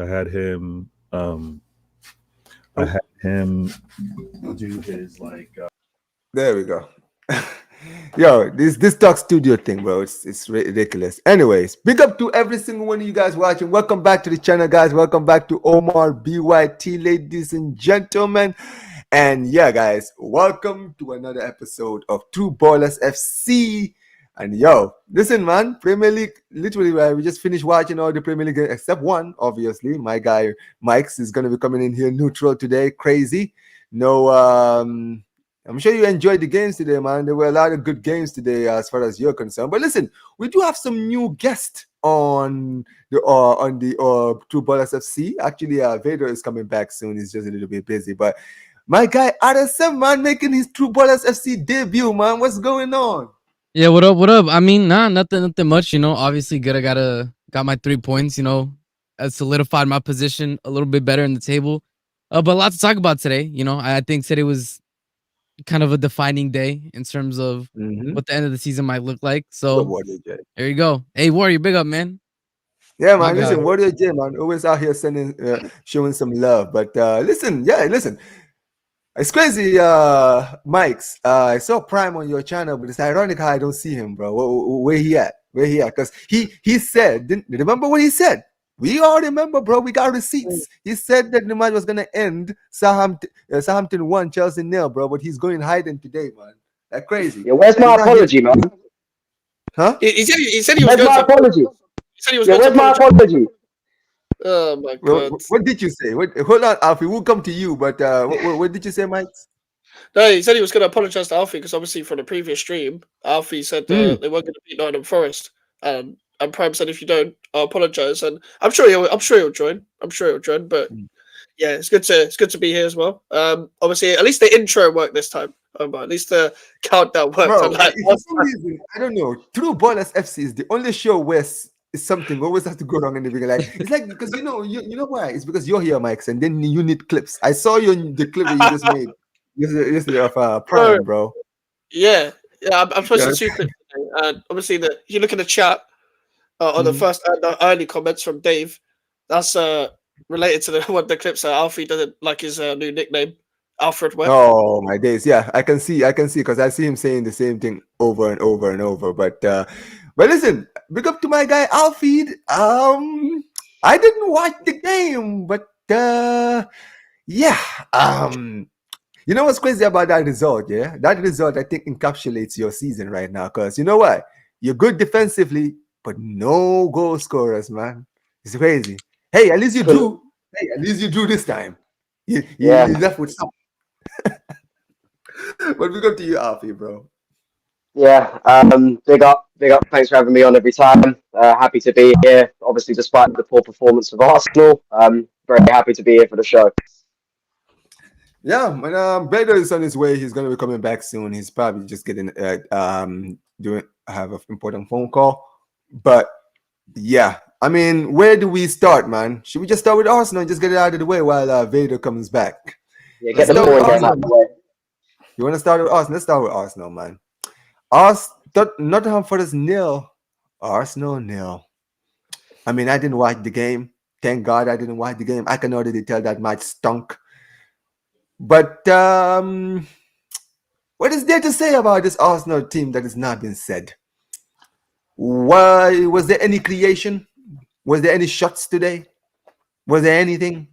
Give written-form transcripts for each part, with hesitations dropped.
I had him. I had him do his There we go. Yo, this talk studio thing, bro, it's ridiculous. Anyways, big up to every single one of you guys watching. Welcome back to the channel, guys. Welcome back to Omar BYT, ladies and gentlemen. And yeah, guys, welcome to another episode of True Ballers FC. And yo, listen, man, Premier League, literally, we just finished watching all the Premier League except one, obviously. My guy Mikez is gonna be coming in here neutral today. Crazy. No, I'm sure you enjoyed the games today, man. There were a lot of good games today, as far as you're concerned. But listen, we do have some new guests on the True Ballers FC. Actually, Vader is coming back soon. He's just a little bit busy, but my guy Addison, man, making his True Ballers FC debut, man. What's going on? Yeah, what up? What up? I mean, nothing much. Obviously, got my 3 points. Solidified my position a little bit better in the table. But a lot to talk about today. I think today was kind of a defining day in terms of what the end of the season might look like. So there you go. Hey, Warrior, big up, man. Yeah, man. Listen, Warrior J, man, always out here showing some love. But listen. It's crazy, Mikes. I saw Prime on your channel, but it's ironic how I don't see him, bro. Where he at? Because he said, remember what he said? We all remember, bro. We got receipts. He said that the match was gonna end Southampton 1, Chelsea 0, bro. But he's going hiding today, man. That's crazy. Yeah, where's my apology, man? Huh? He said he was going to apology. He said he was where's my apology? Oh my god! What did you say? Hold on, Alfie. We'll come to you. But what did you say, Mike? No, he said he was going to apologize to Alfie because obviously from the previous stream, Alfie said they weren't going to beat Nottingham Forest, and Prime said if you don't, I'll apologize. And I'm sure he'll join. But yeah, it's good to be here as well. Obviously, at least the intro worked this time. At least the countdown worked. Bro, for some reason, I don't know. True Ballers FC is the only show where something always has to go wrong in the beginning. Like it's like because you know why? It's because you're here, Mike, and then you need clips. I saw the clip that you just made yesterday of Prime, bro. Yeah, I'm supposed to see clips today. And obviously, if you look in the chat on the first early comments from Dave, that's related to the clips that Alfie doesn't like his new nickname, Alfred Webb. Oh my days! Yeah, I can see because I see him saying the same thing over and over and over. But listen, big up to my guy Alfield. I didn't watch the game, but yeah. You know what's crazy about that result? Yeah, that result I think encapsulates your season right now. Because you know what? You're good defensively, but no goal scorers, man. It's crazy. Hey, at least you drew. Hey, at least you drew this time. You left with something. But we go to you, Alfie, bro. Yeah, big up. Thanks for having me on every time. Happy to be here. Obviously, despite the poor performance of Arsenal, very happy to be here for the show. Yeah, when Bader is on his way, he's gonna be coming back soon. He's probably just getting have an important phone call. But yeah, I mean, where do we start, man? Should we just start with Arsenal and just get it out of the way while Vader comes back? Yeah, get the point out of the way. You want to start with Arsenal? Let's start with Arsenal, man. Nottingham Forest 0, Arsenal 0. I mean, I didn't watch the game. Thank God I didn't watch the game. I can already tell that match stunk. But what is there to say about this Arsenal team that has not been said? Why was there any creation? Was there any shots today? Was there anything?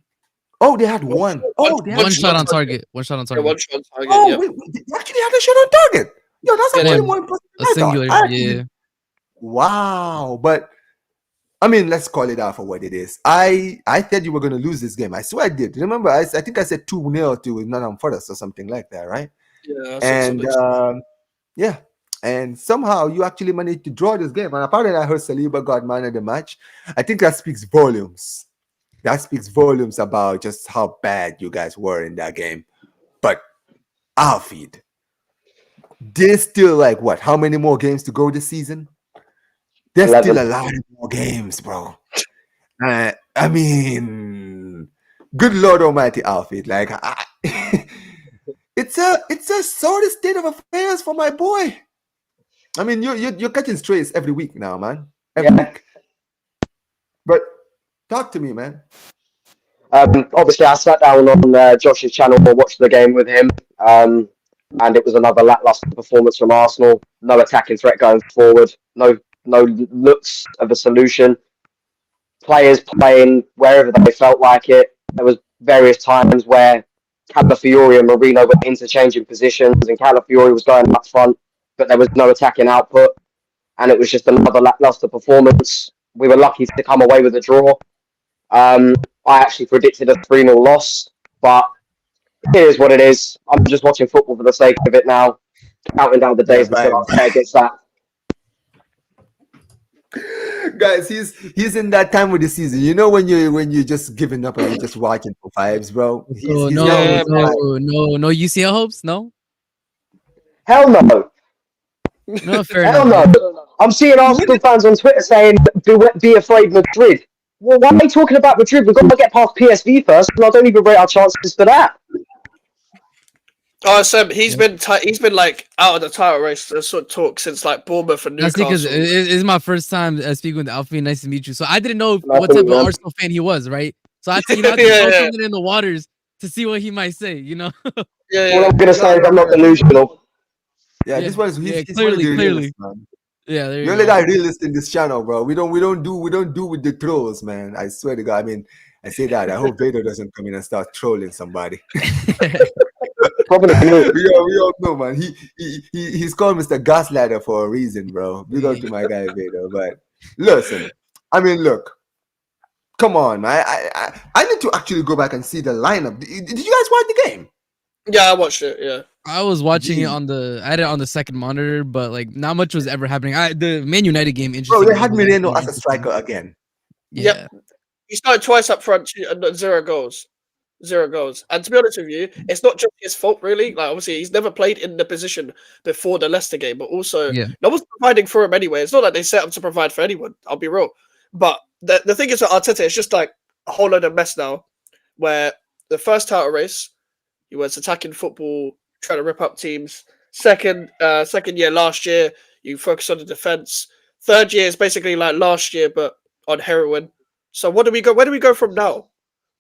Oh, they had one. Oh, they had one shot on target. One shot on target. One shot on target. Oh, wait, they actually had a shot on target. Yo, that's actually more impressive. A singular, yeah. Wow, but I mean, let's call it out for what it is. I said you were going to lose this game. I swear I did. Remember, I think I said 2-0 to Nottingham Forest or something like that, right? Yeah. And and somehow you actually managed to draw this game. And apparently, I heard Saliba got man of the match. I think that speaks volumes. That speaks volumes about just how bad you guys were in that game. But Alfield, there's still like what? How many more games to go this season? There's 11. Still a lot of more games, bro. I mean, good Lord Almighty, Alfield. Like, it's a sort of state of affairs for my boy. I mean, you're catching strays every week now, man. Every week. But talk to me, man. Obviously, I sat down on Josh's channel and watched the game with him, and it was another lackluster performance from Arsenal. No attacking threat going forward. No looks of a solution. Players playing wherever they felt like it. There was various times where Calafiori and Marino were interchanging positions, and Calafiori was going up front, but there was no attacking output, and it was just another lackluster performance. We were lucky to come away with a draw. I actually predicted a 3-0 loss, but it is what it is. I'm just watching football for the sake of it now, counting down the days until Arteta gets that. Guys, he's in that time of the season. You know when you're just giving up and you're just watching for vibes, bro. No UCL hopes, no. Hell no. No, fair Hell enough. no. I'm seeing Arsenal fans on Twitter saying, be afraid Madrid. Well, why are they talking about Madrid? We've got to get past PSV first, and I don't even rate our chances for that. Oh, Sam, he's been like out of the title race sort of talk since like Bournemouth and Newcastle. That's because it's my first time speaking with Alfield. Nice to meet you. So I didn't know what type of Arsenal fan he was, right? So I had to throw something in the waters to see what he might say, you know? All I'm gonna say is I'm not delusional. Yeah, this one's he's clearly. Realist, man. Yeah, there you only got realist in this channel, bro. We don't do with the trolls, man. I swear to God. I mean, I say that. I hope Vader doesn't come in and start trolling somebody. Probably. we all know, man. He's called Mr. Gaslighter for a reason, bro. Big up to my guy Vader. But listen, I mean, look, come on, man. I need to actually go back and see the lineup. Did you guys watch the game? Yeah, I watched it. Yeah, I was watching it I had it on the second monitor, but like not much was ever happening. The Man United game, interesting. Bro, they had Moreno as a striker again. Yeah. Yep. He started twice up front, 0 goals. 0 goals. And to be honest with you, it's not just his fault, really. Like, obviously, he's never played in the position before the Leicester game, but also no one's providing for him anyway. It's not like they set him to provide for anyone. I'll be real. But the thing is with Arteta, it's just like a whole load of mess now, where the first title race, he was attacking football, trying to rip up teams. Second year, last year, you focus on the defense. Third year is basically like last year, but on heroin. So where do we go from now?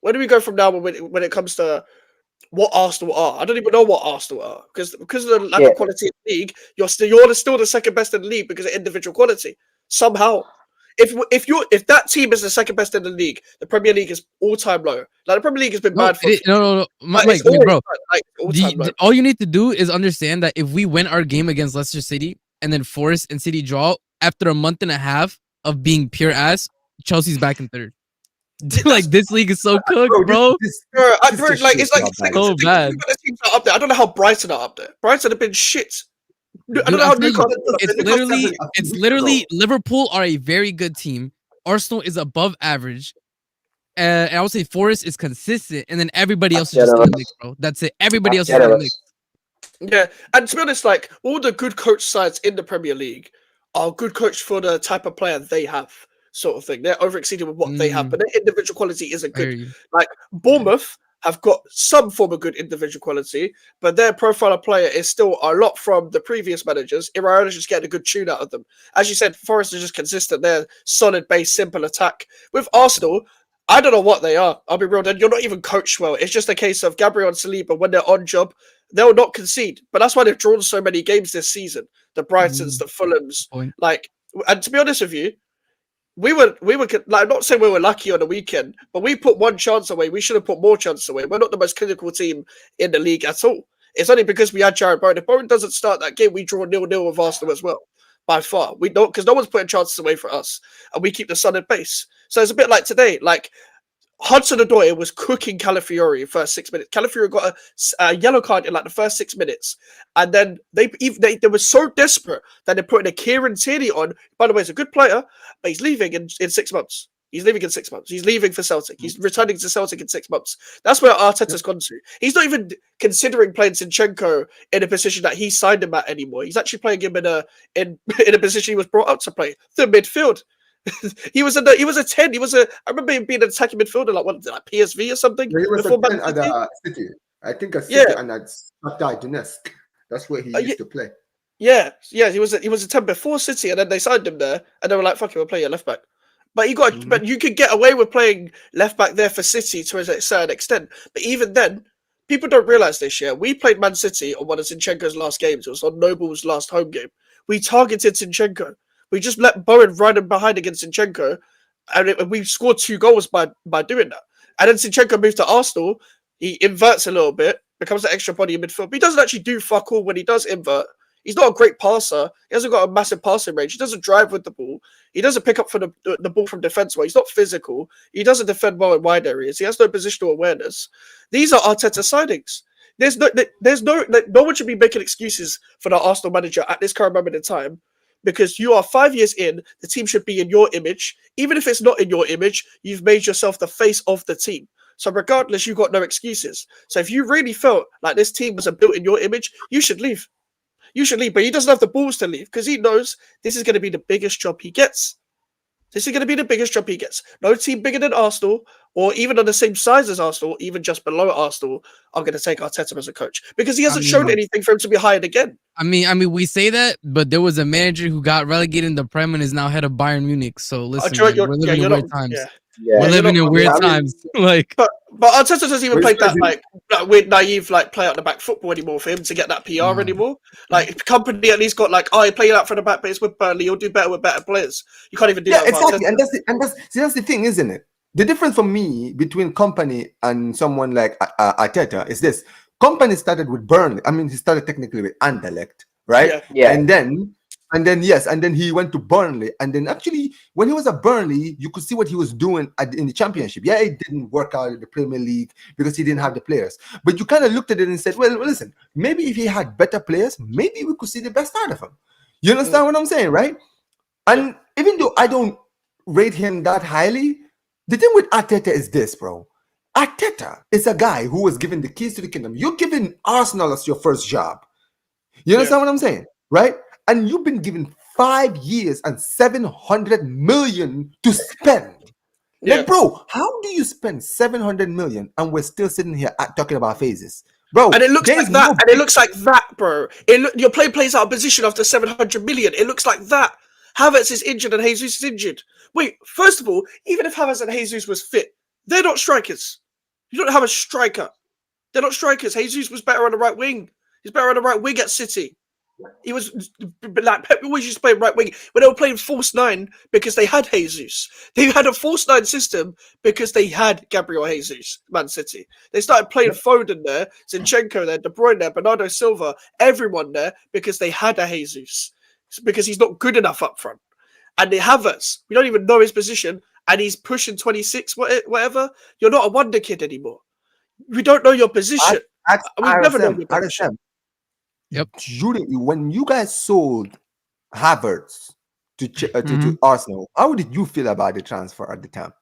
Where do we go from now when it comes to what Arsenal are? I don't even know what Arsenal are because of the lack of quality in the league. You're still the second best in the league because of individual quality. Somehow, if that team is the second best in the league, the Premier League is all time low. Like the Premier League has been bad for no, Mike, bro. All you need to do is understand that if we win our game against Leicester City and then Forest and City draw after a month and a half of being pure ass, Chelsea's back in third. Like this league is so cooked, bro. It's so bad. Up there. I don't know how Brighton are up there. Brighton have been shit. I don't know how Newcastle. It's literally Liverpool are a very good team. Arsenal is above average. And I would say Forest is consistent, and then everybody else is just in the mix, bro. That's it. Everybody else is in the mix. Yeah, and to be honest, like all the good coach sides in the Premier League are good coach for the type of player they have. Sort of thing. They're overexceeded with what they have, but their individual quality isn't good. Like Bournemouth have got some form of good individual quality, but their profile of player is still a lot from the previous managers. Iraola's just getting a good tune out of them. As you said, Forest is just consistent. They're solid base, simple attack. With Arsenal, I don't know what they are. I'll be real. You're not even coached well. It's just a case of Gabriel and Saliba, when they're on job, they'll not concede. But that's why they've drawn so many games this season. The Brightons, the Fulhams. Like, and to be honest with you, we were like, I'm not saying we were lucky on the weekend, but we put one chance away. We should have put more chances away. We're not the most clinical team in the league at all. It's only because we had Jared Bowen. If Bowen doesn't start that game, we draw 0-0 with Arsenal as well. By far. We don't, because no one's putting chances away for us. And we keep the solid base. So it's a bit like today. Like Hudson-Odoi was cooking Calafiori in the first 6 minutes. Calafiori got a yellow card in like the first 6 minutes. And then they were so desperate that they're putting a Kieran Tierney on. By the way, he's a good player, but he's leaving in 6 months. He's leaving in 6 months. He's leaving for Celtic. He's returning to Celtic in 6 months. That's where Arteta's gone to. He's not even considering playing Zinchenko in a position that he signed him at anymore. He's actually playing him in a position he was brought up to play, the midfield. he was a 10. I remember him being an attacking midfielder, like PSV or something. Yeah, he was a 10 at City. I think at City and at Shakhtar Donetsk. That's where he used to play. Yeah, he was a 10 before City, and then they signed him there, and they were like, "Fuck it, we'll play your left back." But but you could get away with playing left back there for City to a certain extent. But even then, people don't realize this. Yeah, we played Man City on one of Zinchenko's last games. It was on Noble's last home game. We targeted Zinchenko. We just let Bowen run in behind against Zinchenko, and we scored 2 goals by doing that. And then Zinchenko moved to Arsenal. He inverts a little bit, becomes an extra body in midfield. But he doesn't actually do fuck all when he does invert. He's not a great passer. He hasn't got a massive passing range. He doesn't drive with the ball. He doesn't pick up for the ball from defense well. He's not physical. He doesn't defend well in wide areas. He has no positional awareness. These are Arteta signings. No one should be making excuses for the Arsenal manager at this current moment in time, because you are 5 years in. The team should be in your image. Even if it's not in your image, you've made yourself the face of the team. So regardless, you've got no excuses. So if you really felt like this team was built in your image, you should leave. You should leave, but he doesn't have the balls to leave because he knows this is going to be the biggest job he gets. This is going to be the biggest job he gets. No team bigger than Arsenal, or even on the same size as Arsenal, even just below Arsenal, are going to take Arteta as a coach because he hasn't shown anything for him to be hired again. I mean, we say that, but there was a manager who got relegated in the Prem and is now head of Bayern Munich. So listen, we're living in weird times. Yeah, we're living in weird times. Like, but Arteta doesn't even play that weird naive play out the back football anymore for him to get that PR anymore. Like company at least got he played out from the back, but it's with Burnley. He'll do better with better players. You can't even do that. Exactly, and that's the thing, isn't it? The difference for me between company and someone like Arteta is this: company started with Burnley. I mean, he started technically with Anderlecht, right? Yeah. And then he went to Burnley. And then actually, when he was at Burnley, you could see what he was doing in the Championship. Yeah, it didn't work out in the Premier League because he didn't have the players. But you kind of looked at it and said, well, listen, maybe if he had better players, maybe we could see the best out of him. You understand what I'm saying, right? And even though I don't rate him that highly, the thing with Arteta is this, bro. Arteta is a guy who was given the keys to the kingdom. You're giving Arsenal as your first job. You understand what I'm saying, right? And you've been given 5 years and 700 million to spend. Like, bro, how do you spend 700 million and we're still sitting here talking about phases? Bro, and it looks like that, and it looks like that, bro. Your plays out of position after 700 million. It looks like that. Havertz is injured and Jesus is injured. Wait, first of all, even if Havertz and Jesus was fit, they're not strikers. You don't have a striker. They're not strikers. Jesus was better on the right wing. He's better on the right wing at City. He was like Pep always used to play right wing when they were playing false 9 because they had Jesus. They had a false 9 system because they had Gabriel Jesus, Man City. They started playing Foden there, Zinchenko there, De Bruyne there, Bernardo Silva, everyone there because they had a Jesus. Because he's not good enough up front. And they have us. We don't even know his position, and he's pushing 26, whatever. You're not a wonder kid anymore. We don't know your position. We never know your position. Yep. Julie, when you guys sold Havertz to Arsenal, how did you feel about the transfer at the time?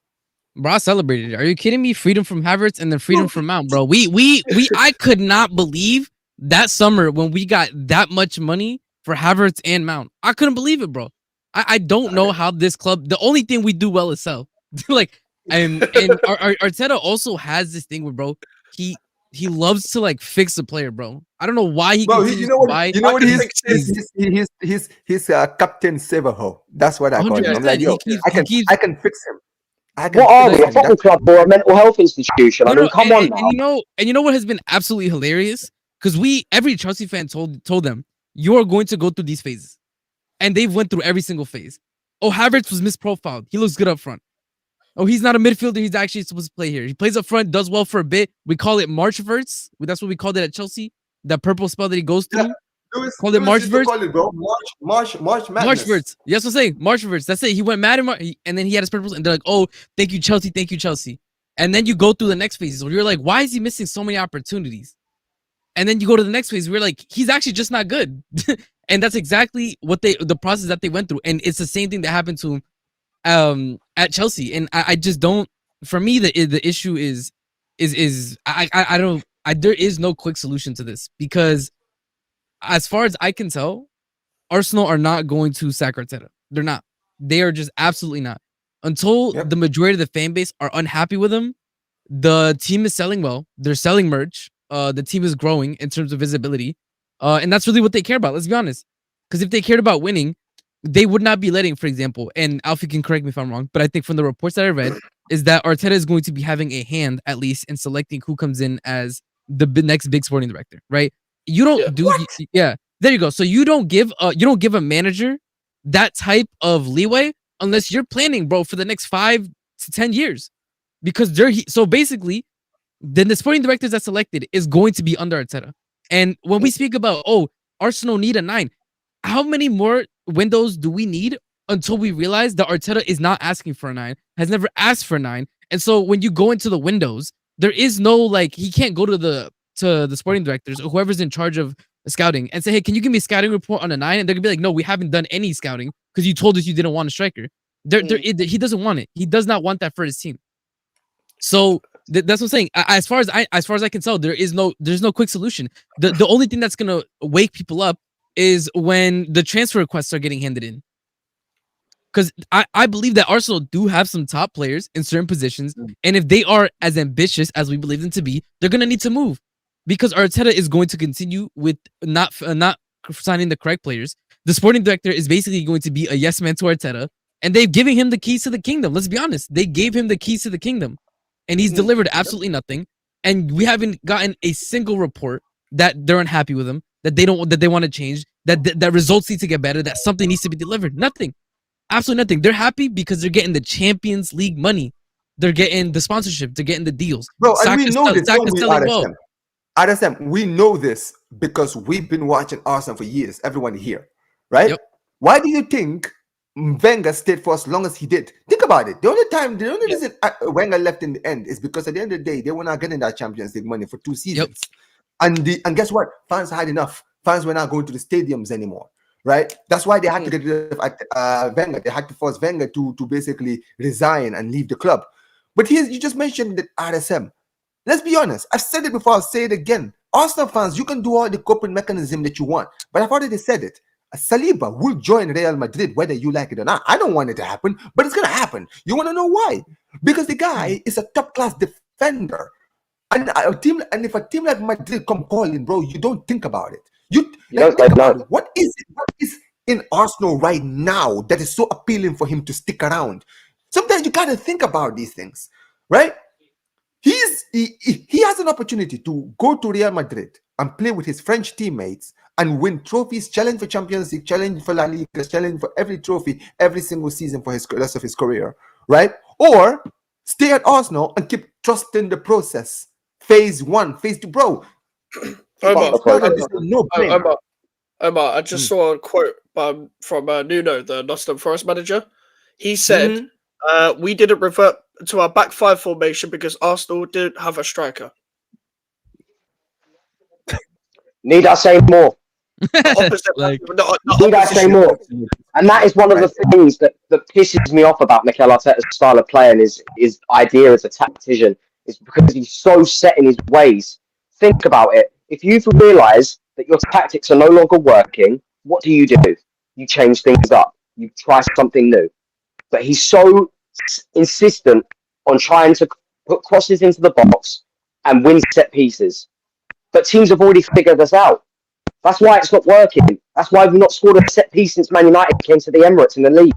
Bro, I celebrated it. Are you kidding me? Freedom from Havertz and then freedom from Mount, bro. I could not believe that summer when we got that much money for Havertz and Mount. I couldn't believe it, bro. I don't know how this club. The only thing we do well is sell. and Arteta also has this thing where, bro, he loves to fix a player, bro. I don't know why he. Bro, you know what he's Captain Severho. That's what I call him. I'm like, yo, I can fix him. What are we, a football club or a mental health institution? Come on now. And you know what has been absolutely hilarious? Because every Chelsea fan told them, you are going to go through these phases. And they've went through every single phase. Oh, Havertz was misprofiled. He looks good up front. Oh, he's not a midfielder. He's actually supposed to play here. He plays up front, does well for a bit. We call it Marchverts. That's what we called it at Chelsea. That purple spell that he goes through. Called it Marchverts. Marchverts. Yes, I'm saying Marchverts. That's it. He went mad and then he had his purples, and they're like, "Oh, thank you, Chelsea. Thank you, Chelsea." And then you go through the next phases where you're like, "Why is he missing so many opportunities?" And then you go to the next phase where you're like, "He's actually just not good." And that's exactly what the process that they went through, and it's the same thing that happened to him at Chelsea. And I just don't. For me, the issue is I don't. There is no quick solution to this because, as far as I can tell, Arsenal are not going to sack Arteta. They're not. They are just absolutely not. Until the majority of the fan base are unhappy with him, the team is selling well. They're selling merch. The team is growing in terms of visibility. And that's really what they care about. Let's be honest. Because if they cared about winning, they would not be letting, for example, and Alfie can correct me if I'm wrong, but I think from the reports that I read is that Arteta is going to be having a hand at least in selecting who comes in as the next big sporting director, right? You don't Yeah. there you go. So you don't give a manager that type of leeway unless you're planning, bro, for the next 5 to 10 years, because so basically then the sporting directors that's selected is going to be under Arteta. And when we speak about, Arsenal need a 9, how many more windows do we need until we realize that Arteta is not asking for a 9, has never asked for a 9? And so when you go into the windows, there is no, like, he can't go to the sporting directors or whoever's in charge of scouting and say, hey, can you give me a scouting report on a 9? And they're gonna be like, no, we haven't done any scouting because you told us you didn't want a striker. He doesn't want it. He does not want that for his team. So that's what I'm saying. As far as I can tell, there's no quick solution. The only thing that's gonna wake people up is when the transfer requests are getting handed in. Because I believe that Arsenal do have some top players in certain positions, and if they are as ambitious as we believe them to be, they're gonna need to move. Because Arteta is going to continue with not signing the correct players. The sporting director is basically going to be a yes man to Arteta, and they've given him the keys to the kingdom. Let's be honest, they gave him the keys to the kingdom, and he's delivered absolutely nothing. And we haven't gotten a single report that they're unhappy with him, that they want to change, that results need to get better, that something needs to be delivered. Nothing, absolutely nothing. They're happy because they're getting the Champions League money, they're getting the sponsorship, they're getting the deals. Bro, and we know this. Well. RSM, we know this because we've been watching Arsenal for years. Everyone here, right? Yep. Why do you think Wenger stayed for as long as he did? Think about it. The only reason Wenger left in the end is because at the end of the day, they were not getting that Champions League money for 2 seasons. Yep. And guess what? Fans had enough. Fans were not going to the stadiums anymore, right? That's why they had to get rid of Wenger. They had to force Wenger to basically resign and leave the club. But you just mentioned that RSM. Let's be honest. I've said it before. I'll say it again. Arsenal fans, you can do all the coping mechanism that you want, but I've already said it. Saliba will join Real Madrid whether you like it or not. I don't want it to happen, but it's gonna happen. You want to know why? Because the guy is a top-class defender, and if a team like Madrid come calling, bro, you don't think about it. What is it? What is in Arsenal right now that is so appealing for him to stick around? Sometimes you gotta think about these things, right? He has an opportunity to go to Real Madrid and play with his French teammates and win trophies, challenge for Champions League, challenge for La Liga, challenge for every trophy every single season for the rest of his career, right? Or stay at Arsenal and keep trusting the process. Phase 1, phase 2, bro. Omar, I just saw a quote from Nuno, the Nottingham Forest manager. He said, we didn't revert to our back 5 formation because Arsenal didn't have a striker. Need I say more? Need I say more? And that is one of the things that pisses me off about Mikel Arteta's style of playing, his idea as a tactician, is because he's so set in his ways. Think about it. If you've realised that your tactics are no longer working, what do? You change things up. You try something new. But he's so insistent on trying to put crosses into the box and win set pieces. But teams have already figured this out. That's why it's not working. That's why we've not scored a set piece since Man United came to the Emirates in the league.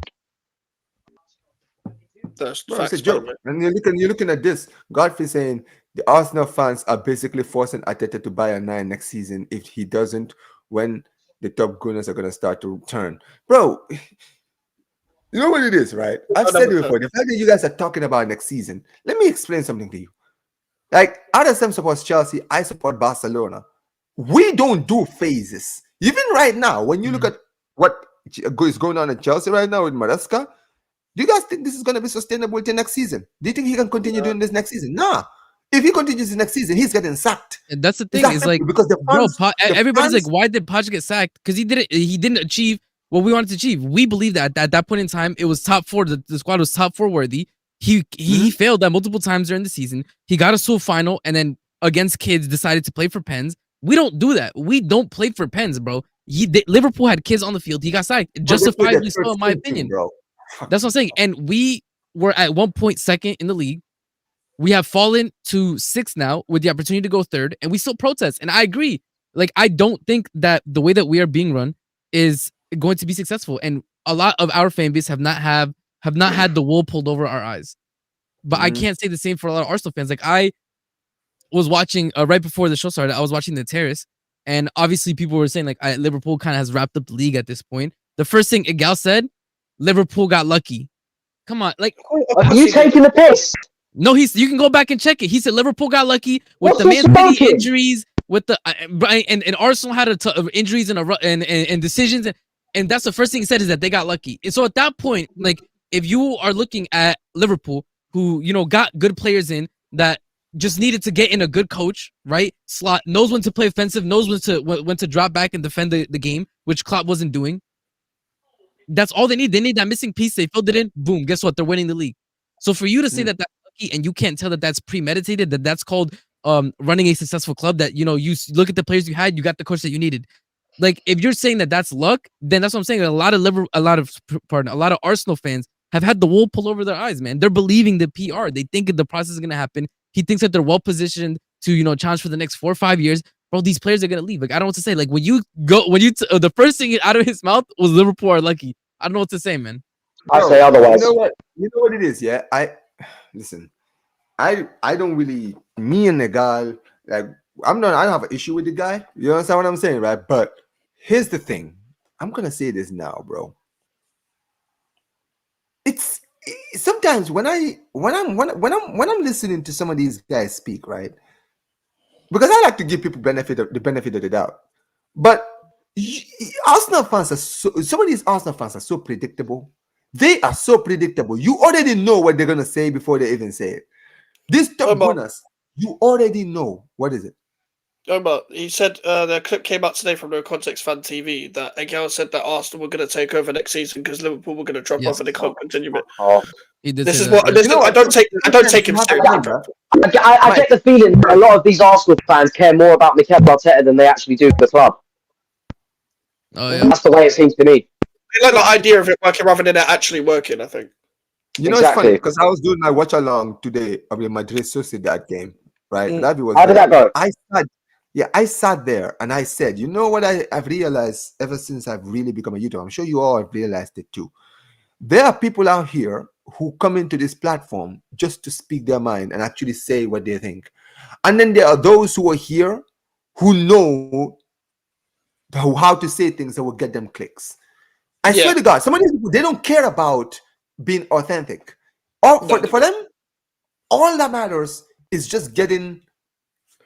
That's it's a joke. And you're looking at this. Godfrey saying the Arsenal fans are basically forcing Arteta to buy a 9 next season. If he doesn't, when the top gunners are going to start to turn. Bro, you know what it is, right? I've said it before. The fact that you guys are talking about next season, let me explain something to you. Like, RSM supports Chelsea, I support Barcelona. We don't do phases. Even right now, when you look at what is going on at Chelsea right now with Maresca, do you guys think this is going to be sustainable till next season? Do you think he can continue doing this next season? Nah. If he continues next season, he's getting sacked. And that's the thing. It's like, because the fans, everybody's like, why did Poch get sacked? Because he didn't achieve what we wanted to achieve. We believe that at that point in time, it was top 4. The squad was top 4 worthy. He failed that multiple times during the season. He got us to a final, and then against kids decided to play for pens. We don't do that. We don't play for pens, bro. Liverpool had kids on the field. He got sacked. Justifiably so, in my opinion. Bro. That's what I'm saying. And we were at one point second in the league. We have fallen to 6th now with the opportunity to go 3rd, and we still protest. And I agree. Like, I don't think that the way that we are being run is going to be successful. And a lot of our fan base have not had the wool pulled over our eyes. But I can't say the same for a lot of Arsenal fans. Like I was watching right before the show started, I was watching the Terrace, and obviously people were saying like Liverpool kind of has wrapped up the league at this point. The first thing Igal said, Liverpool got lucky. Come on, like Are you taking the piss? no, you can go back and check it. He said Liverpool got lucky with What's the this Man City smoking? injuries, with the and Arsenal had injuries and decisions, and that's the first thing he said is that they got lucky. And so at that point, like if you are looking at Liverpool, who got good players in that just needed to get in a good coach, right? Slot knows when to play offensive, knows when to drop back and defend the game, which Klopp wasn't doing. That's all they need. They need that missing piece. They filled it in. Boom. Guess what? They're winning the league. So for you to say that that's lucky and you can't tell that that's premeditated, that's called running a successful club, that you look at the players you had, you got the coach that you needed. Like if you're saying that that's luck, then that's what I'm saying. A lot of Arsenal fans have had the wool pull over their eyes, man. They're believing the PR. They think the process is going to happen. He thinks that they're well positioned to challenge for the next 4 or 5 years. Bro, these players are going to leave. Like I don't know what to say. Like the first thing out of his mouth was Liverpool are lucky. I don't know what to say, man. I say otherwise. You know what it is, yeah. Listen. I don't really. Me and the guy, like I don't have an issue with the guy. You understand what I'm saying, right? But here's the thing. I'm gonna say this now, bro. It's sometimes when I'm listening to some of these guys speak, right? Because I like to give people the benefit of the doubt, but Arsenal fans some of these Arsenal fans are so predictable. They are so predictable. You already know what they're gonna say before they even say it. This top bonus, you already know. What is it? He said the clip came out today from No Context Fan TV that Egal said that Arsenal were going to take over next season because Liverpool were going to drop off and they can't continue it. This is what I don't take him seriously. I get the feeling that a lot of these Arsenal fans care more about Mikel Arteta than they actually do the club. Oh yeah, that's the way it seems to me. They like the idea of it working rather than it actually working, I think. You know, it's funny because I was doing my watch along today of the Madrid Sociedad game, right? How did that go? I sat there and I said, you know what I've realized ever since I've really become a YouTuber? I'm sure you all have realized it too. There are people out here who come into this platform just to speak their mind and actually say what they think. And then there are those who are here who know how to say things that will get them clicks. I swear to God, some of these people, they don't care about being authentic. For them, all that matters is just getting,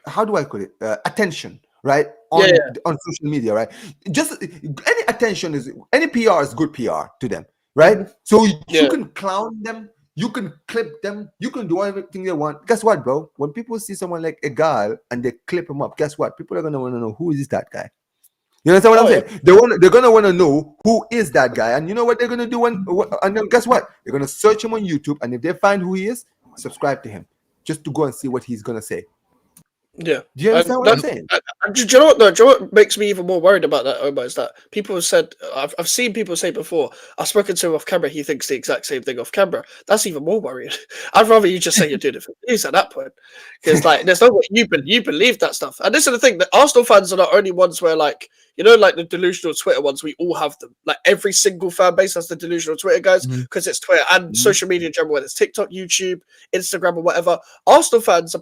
how do I call it, attention, right? On social media, right? Just any attention any PR is good PR to them, right? So you can clown them, you can clip them, you can do everything they want. Guess what, bro? When people see someone like a guy and they clip him up, guess what? People are gonna want to know, who is that guy? You understand what I'm saying? They're gonna want to know who is that guy, and you know what they're gonna do and then guess what? They're gonna search him on YouTube, and if they find who he is, subscribe to him just to go and see what he's gonna say. Yeah. Do you understand what I'm saying? Do you know what? Do you know what makes me even more worried about that, Omar? Is that people have said, I've seen people say before, I've spoken to him off camera, he thinks the exact same thing off camera. That's even more worrying. I'd rather you just say you're doing it for views at that point. Because like there's no way you believe that stuff. And this is the thing, that Arsenal fans are the only ones where like, like the delusional Twitter ones, we all have them. Like every single fan base has the delusional Twitter guys because it's Twitter and social media in general, whether it's TikTok, YouTube, Instagram, or whatever. Arsenal fans,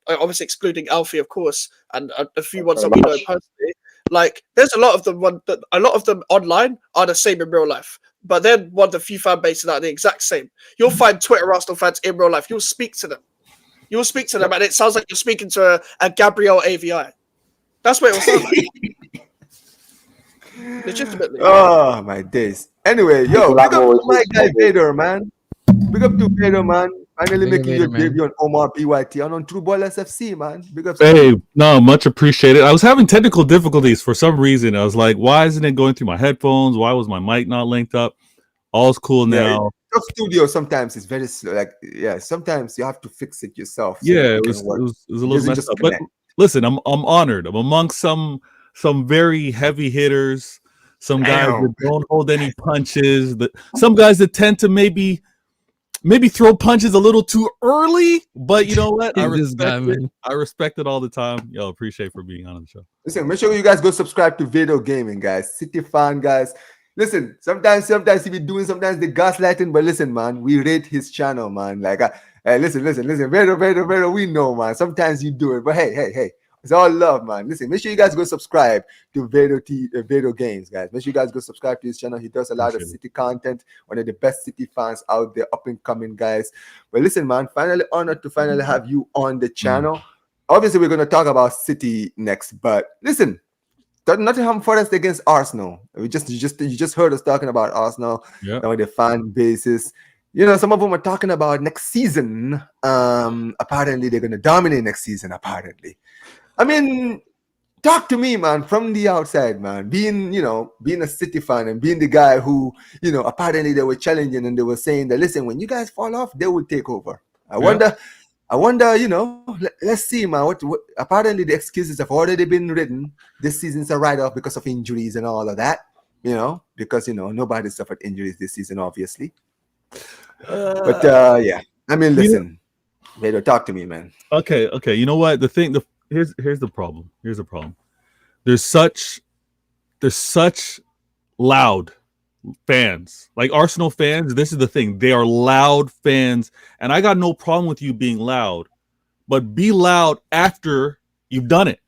obviously excluding Alfie, of course, and a few ones that we know personally, like there's a lot of them online are the same in real life. But then one of the few fan bases that are the exact same. You'll find Twitter Arsenal fans in real life. You'll speak to them. And it sounds like you're speaking to a Gabriel AVI. That's what it will sound like. Legitimately. Oh my days. Anyway, yo, big up to my guy Vader, man. Big up to Vader, man. Finally making your debut on Omar PYT and on True Ball SFC, man. Big up. Hey, no, much appreciated. I was having technical difficulties for some reason. I was like, why isn't it going through my headphones? Why was my mic not linked up? All's cool now. Top studio sometimes is very slow. Like, sometimes you have to fix it yourself. So it was a little messed up. But listen, I'm honored. I'm amongst some very heavy hitters. Some guys that don't hold any punches. Some guys that tend to maybe throw punches a little too early. But you know what? I respect it all the time. Yo, appreciate for being on the show. Listen, make sure you guys go subscribe to Video Gaming, guys. City fan, guys. listen, sometimes he be doing sometimes the gaslighting, but listen, man, we rate his channel, man. Like, listen, Vero, we know, man. Sometimes you do it, but hey, it's all love, man. Listen, make sure you guys go subscribe to Vero Games, guys. Make sure you guys go subscribe to his channel. He does a lot of City content. One of the best City fans out there, up and coming, guys. But listen, man, finally honored to finally have you on the channel. Obviously, we're gonna talk about City next, but listen. Nottingham Forest against Arsenal. You just heard us talking about Arsenal. Yeah. Some of the fan bases. You know, some of them are talking about next season. Apparently, they're gonna dominate next season. Apparently, I mean, talk to me, man, from the outside, man. Being a City fan and being the guy who, apparently they were challenging and they were saying that, listen, when you guys fall off, they will take over. I wonder, let's see, man. What apparently the excuses have already been written. This season's a write-off because of injuries and all of that. Because nobody suffered injuries this season, obviously. Yeah. I mean, listen, Vader, talk to me, man. Okay. You know what? Here's the problem. Here's the problem. There's such loud fans, like Arsenal fans. This is the thing. They are loud fans, and I got no problem with you being loud, but be loud after you've done it.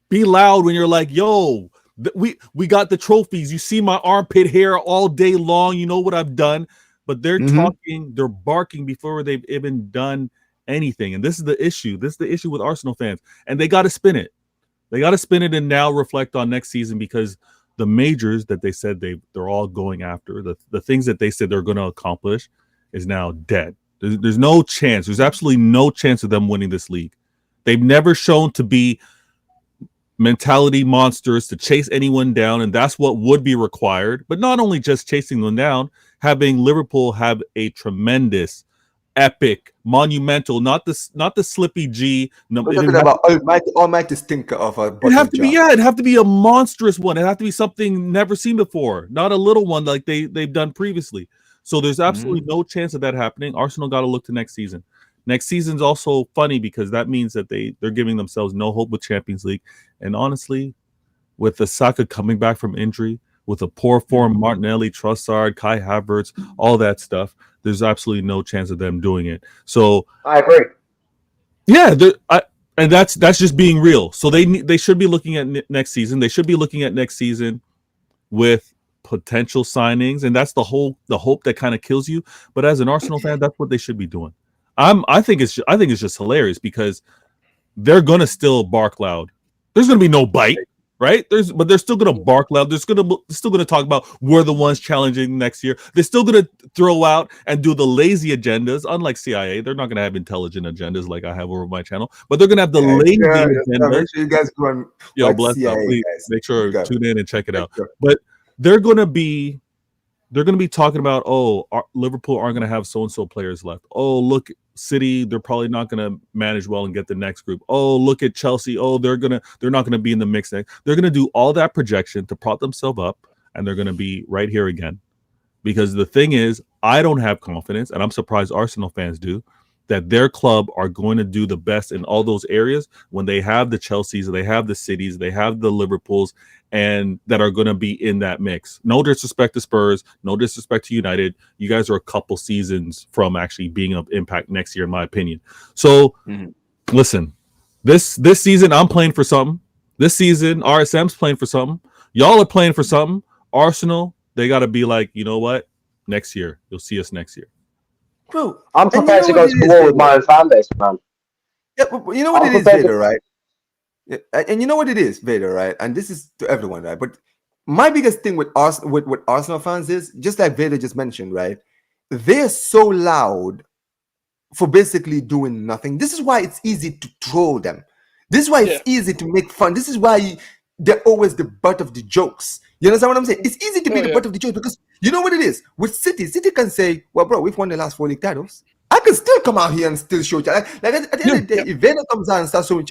Be loud when you're like, yo, we got the trophies. You see my armpit hair all day long. You know what I've done. But they're talking, they're barking before they've even done anything. And this is the issue. This is the issue with Arsenal fans. And they got to spin it. They got to spin it and now reflect on next season, because the majors that they said they're all going after, the things that they said they're going to accomplish, is now dead. There's no chance. There's absolutely no chance of them winning this league. They've never shown to be mentality monsters, to chase anyone down, and that's what would be required. But not only just chasing them down, having Liverpool have a tremendous, epic, monumental, not the slippy G. We're talking about almighty stinker of a. It'd have to be a monstrous one. It'd have to be something never seen before, not a little one like they've done previously. So there's absolutely no chance of that happening. Arsenal got to look to next season. Next season's also funny because that means that they're giving themselves no hope with Champions League. And honestly, with the Saka coming back from injury, with a poor form Martinelli, Trossard, Kai Havertz, all that stuff, there's absolutely no chance of them doing it. So I agree. Yeah, and that's just being real. So they should be looking at next season. They should be looking at next season with potential signings, and that's the hope that kind of kills you. But as an Arsenal fan, that's what they should be doing. I think it's just hilarious because they're gonna still bark loud. There's gonna be no bite, right? But they're still gonna bark loud. They're still gonna talk about we're the ones challenging next year. They're still gonna throw out and do the lazy agendas. Unlike CIA, they're not gonna have intelligent agendas like I have over my channel, but they're gonna have the lazy agendas. Make sure you guys go on. Yo, bless CIA, up. Please guys. make sure tune in and check it out. But they're gonna be talking about, Liverpool aren't gonna have so and so players left. Oh, look, City, they're probably not gonna manage well and get the next group. Oh, look at Chelsea. Oh, they're not gonna be in the mix next. They're gonna do all that projection to prop themselves up, and they're gonna be right here again. Because the thing is, I don't have confidence, and I'm surprised Arsenal fans do, that their club are going to do the best in all those areas when they have the Chelseas, they have the Cities, they have the Liverpools, and that are going to be in that mix. No disrespect to Spurs, no disrespect to United. You guys are a couple seasons from actually being of impact next year, in my opinion. So, listen, this season I'm playing for something. This season RSM's playing for something. Y'all are playing for something. Arsenal, they got to be like, you know what? Next year, you'll see us next year. Bro, I'm prepared to go to war with my own fan base, man. Yeah, but you know what it is, Vader, right? Yeah, and you know what it is, Vader, right? And this is to everyone, right? But my biggest thing with Arsenal fans is, just like Vader just mentioned, right? They're so loud for basically doing nothing. This is why it's easy to troll them. This is why it's easy to make fun. This is why they're always the butt of the jokes. You understand what I'm saying? It's easy to be the butt of the jokes because you know what it is? With City can say, well, bro, we've won the last 4 league titles. I can still come out here and still show you. Like at the end of the day, if Vader comes out and starts showing,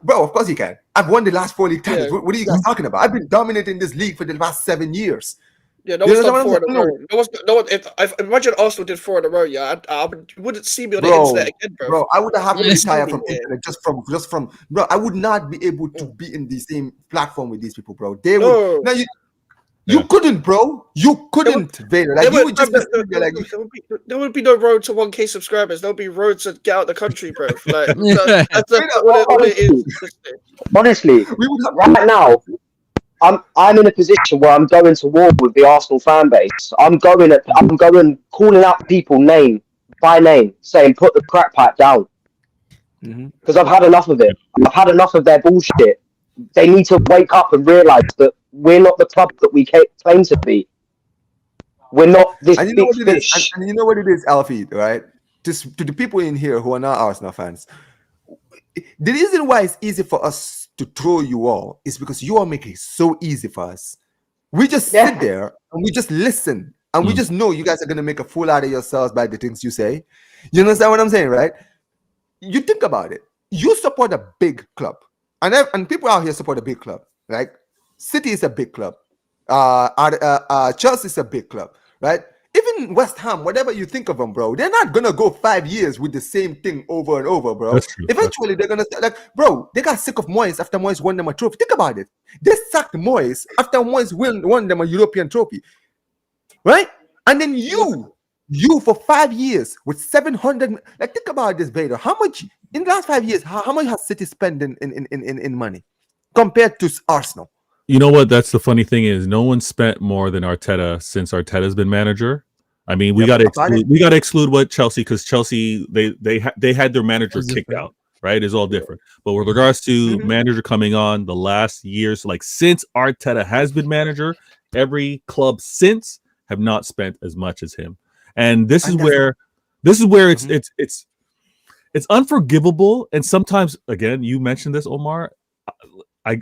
bro, of course he can. I've won the last 4 league titles. What are you guys talking about? I've been dominating this league for the last 7 years. Yeah, no one's done 4 in a row. No one. If imagine Arsenal did 4 in a row, you wouldn't see me on the internet again, bro. Bro, I would have to retire from internet just from. Bro, I would not be able to be in the same platform with these people, bro. They would. Now You Yeah. couldn't, bro. You couldn't, Vader. Like you would just there would be no road to 1K subscribers. There'll be roads to get out the country, bro. Like Yeah. that's all it is. Honestly, we would have right now, I'm in a position where I'm going to war with the Arsenal fan base. I'm going calling out people name by name, saying put the crack pipe down. Because I've had enough of it. I've had enough of their bullshit. They need to wake up and realise that we're not the club that we claim to be. We're not this and you know big what it is, fish. and you know what it is, Alfield, right? Just to the people in here who are not Arsenal fans, the reason why it's easy for us to throw you all is because you all make it so easy for us. We just sit there and we just listen, and we just know you guys are gonna make a fool out of yourselves by the things you say. You understand what I'm saying, right? You think about it. You support a big club, and people out here support a big club. Right? City is a big club. Chelsea is a big club, right? Even West Ham, whatever you think of them, bro, they're not gonna go 5 years with the same thing over and over, bro. That's true. Eventually, they're gonna like, bro. They got sick of Moyes after Moyes won them a trophy. Think about it. They sacked Moyes after Moyes won them a European trophy, right? And then you for 5 years with 700. Like, think about this, Vader. How much in the last 5 years? How much has City spent in money compared to Arsenal? You know what? That's the funny thing is, no one spent more than Arteta since Arteta's been manager. I mean, we got to exclude what Chelsea, because Chelsea they had their manager kicked out, right? It's all different. But with regards to manager coming on, the last years, like since Arteta has been manager, every club since have not spent as much as him, and this is where it's unforgivable. And sometimes, again, you mentioned this, Omar. I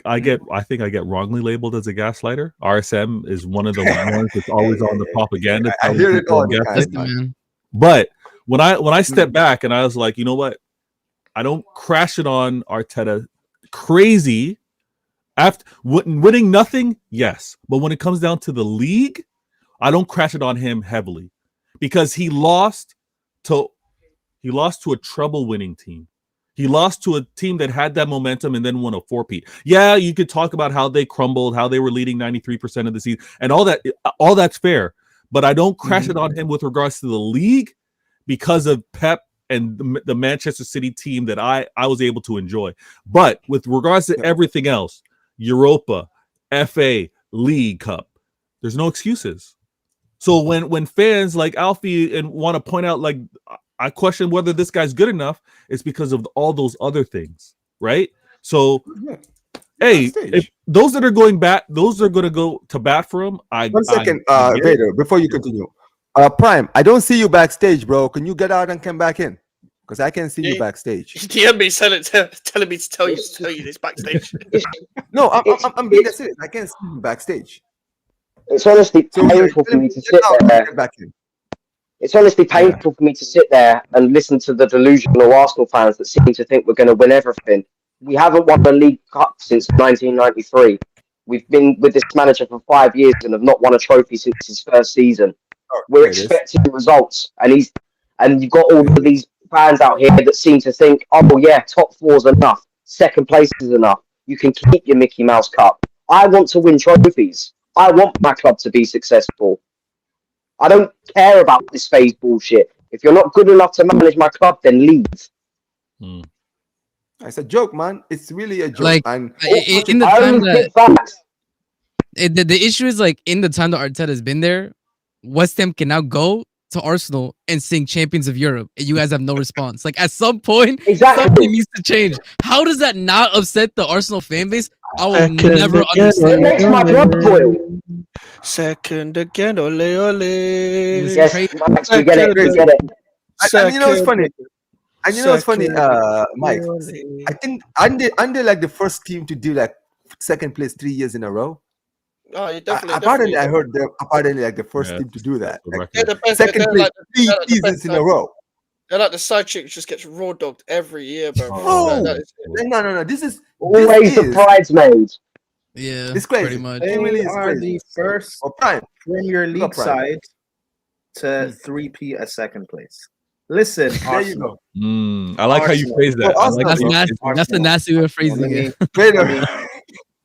think I get wrongly labeled as a gaslighter. RSM is one of the ones that's always on the propaganda. I hear it all the time. But when I stepped back and I was like, you know what? I don't crash it on Arteta crazy. After winning nothing, yes. But when it comes down to the league, I don't crash it on him heavily, because he lost to a treble winning team. He lost to a team that had that momentum and then won a 4-peat. Yeah, you could talk about how they crumbled, how they were leading 93% of the season, and all that. All that's fair, but I don't crash it on him with regards to the league, because of Pep and the Manchester City team that I was able to enjoy. But with regards to everything else, Europa, FA, League Cup, there's no excuses. So when fans like Alfie and want to point out, like, I question whether this guy's good enough, it's because of all those other things, right? So, hey, if those that are going back, those are going to go to bat for him. 1 second, Vader, before you continue. Prime, I don't see you backstage, bro. Can you get out and come back in? Because I can't see you backstage. DM me telling me to tell you this backstage. No, I'm being serious. I can't see you backstage. It's honestly painful for me to sit there. It's honestly painful for me to sit there and listen to the delusional Arsenal fans that seem to think we're going to win everything. We haven't won the League Cup since 1993. We've been with this manager for 5 years and have not won a trophy since his first season. We're expecting results, and you've got all of these fans out here that seem to think, oh yeah, top 4 is enough, second place is enough. You can keep your Mickey Mouse Cup. I want to win trophies. I want my club to be successful. I don't care about this phase bullshit. If you're not good enough to manage my club, then leave. It's a joke, man. It's really a joke. Like, and in the time that the issue is, like, in the time that Arteta has been there, West Ham can now go to Arsenal and sing Champions of Europe, and you guys have no response. Like, at some point, something needs to change. How does that not upset the Arsenal fan base? I will never understand. It makes my blood boil. Second again, ole ole. Yes, Max, we get it. We get it. And you know what's funny? Mike. I think aren't they like the first team to do like second place 3 years in a row? Oh, you definitely. Apparently, I heard they're like the first team to do that. Like, the best, second place 3 seasons in a row. They're like the side chick who just gets raw dogged every year, bro. No. This is always the bridesmaid. Yeah, it's crazy. Pretty much. They really are the first Premier League side to 3P a second place. Listen, there you go. I like how you phrase that. That's the nasty way of phrasing it.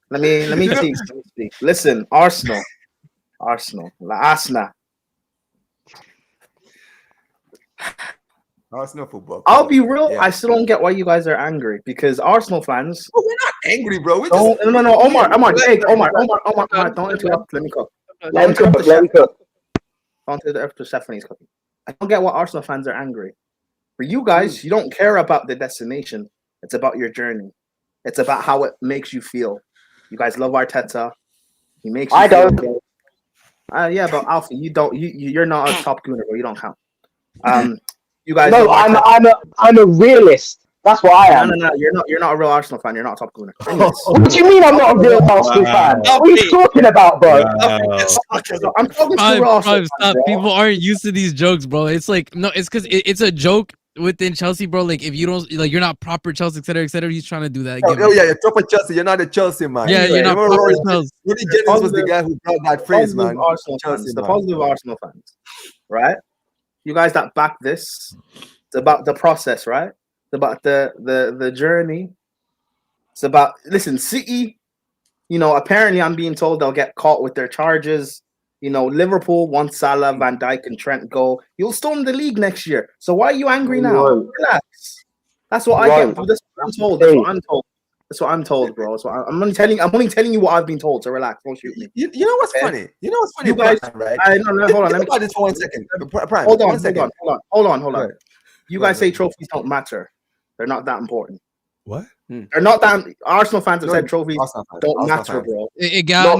Let me speak. Listen, Arsenal, Arsenal. La Asna. Arsenal football. I'll be real. Yeah. I still don't get why you guys are angry because Arsenal fans. Oh, we're not angry, bro. We Don't, just no, Omar, don't interrupt. Let me cook. Let him cook. Don't interrupt Stephanie's cooking. I don't get why Arsenal fans are angry. For you guys, you don't care about the destination. It's about your journey. It's about how it makes you feel. You guys love Arteta. He makes you feel don't. Yeah, but Alfie, you don't. You're not a top gooner, bro. You don't count. You guys. No, I'm a realist. That's what I am. No. You're not a real Arsenal fan. You're not a top gooner. What do you mean I'm not a real Arsenal fan? What are you talking about, bro? I'm talking to real Arsenal stop. People aren't used to these jokes, bro. It's like no, it's because it's a joke within Chelsea, bro. Like if you don't like, you're not proper Chelsea, etc. He's trying to do that. You're proper Chelsea. You're not a Chelsea man. Yeah, you're not proper Chelsea. Rudy Jennings was the guy who brought that phrase, man. The positive Arsenal fans, right? You guys that back this, it's about the process, right? It's about the journey. It's about City. Apparently I'm being told they'll get caught with their charges. Liverpool, once Salah, Van Dijk, and Trent go, you'll storm the league next year. So why are you angry now? Relax. That's what I get. That's what I'm told. That's what I'm told, bro. So I'm only telling you what I've been told. So relax. Don't shoot me. You know what's funny? You know what's funny, you guys, right? No, hold on. Let me about this for 1 second. Prime, hold on. Right. You guys say trophies don't matter. They're not that important. What? They're not that. Arsenal fans have said trophies don't matter, bro. Igal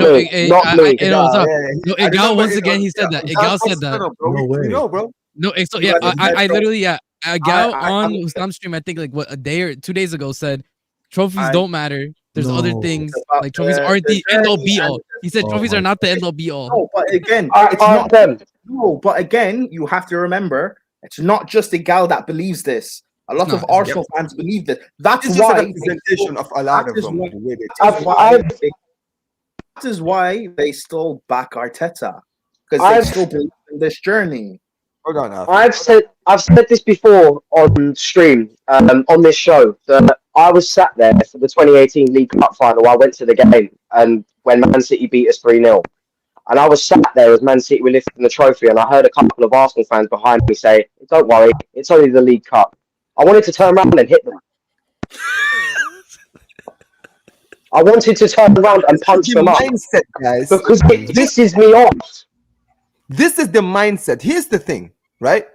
once again he said that. Igal said that. No way. Bro. No, so yeah, I literally Igal on some stream I think like a day or 2 days ago said trophies don't matter. There's other things like trophies aren't the end all be all. He said trophies are not the end all be all. No, but again, it's not them. No, but again, you have to remember it's not just Igal that believes this. A lot of Arsenal fans believe that. That's why a representation of a lot of them. That is why they still back Arteta because they still believe in this journey. Hold on, Alfie. I've said this before on stream on this show that I was sat there for the 2018 League Cup final. I went to the game and when Man City beat us 3-0. And I was sat there as Man City were lifting the trophy, and I heard a couple of Arsenal fans behind me say, "Don't worry, it's only the League Cup." I wanted to turn around and hit them. I wanted to turn around and punch them up. Mindset, guys. Because it pisses me off. This is the mindset. Here's the thing, right?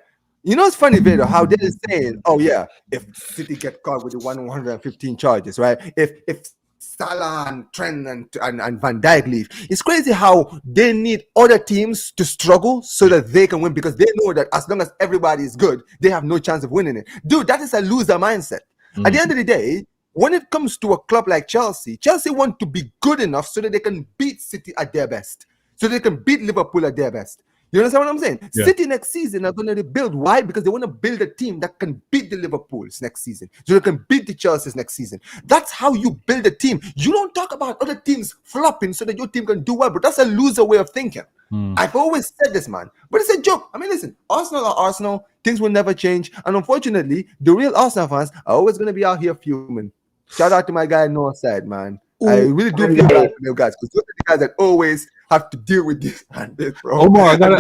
You know, it's funny, Vader, how they're saying, "Oh yeah, if City get caught with the 115 charges, right? If Salah and Trent and Van Dijk leave. It's crazy how they need other teams to struggle so that they can win because they know that as long as everybody is good, they have no chance of winning it. Dude, that is a loser mindset. At the end of the day, when it comes to a club like Chelsea want to be good enough so that they can beat City at their best, so they can beat Liverpool at their best. You understand what I'm saying? Yeah. City next season are going to rebuild. Why? Because they want to build a team that can beat the Liverpools next season. So they can beat the Chelseas next season. That's how you build a team. You don't talk about other teams flopping so that your team can do well, but that's a loser way of thinking. I've always said this, man. But it's a joke. I mean, listen, Arsenal are Arsenal. Things will never change. And unfortunately, the real Arsenal fans are always going to be out here fuming. Shout out to my guy Northside, man. Ooh, I really do feel bad for you guys because those are the guys that always have to deal with this and this, bro. Omar, I gotta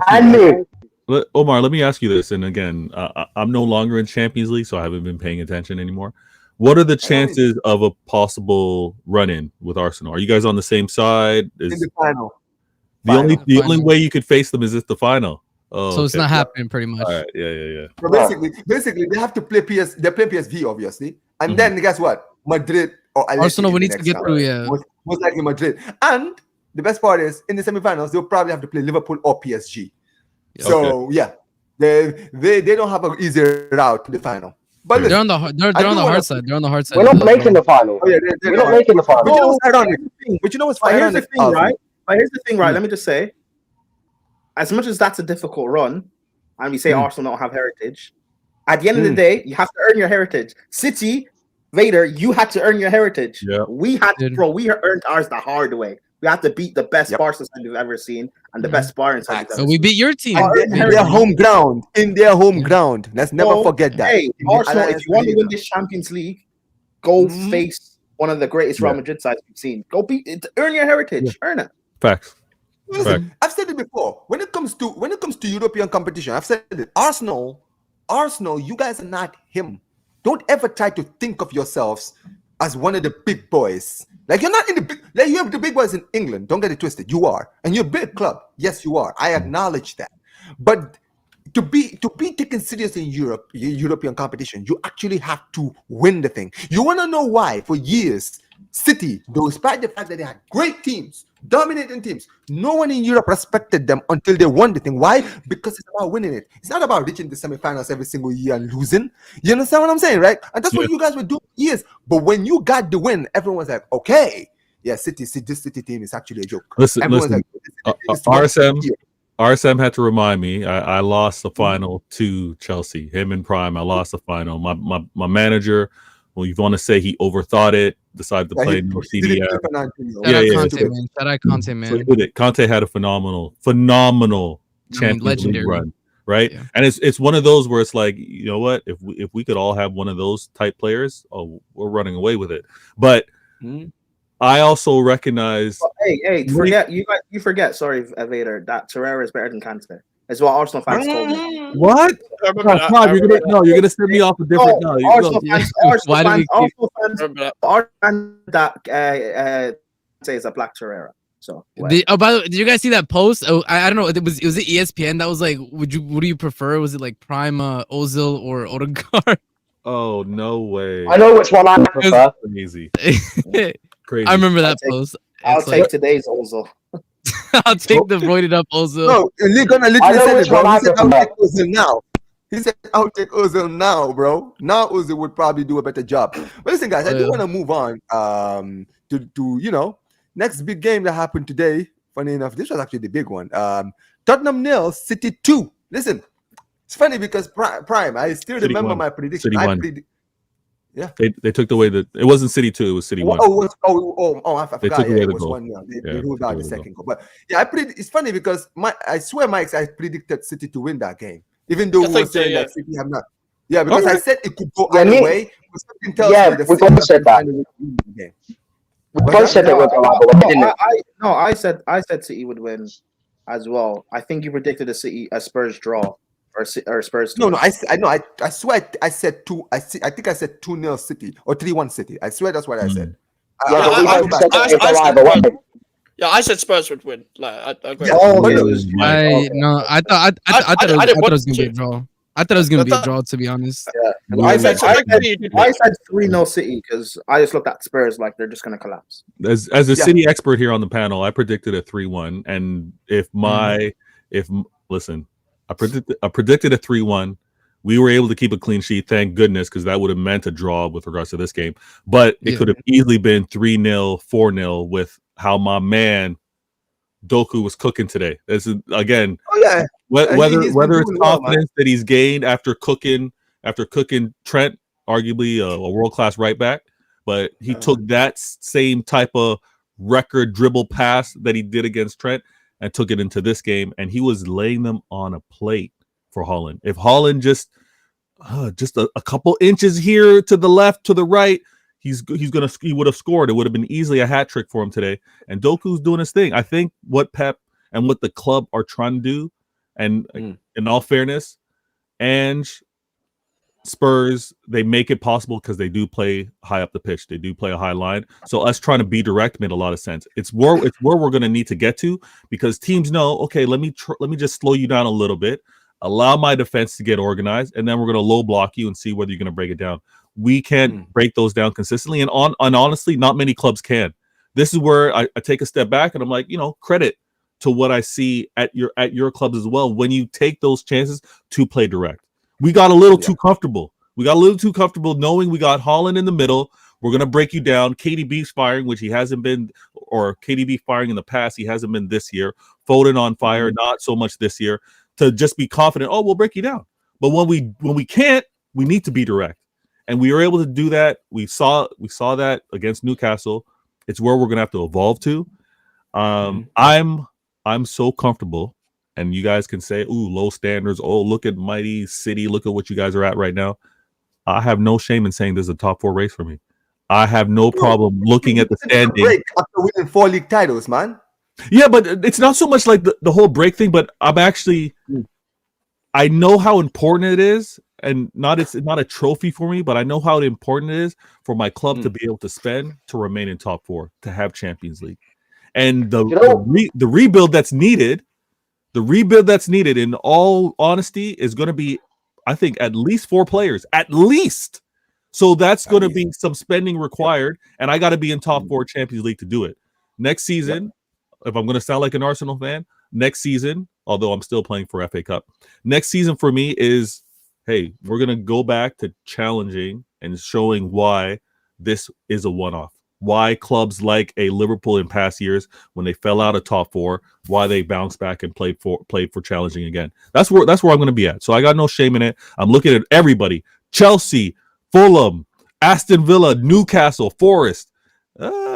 ask you. Omar, let me ask you this. And again, I'm no longer in Champions League, so I haven't been paying attention anymore. What are the chances of a possible run-in with Arsenal? Are you guys on the same side? In the final. The only way you could face them is if the final. Oh, so it's not happening, pretty much. All right. Yeah. So basically, they have to play They play PSV, obviously, and then guess what? Madrid or Arsenal will need to get through. Yeah, most likely Madrid. And the best part is in the semifinals, they'll probably have to play Liverpool or PSG. So yeah, they don't have an easier route to the final. But they're on the hard side. They're on the hard side. We're not making the final. We're not making the final. But you know what's ironic? But you know what's here's the thing, right? Here's the thing, right? Let me just say, as much as that's a difficult run, and we say Arsenal don't have heritage, at the end of the day, you have to earn your heritage. City, Vader, you had to earn your heritage. Yeah. We had to, bro. We earned ours the hard way. We had to beat the best Barca side we've ever seen and the best Bayern side we've ever seen. We beat your team. In their home ground. In their home ground. Let's never forget that. Hey, Arsenal, if you want to win this Champions League, go face one of the greatest Real Madrid sides we've seen. Go beat it. Earn your heritage. Earn it. Facts. Listen, I've said it before. When it comes to European competition, I've said it. Arsenal, you guys are not him. Don't ever try to think of yourselves as one of the big boys. Like you're not in the big. Like you have the big boys in England. Don't get it twisted. You are, and you're a big club. Yes, you are. I acknowledge that. But to be taken serious in European competition, you actually have to win the thing. You want to know why? For years, City, despite the fact that they had great teams, dominating teams, no one in Europe respected them until they won the thing. Why? Because it's about winning it. It's not about reaching the semifinals every single year and losing. You understand what I'm saying, right? And that's what you guys were doing for years. But when you got the win, everyone was like, okay, yeah, this City team is actually a joke. Listen, like, RSM had to remind me. I lost the final to Chelsea. Him and Prime, I lost the final. My manager, well, you want to say he overthought it, decided to play no CDM. Shout out Conte, man. So he did it. Conte had a phenomenal Champions League run, right? Yeah. And it's one of those where it's like, you know what? If we could all have one of those type players, we're running away with it. But I also recognize. Hey, you forget. Sorry, Vader. That Torreira is better than Kante. That's what Arsenal fans told me. What? You're gonna send me off a different. Arsenal fans that say it's a black Torreira. So. By the way, did you guys see that post? Oh, I don't know. Was it ESPN that was like, what do you prefer? Was it like Prime, Ozil, or Odegaard? Oh no way! I know which one I prefer. Crazy. Crazy. I remember that post. I'll take today's Ozil. I'll take the roided up Ozil. No, literally said it, bro. He said, I'll take Ozil now. He said, I'll take Ozil now, bro. Now Ozil would probably do a better job. But listen, guys, I do want to move on to next big game that happened today. Funny enough, this was actually the big one. Tottenham 0, City 2. Listen, it's funny because Prime, I still remember my prediction. Yeah, they took away it wasn't City 2, it was City 1. I forgot. It was goal. 1-0. They ruled out the second goal. But yeah, it's funny because I swear, Mike, I predicted City to win that game, even though we were saying that City have not. Yeah, because I said it could go either way. Something tells me that we both said that. We both said it would go either way, didn't it? I said City would win as well. I think you predicted a Spurs draw. Or Spurs. No. I swear I said 2. I think I said 2-0 City or 3-1 City. I swear that's what I said. I said Spurs would win. Like, I agree. I thought it was gonna be a draw. I thought it was gonna be a draw, to be honest. Yeah. I said 3-0 City because I just looked at Spurs like they're just gonna collapse. As a City expert here on the panel, I predicted a 3-1, and listen. I predicted a 3-1. We were able to keep a clean sheet, thank goodness, because that would have meant a draw with regards to this game. But it could have easily been 3-0, 4-0 with how my man Doku was cooking today. This is again, whether it's confidence that he's gained after cooking Trent, arguably a world-class right back, but he took that same type of record dribble pass that he did against Trent and took it into this game, and he was laying them on a plate for Haaland. If Haaland just a couple inches here to the left, to the right, he would have scored. It would have been easily a hat trick for him today. And Doku's doing his thing. I think what Pep and what the club are trying to do, and in all fairness, and Spurs, they make it possible because they do play high up the pitch. They do play a high line. So us trying to be direct made a lot of sense. It's where we're going to need to get to, because teams know, okay, let me just slow you down a little bit, allow my defense to get organized, and then we're going to low block you and see whether you're going to break it down. We can't break those down consistently, and honestly, not many clubs can. This is where I take a step back and I'm like, credit to what I see at your clubs as well. When you take those chances to play direct. We got a little too comfortable. We got a little too comfortable knowing we got Haaland in the middle. We're going to break you down. KDB's firing, which he hasn't been, or KDB firing in the past, he hasn't been this year. Foden on fire, not so much this year. To just be confident, we'll break you down. But when we can't, we need to be direct. And we were able to do that. We saw that against Newcastle. It's where we're going to have to evolve to. I'm so comfortable. And you guys can say, ooh, low standards. Oh, look at mighty City. Look at what you guys are at right now. I have no shame in saying this is a top 4 race for me. I have no problem looking at the standing. After winning 4 league titles, man. 4 league titles. What are you talking about? Yeah, but it's not so much like the whole break thing, but I know how important it is, and it's not a trophy for me, but I know how important it is for my club to be able to spend to remain in top 4, to have Champions League. And the rebuild that's needed, in all honesty, is going to be, I think, at least 4 players, at least. So that's going to be some spending required, and I got to be in top 4 Champions League to do it. Next season, if I'm going to sound like an Arsenal fan, next season, although I'm still playing for FA Cup, next season for me is, hey, we're going to go back to challenging and showing why this is a one-off. Why clubs like a Liverpool in past years, when they fell out of top 4, why they bounced back and played for challenging again. That's where I'm going to be at. So I got no shame in it. I'm looking at everybody: Chelsea, Fulham, Aston Villa, Newcastle, Forest,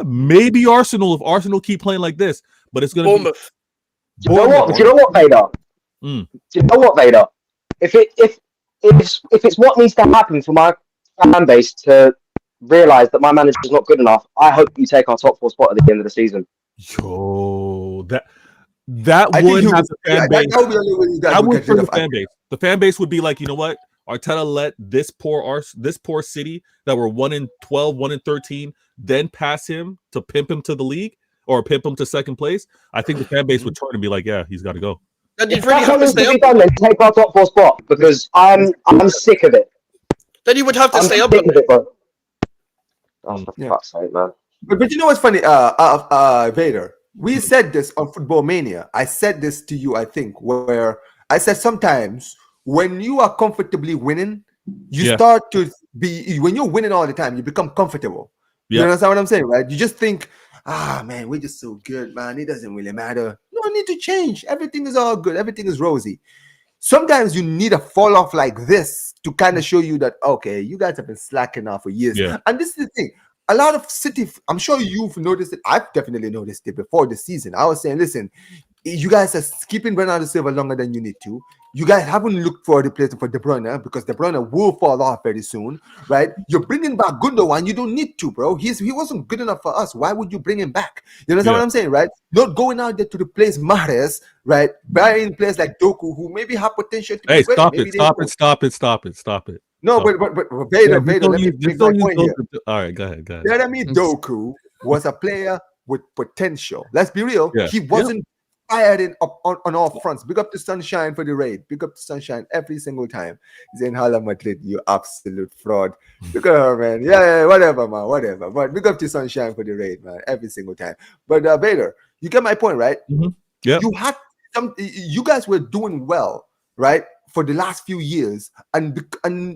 maybe Arsenal if Arsenal keep playing like this. But it's going to Bournemouth. Do you know what, Vader? Do you know what, Vader? If it's what needs to happen for my fan base to realize that my manager is not good enough, I hope you take our top 4 spot at the end of the season. Yo, that would have the fan base. That would for the fan base. The fan base would be like, you know what? Arteta let this poor City that were 1-12, 1-13, then pass him to pimp him to the league or pimp him to second place. I think the fan base would turn and be like, yeah, he's got to go. And if that's what needs to be done, then take our top 4 spot, because I'm sick of it. Then you would have to stay up. Oh, for fuck's sake, man. But you know what's funny, Vader? We said this on Football Mania. I said this to you, I think, where I said sometimes when you are comfortably winning, you start to be, when you're winning all the time, you become comfortable. You understand what I'm saying, right? You just think, man, we're just so good, man. It doesn't really matter. No need to change. Everything is all good. Everything is rosy. Sometimes you need a fall off like this to kind of show you that, okay, you guys have been slacking off for years. Yeah. And this is the thing. A lot of City, I'm sure you've noticed it. I've definitely noticed it before the season. I was saying, listen, you guys are keeping Bernardo Silva longer than you need to. You guys haven't looked for a replacement for De Bruyne because De Bruyne will fall off very soon, right? You're bringing back Gundogan. You don't need to, bro. He wasn't good enough for us. Why would you bring him back? You understand what I'm saying, right? Not going out there to replace Mahrez, right? Buying players like Doku, who maybe have potential to be great. Stop it. No, but Vader, let me make my point here. All right, go ahead. Jeremy Doku was a player with potential. Let's be real. Yeah. He wasn't fired on all fronts. Big up to Sunshine for the raid. Big up to Sunshine every single time. Saying Hala Madrid, you absolute fraud. Look at her, man. Yeah, whatever, man, whatever. But big up to Sunshine for the raid, man, every single time. But Vader, you get my point, right? Mm-hmm. Yeah. You guys were doing well, right, for the last few years, and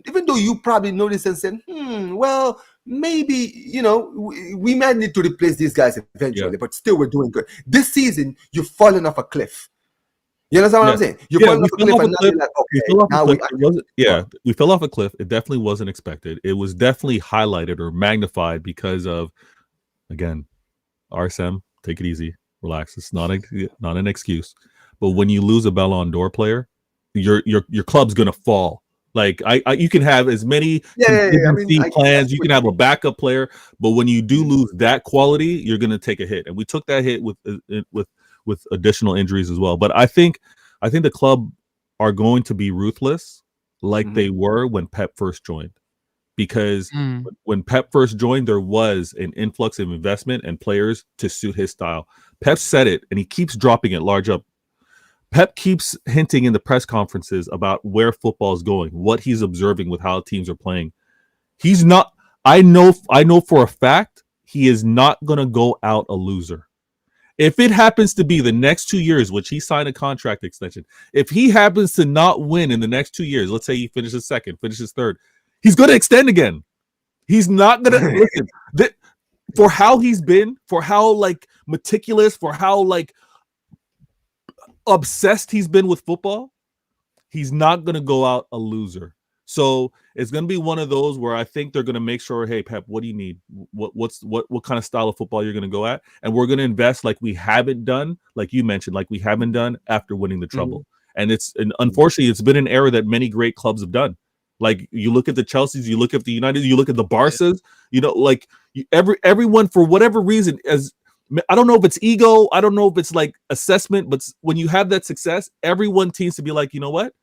even though you probably noticed and said, well, maybe, you know, we might need to replace these guys eventually, but still we're doing good. This season, you've fallen off a cliff. You understand what I'm saying? You've fallen off a cliff, and now you're like, okay, we fell off a cliff. It definitely wasn't expected. It was definitely highlighted or magnified because of, again, RSM, take it easy, relax. It's not an excuse. But when you lose a Ballon d'Or player, your club's gonna fall. Like you can have as many plans, you can have a backup player, but when you do lose that quality, you're gonna take a hit. And we took that hit with additional injuries as well. But I think the club are going to be ruthless, like they were when Pep first joined, because when Pep first joined, there was an influx of investment and players to suit his style. Pep said it, and he keeps dropping it large up. Pep keeps hinting in the press conferences about where football is going, what he's observing with how teams are playing. He's not, I know for a fact, he is not going to go out a loser. If it happens to be the next 2 years, which he signed a contract extension, if he happens to not win in the next 2 years, let's say he finishes second, finishes third, he's going to extend again. He's not going to listen. For how he's been, for how like meticulous, for how like obsessed he's been with football, he's not going to go out a loser. So it's going to be one of those where I think they're going to make sure, hey, Pep, what do you need? What kind of style of football you're going to go at? And we're going to invest like we haven't done, like you mentioned, like we haven't done after winning the treble. And unfortunately, it's been an era that many great clubs have done. Like you look at the Chelseas, you look at the United, you look at the Barças, you know, like everyone for whatever reason, as I don't know if it's ego. I don't know if it's like assessment, but when you have that success, everyone tends to be like, you know what?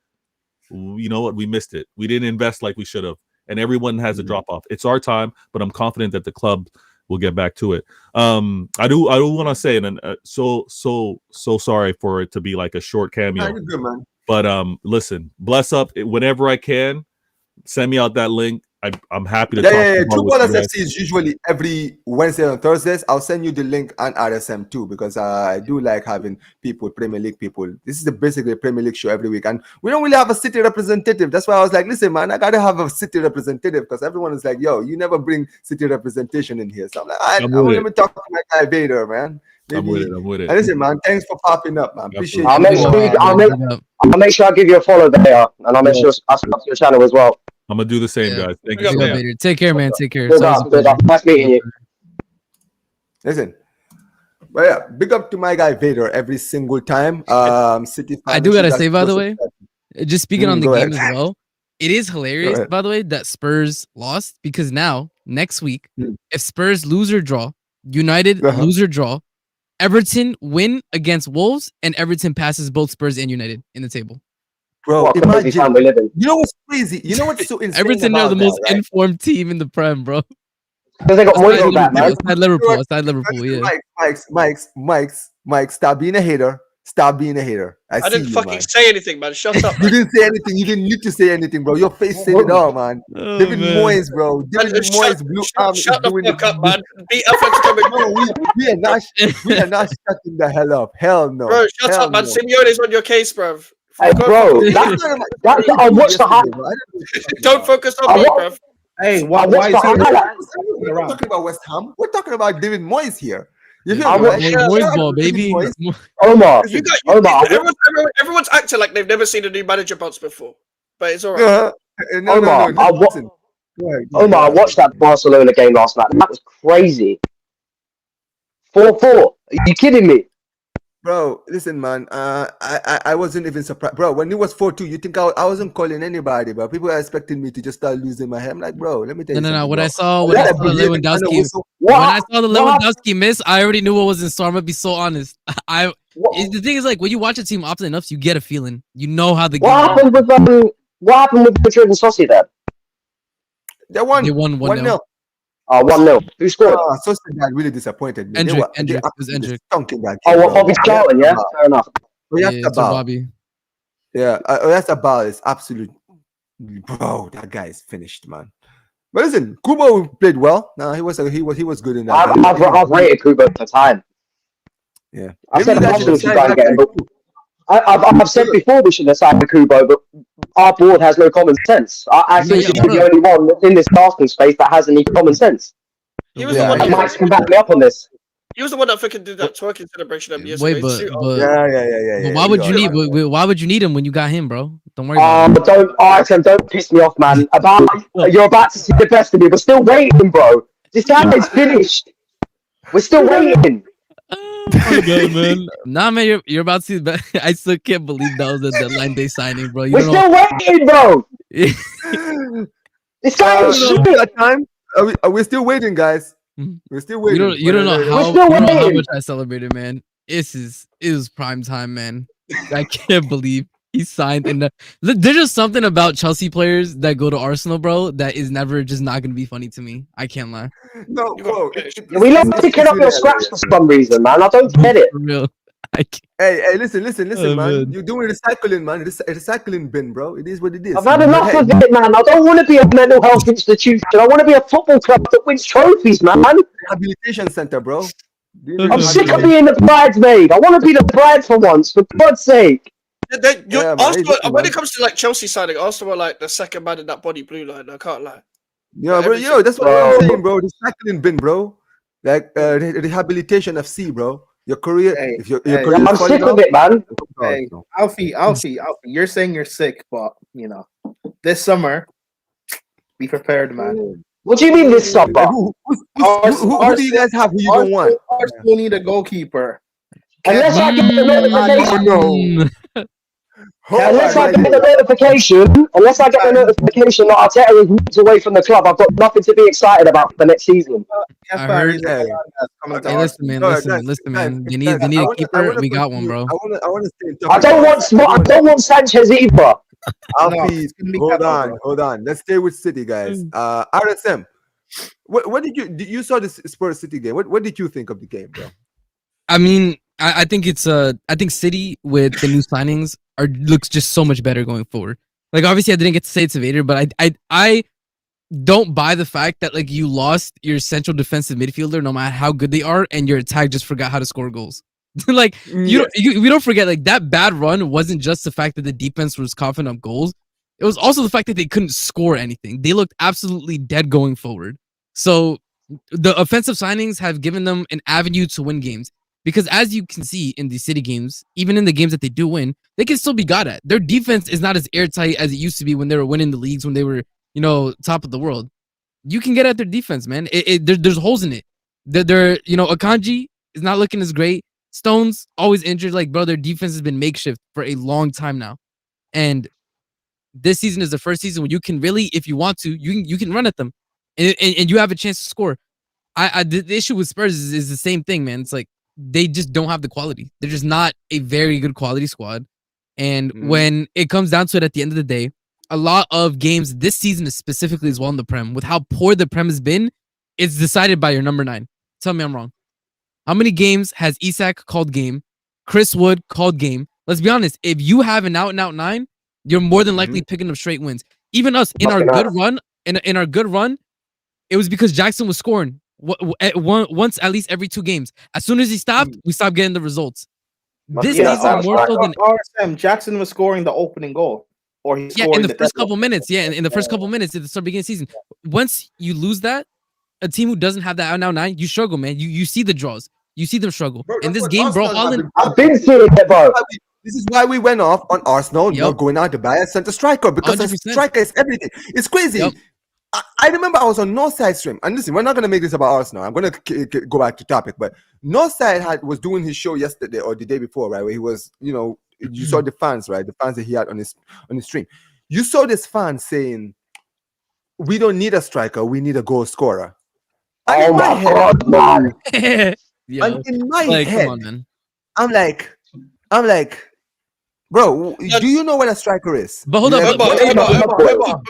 We missed it. We didn't invest like we should have. And everyone has a drop off. It's our time, but I'm confident that the club will get back to it. I do want to say, and so sorry for it to be like a short cameo. You're good, man. But listen, bless up whenever I can. Send me out that link. I'm happy to talk. True Ballers FC is usually every Wednesday and Thursdays. I'll send you the link on RSM too, because I do like having people, Premier League people. This is basically a Premier League show every week, and we don't really have a city representative. That's why I was like, listen, man, I gotta have a city representative, because everyone is like, yo, you never bring city representation in here. So I'm like, let me talk to my guy Vader, man. Maybe. I'm with it. And listen, man, thanks for popping up, man. Appreciate it. I'll make sure I give you a follow there, and I'll make sure I subscribe to your channel as well. I'm gonna do the same, guys. Thank you so much. Take care, man. Take care. Good up. Nice meeting you. Listen, well, yeah, big up to my guy Vader every single time. City. I do gotta say, by the way, just speaking on the game as well, it is hilarious, by the way, that Spurs lost, because now next week, if Spurs lose or draw, United lose or draw, Everton win against Wolves, and Everton passes both Spurs and United in the table. Bro, imagine, we live in. You know what's crazy? You know what's so insane? Everton are the most informed team in the Prem, bro. Because they got Moise back, man. Aside Liverpool, yeah. Mike, stop being a hater. Stop being a hater. I didn't fucking say anything, man. Shut up. You didn't say anything. You didn't need to say anything, bro. Your face said it all, man. David Moyes, bro. David Moyes, blue arm. Shut the fuck up, man. Beat up. We are not shutting the hell up. Hell no. Bro, shut up, man. Simeone's on your case, bro. Hey, bro, I watched the highlight. Don't focus on me, bro. Hey, why is he We're talking about West Ham. We're talking about David Moyes here. You hear me, right? Moyes ball, baby. Omar, everyone's acting like they've never seen a new manager bounce before, but it's all right. Omar, I watched that Barcelona game last night. That was crazy. 4-4. Are you kidding me? Bro, listen, man. I wasn't even surprised, bro. When it was 4-2, you think I wasn't calling anybody, bro? People are expecting me to just start losing my head. I'm like, bro, let me tell you. No. When I saw the Lewandowski miss, I already knew what was in store. I'm gonna be so honest. The thing is, like, when you watch a team often enough, you get a feeling. You know how the game. What happened with Madrid and Sociedad? They won 1-0. 1-0. Who scored? Sociedad really disappointed me. Endrick. It was Endrick. Bobby Charlton, yeah? Fair enough. Bobby. Yeah, that's about is absolute. Bro, that guy is finished, man. But listen, Kubo played well. No, he was good in that. I've rated Kubo for time. Yeah, I've said before we should have signed Kubo, but our board has no common sense. I think he's the only one in this casting space that has any common sense. He was the one Mike can back me up on this. He was the one that fucking did that twerking celebration at Wait, but why would you need him when you got him, bro? Don't worry about it. Don't piss me off, man. You're about to see the best of me. We're still waiting, bro. This guy is finished. We're still waiting. Oh God, man. Nah, man, you're about to see the best. I still can't believe that was a deadline day signing, bro. We're still waiting, bro. This guy is shit. That time. Are we still waiting, guys? We're still waiting. You don't know how much I celebrated, man. It was prime time, man. I can't believe he signed. And there's just something about Chelsea players that go to Arsenal, bro, that is never just not gonna be funny to me. I can't lie. No, bro. We love to get up your scratch for some reason, man. I don't get it. For real. Hey, listen, man. You're doing recycling, man. Recycling bin, bro. It is what it is. I've had enough of it, man. I don't want to be a mental health institution. I want to be a football club that wins trophies, man. Rehabilitation center, bro. I'm sick of being the bridesmaid. I want to be the bride for once, for God's sake. Arsenal, when it comes to like Chelsea signing, Arsenal are like the second man in that body blue line. I can't lie. Yeah, bro. That's what I'm saying, bro. Recycling bin, bro. Like rehabilitation FC, bro. Your career. I'm sick of it, man. Hey, Alfie, you're saying you're sick, but this summer, be prepared, man. What do you mean this summer? Who do you guys have who you don't want? Arsenal need a goalkeeper. Unless I get the notification. Unless I get the notification that Arteta is moved away from the club, I've got nothing to be excited about for the next season. I heard. Hey, Hey, listen, man. Listen, man. They need a keeper. We got one, bro. I want to stay in I don't want Sanchez either. Alfield, hold on. Let's stay with City, guys. RSM, what did you saw this Spurs City game? What did you think of the game, bro? I mean, I think it's I think City with the new signings looks just so much better going forward. Like obviously I didn't get to say it's a Vader, but I don't buy the fact that like you lost your central defensive midfielder no matter how good they are, and your attack just forgot how to score goals. Like we don't forget like that bad run wasn't just the fact that the defense was coughing up goals. It was also the fact that they couldn't score anything. They looked absolutely dead going forward. So the offensive signings have given them an avenue to win games. Because as you can see in the City games, even in the games that they do win, they can still be got at. Their defense is not as airtight as it used to be when they were winning the leagues, when they were, top of the world. You can get at their defense, man. There's holes in it. They're Akanji is not looking as great. Stones always injured. Like, bro, their defense has been makeshift for a long time now. And this season is the first season where you can really, if you want to, you can run at them. And you have a chance to score. The issue with Spurs is the same thing, man. It's like, they just don't have the quality. They're just not a very good quality squad. And when it comes down to it at the end of the day, a lot of games this season is specifically as well in the Prem, with how poor the Prem has been, it's decided by your number 9. Tell me I'm wrong. How many games has Isak called game? Chris Wood called game? Let's be honest. If you have an out-and-out 9, you're more than likely picking up straight wins. Even us in our good run, in our good run, it was because Jackson was scoring. Once at least every 2 games. As soon as he stopped, we stopped getting the results. This season more so than RSM, Jackson was scoring the opening goal, or he scored in the first couple minutes. Yeah, in the first couple minutes at the start beginning of the season. Once you lose that, a team who doesn't have that now 9, you struggle, man. You see the draws, you see them struggle. Bro, in this game, bro, Holland. I've been seeing it, bro. This is why we went off on Arsenal not going out to buy a center striker, because a striker is everything. It's crazy. I remember I was on Northside stream, and listen, we're not going to make this about Arsenal. I'm going to go back to topic, but Northside was doing his show yesterday or the day before, right? Where he was, you saw the fans, right? The fans that he had on his stream. You saw this fan saying, "We don't need a striker, we need a goal scorer." And oh my God, man! And in my head, come on, man. I'm like. Bro, do you know what a striker is? But hold up,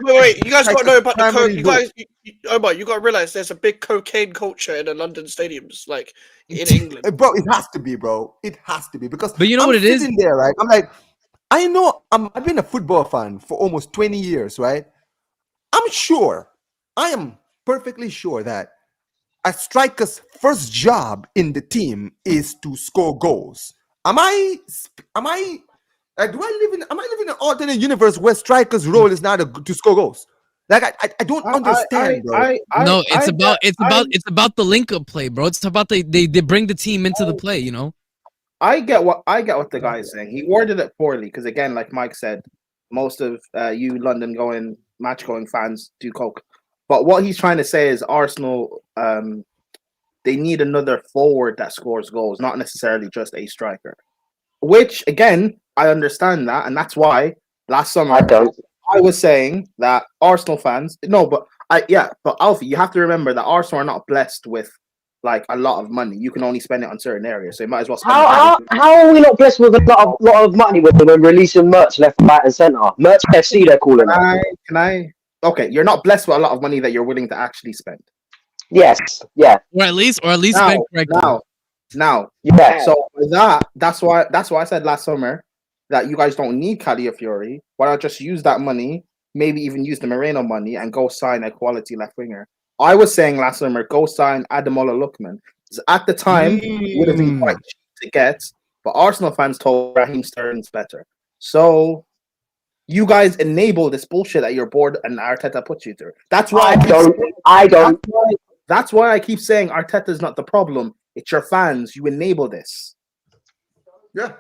wait. You guys got to know about the coke. Omar, you got to realize there's a big cocaine culture in the London stadiums, like in England. Bro, it has to be, bro. It has to be because. But you know what it is? There, right? I'm like, I know. I've been a football fan for almost 20 years, right? I am perfectly sure that a striker's first job in the team is to score goals. Am I? Like, am I living in an alternate universe where striker's role is now to score goals? Like, I don't understand, bro. No, it's about the link up play, bro. It's about they bring the team into the play, I get what the guy is saying. He worded it poorly because, again, like Mike said, most of you London match going fans do coke. But what he's trying to say is Arsenal, they need another forward that scores goals, not necessarily just a striker. Which, again, I understand that, and that's why last summer I was saying that Arsenal fans. But Alfie, you have to remember that Arsenal are not blessed with like a lot of money. You can only spend it on certain areas, so you might as well spend how are we not blessed with a lot of money when we're releasing merch left, right, and centre? Merch FC, they're calling it. Okay, you're not blessed with a lot of money that you're willing to actually spend. Yes, yeah. Or at least spend correctly. Now, yeah. So that's why I said last summer that you guys don't need Calafiori. Why not just use that money, maybe even use the Moreno money and go sign a quality left winger? I was saying last summer, go sign Ademola Lookman. At the time, it would have been quite cheap to get, but Arsenal fans told Raheem Sterling's better. So you guys enable this bullshit that your board and Arteta puts you through. That's why I don't. That's why I keep saying Arteta's not the problem. It's your fans. You enable this. Yeah.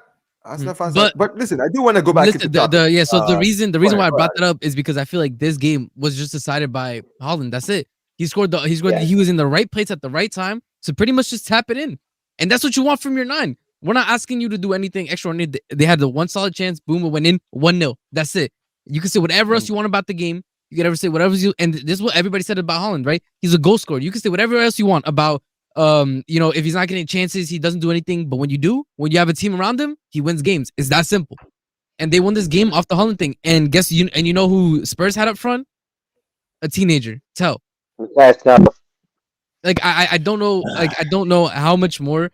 But listen, I do want to go back to the reason why I brought that up is because I feel like this game was just decided by Holland. That's it. He scored. He was in the right place at the right time to pretty much just tap it in, and that's what you want from your 9. We're not asking you to do anything extraordinary. They had the one solid chance. Boom, it went in 1-0. That's it. You can say whatever else you want about the game. You can ever say whatever you. And this is what everybody said about Haaland, right? He's a goal scorer. You can say whatever else you want about, if he's not getting chances, he doesn't do anything. But when you have a team around him, he wins games. It's that simple. And they won this game off the Haaland thing. And you know who Spurs had up front? A teenager. Tell. Like I don't know. Like I don't know how much more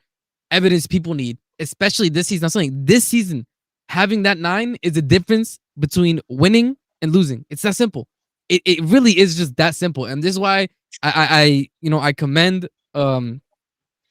evidence people need, especially this season. I'm saying this season, having that 9 is the difference between winning and losing. It's that simple. It really is just that simple. And this is why I commend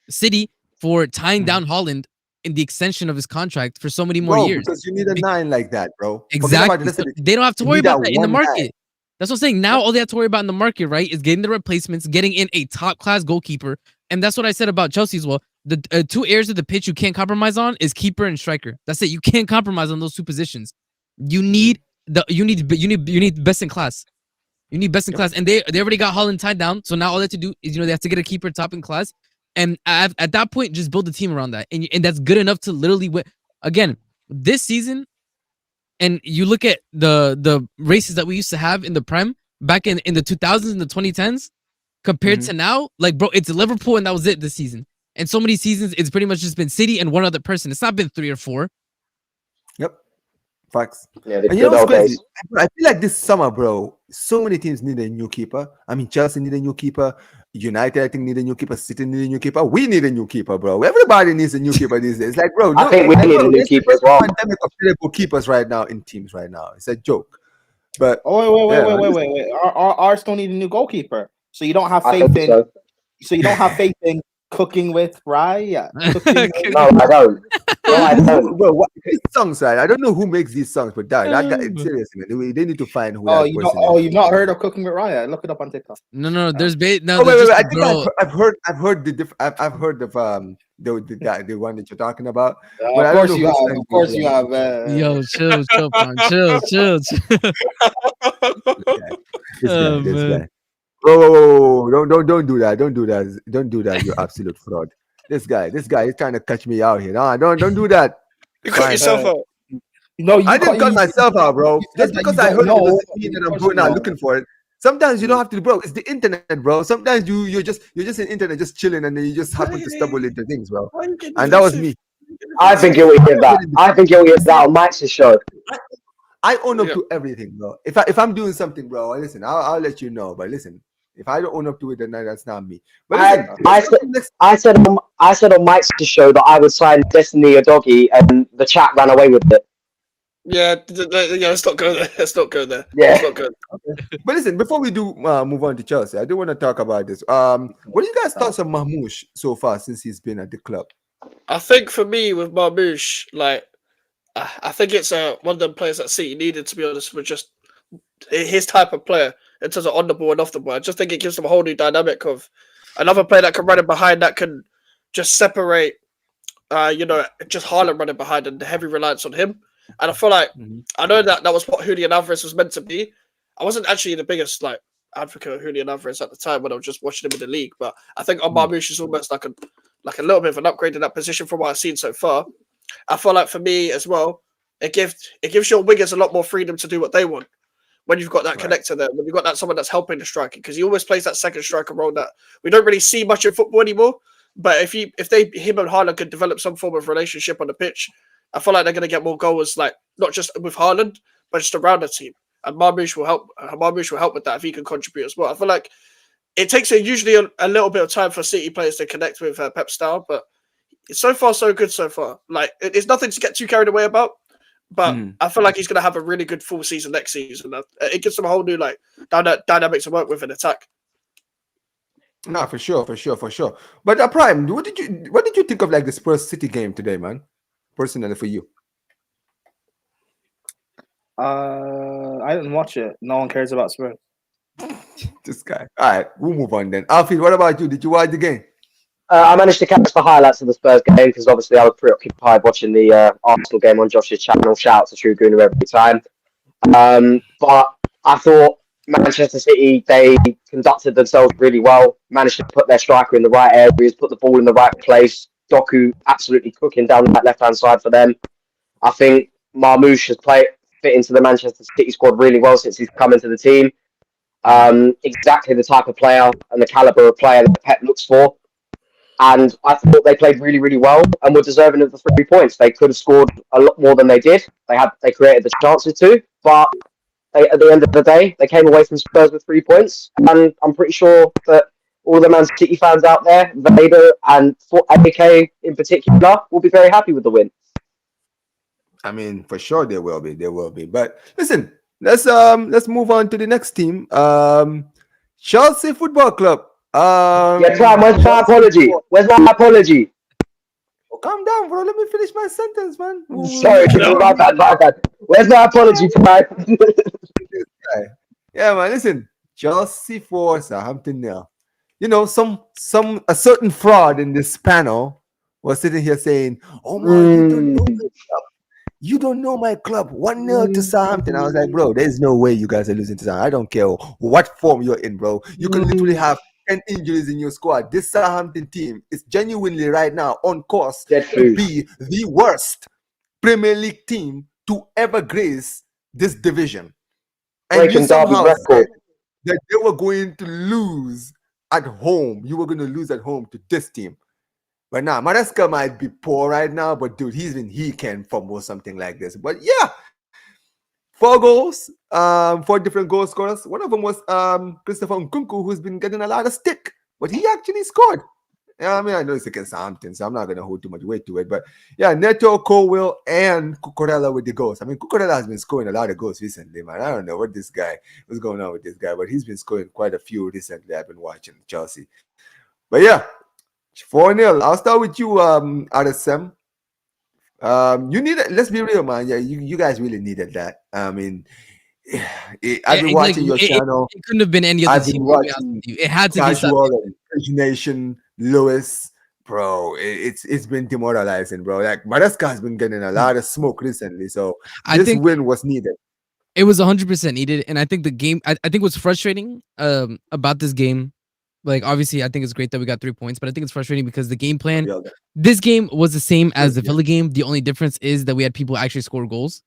City for tying down Haaland in the extension of his contract for so many more years. Because you need a 9 like that, bro. Exactly. So they don't have to worry about that in the market. That's what I'm saying. Now all they have to worry about in the market, right, is getting the replacements, getting in a top-class goalkeeper. And that's what I said about Chelsea as well. The 2 areas of the pitch you can't compromise on is keeper and striker. That's it. You can't compromise on those 2 positions. You need best in class. You need best in class. And they already got Haaland tied down. So now all they have to do is, they have to get a keeper top in class. And at that point, just build a team around that. And that's good enough to literally win. Again, this season, and you look at the races that we used to have in the Prem back in the 2000s and the 2010s compared to now, like, bro, it's Liverpool and that was it this season. And so many seasons, it's pretty much just been City and one other person. It's not been 3 or 4. Yep. Facts. Yeah, and you know what's crazy? I feel like this summer, bro, so many teams need a new keeper. I mean, Chelsea need a new keeper. United, I think, need a new keeper. City need a new keeper. We need a new keeper, bro. Everybody needs a new keeper these days. Like, bro, I think we need a new keeper as well. Pandemic of terrible keepers right now in teams right now. It's a joke. But wait. Arsenal need a new goalkeeper. So you don't have faith in. So you don't have faith in cooking with Raya. No, I don't. No, I don't. Bro, what these songs, right? I don't know who makes these songs, but that guy, seriously, man, they need to find who. You've not heard of Cooking with Raya? Look it up on TikTok. No. There's wait. I think I've heard I've heard of the one that you're talking about. Of course you have. Yo, chill, man. Chill. This guy. Oh, don't do that. Don't do that. You're absolute fraud. This guy is trying to catch me out here. No, don't do that. You cut yourself out. No, I didn't cut myself out, bro. Just because I heard it was a need that I'm going out looking for it. Sometimes you don't have to, bro. It's the internet, bro. Sometimes you're just in internet, just chilling, and then you just happen to stumble into things, bro. And that was me. I think you'll get that. I think you'll get that on Max's show. I own up to everything, bro. If I'm doing something, bro, listen, I'll let you know. But listen, if I don't own up to it, then that's not me. But listen, I said on Mike's show that I would sign Destiny or Doggy, and the chat ran away with it. Yeah, let's not go there. Let's not go there. Yeah. Let's not go there. okay. But listen, before we do move on to Chelsea, I do want to talk about this. What do you guys thoughts of Marmoush so far since he's been at the club? I think for me with Marmoush, like, I think it's one of them players that City needed, to be honest, with just his type of player in terms of on the ball and off the ball. I just think it gives them a whole new dynamic of another player that can run in behind, that can just separate, just Haaland running behind and the heavy reliance on him. And I feel like I know that was what Julian Alvarez was meant to be. I wasn't actually the biggest advocate of Julian Alvarez at the time when I was just watching him in the league, but I think Marmoush is almost like a little bit of an upgrade in that position from what I've seen so far. I feel like for me as well, it gives your wingers a lot more freedom to do what they want when you've got that connector there, when you've got that someone that's helping the striker, because he always plays that second striker role that we don't really see much in football anymore. But if him and Haaland could develop some form of relationship on the pitch, I feel like they're going to get more goals, like not just with Haaland, but just around the team. And Marmoush will help. Marmoush will help with that if he can contribute as well. I feel like it takes usually a little bit of time for City players to connect with Pep style, but so far so good so far. Like it's nothing to get too carried away about. But I feel like he's going to have a really good full season next season. It gives him a whole new dynamic to work with in attack. No, for sure. But Prime, what did you think of the Spurs City game today, man? Personally, for you. I didn't watch it. No one cares about Spurs. This guy. All right, we'll move on then. Alfield, what about you? Did you watch the game? I managed to catch the highlights of the Spurs game because obviously I was preoccupied watching the Arsenal game on Josh's channel. Shout out to True Gooner every time. But I thought Manchester City, they conducted themselves really well, managed to put their striker in the right areas, put the ball in the right place, Doku absolutely cooking down that left-hand side for them. I think Marmoush has fit into the Manchester City squad really well since he's come into the team. Exactly the type of player and the caliber of player that Pep looks for. And I thought they played really, really well and were deserving of the 3 points. They could have scored a lot more than they did. They created the chances to, but at the end of the day, they came away from Spurs with 3 points. And I'm pretty sure that all the Man City fans out there, Vader and AK in particular, will be very happy with the win. I mean, for sure they will be. They will be. But listen, let's move on to the next team. Chelsea Football Club. Yeah, Clam, where's my apology? Where's my apology? Oh, calm down, bro. Let me finish my sentence, man. Sorry, my bad. Where's my apology, Clam? Yeah, man. Listen, Chelsea 4, Southampton 0. You know, a certain fraud in this panel was sitting here saying, "Oh man, you don't know my club. 1-0 to Southampton." I was like, bro, there's no way you guys are losing to Southampton. I don't care what form you're in, bro. You can literally have 10 injuries in your squad. This Southampton team is genuinely right now on course to be the worst Premier League team to ever grace this division. And you somehow said that they were going to lose at home. You were going to lose at home to this team. But now, Maresca might be poor right now, but dude, he can fumble something like this. But yeah, 4 goals, 4 different goal scorers. One of them was Christopher Nkunku, who's been getting a lot of stick, but he actually scored. Yeah, I mean, I know it's against Southampton, so I'm not going to hold too much weight to it. But yeah, Neto, Colwill, and Cucurella with the goals. I mean, Cucurella has been scoring a lot of goals recently, man. I don't know what's going on with this guy, but he's been scoring quite a few recently. I've been watching Chelsea. But yeah, 4-0. I'll start with you, RSM. You need it. Let's be real, man. Yeah, you guys really needed that. I mean, I've been watching your channel. It couldn't have been any other team. It had to be something. Nation, Lewis, bro. It's been demoralizing, bro. Like Maresca has been getting a lot of smoke recently, so this win was needed. It was 100% needed, and I think the game. I think what's frustrating about this game. Like, obviously, I think it's great that we got 3 points, but I think it's frustrating because the game plan, this game was the same as the Villa game. The only difference is that we had people actually score goals.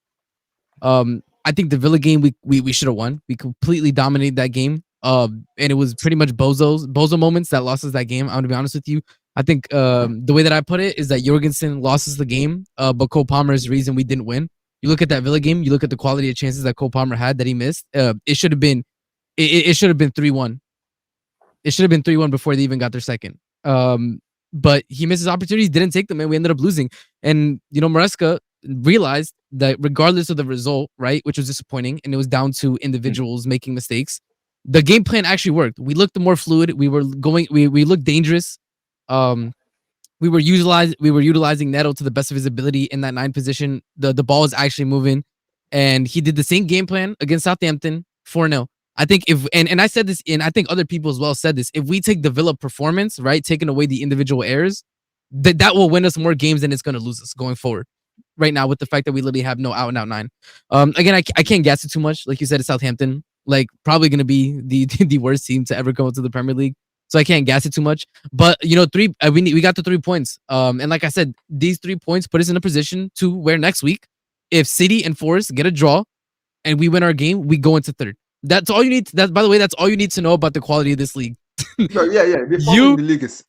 I think the Villa game, we should have won. We completely dominated that game. And it was pretty much Bozo moments that lost us that game. I'm going to be honest with you. I think the way that I put it is that Jorgensen lost us the game, but Cole Palmer is the reason we didn't win. You look at that Villa game, you look at the quality of chances that Cole Palmer had that he missed. It should have been 3-1. It should have been 3-1 before they even got their second. But he missed his opportunities, didn't take them, and we ended up losing. And, Maresca realized that regardless of the result, right, which was disappointing, and it was down to individuals making mistakes, the game plan actually worked. We looked more fluid. We looked dangerous. We were utilizing Neto to the best of his ability in that 9 position. The ball is actually moving. And he did the same game plan against Southampton, 4-0. I think and I said this, and I think other people as well said this, if we take the Villa performance, right, taking away the individual errors, that will win us more games than it's going to lose us going forward. Right now, with the fact that we literally have no out and out 9. Again, I can't gas it too much. Like you said, it's Southampton, like probably going to be the worst team to ever go into the Premier League. So I can't gas it too much. But we got the 3 points. And like I said, these 3 points put us in a position to where next week, if City and Forest get a draw and we win our game, we go into 3rd. That's all you need. By the way, that's all you need to know about the quality of this league. No, yeah. The league is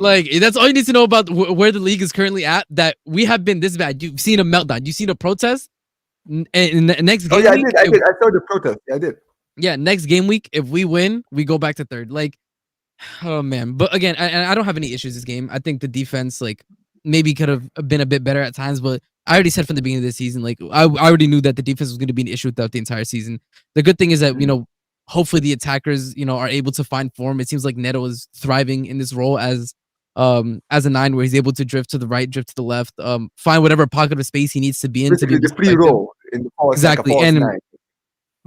like that's all you need to know about where the league is currently at. That we have been this bad. You've seen a meltdown. You've seen a protest. In the next game. I did. I saw the protest. Yeah, I did. Yeah, next game week, if we win, we go back to 3rd. Like, oh man. But again, I don't have any issues this game. I think the defense, like, maybe could have been a bit better at times, but I already said from the beginning of the season, like I already knew that the defense was going to be an issue throughout the entire season. The good thing is that, hopefully the attackers, are able to find form. It seems like Neto is thriving in this role as a 9 where he's able to drift to the right, drift to the left, find whatever pocket of space he needs to be in. Basically, to be the free role in the false, exactly. Like and 9.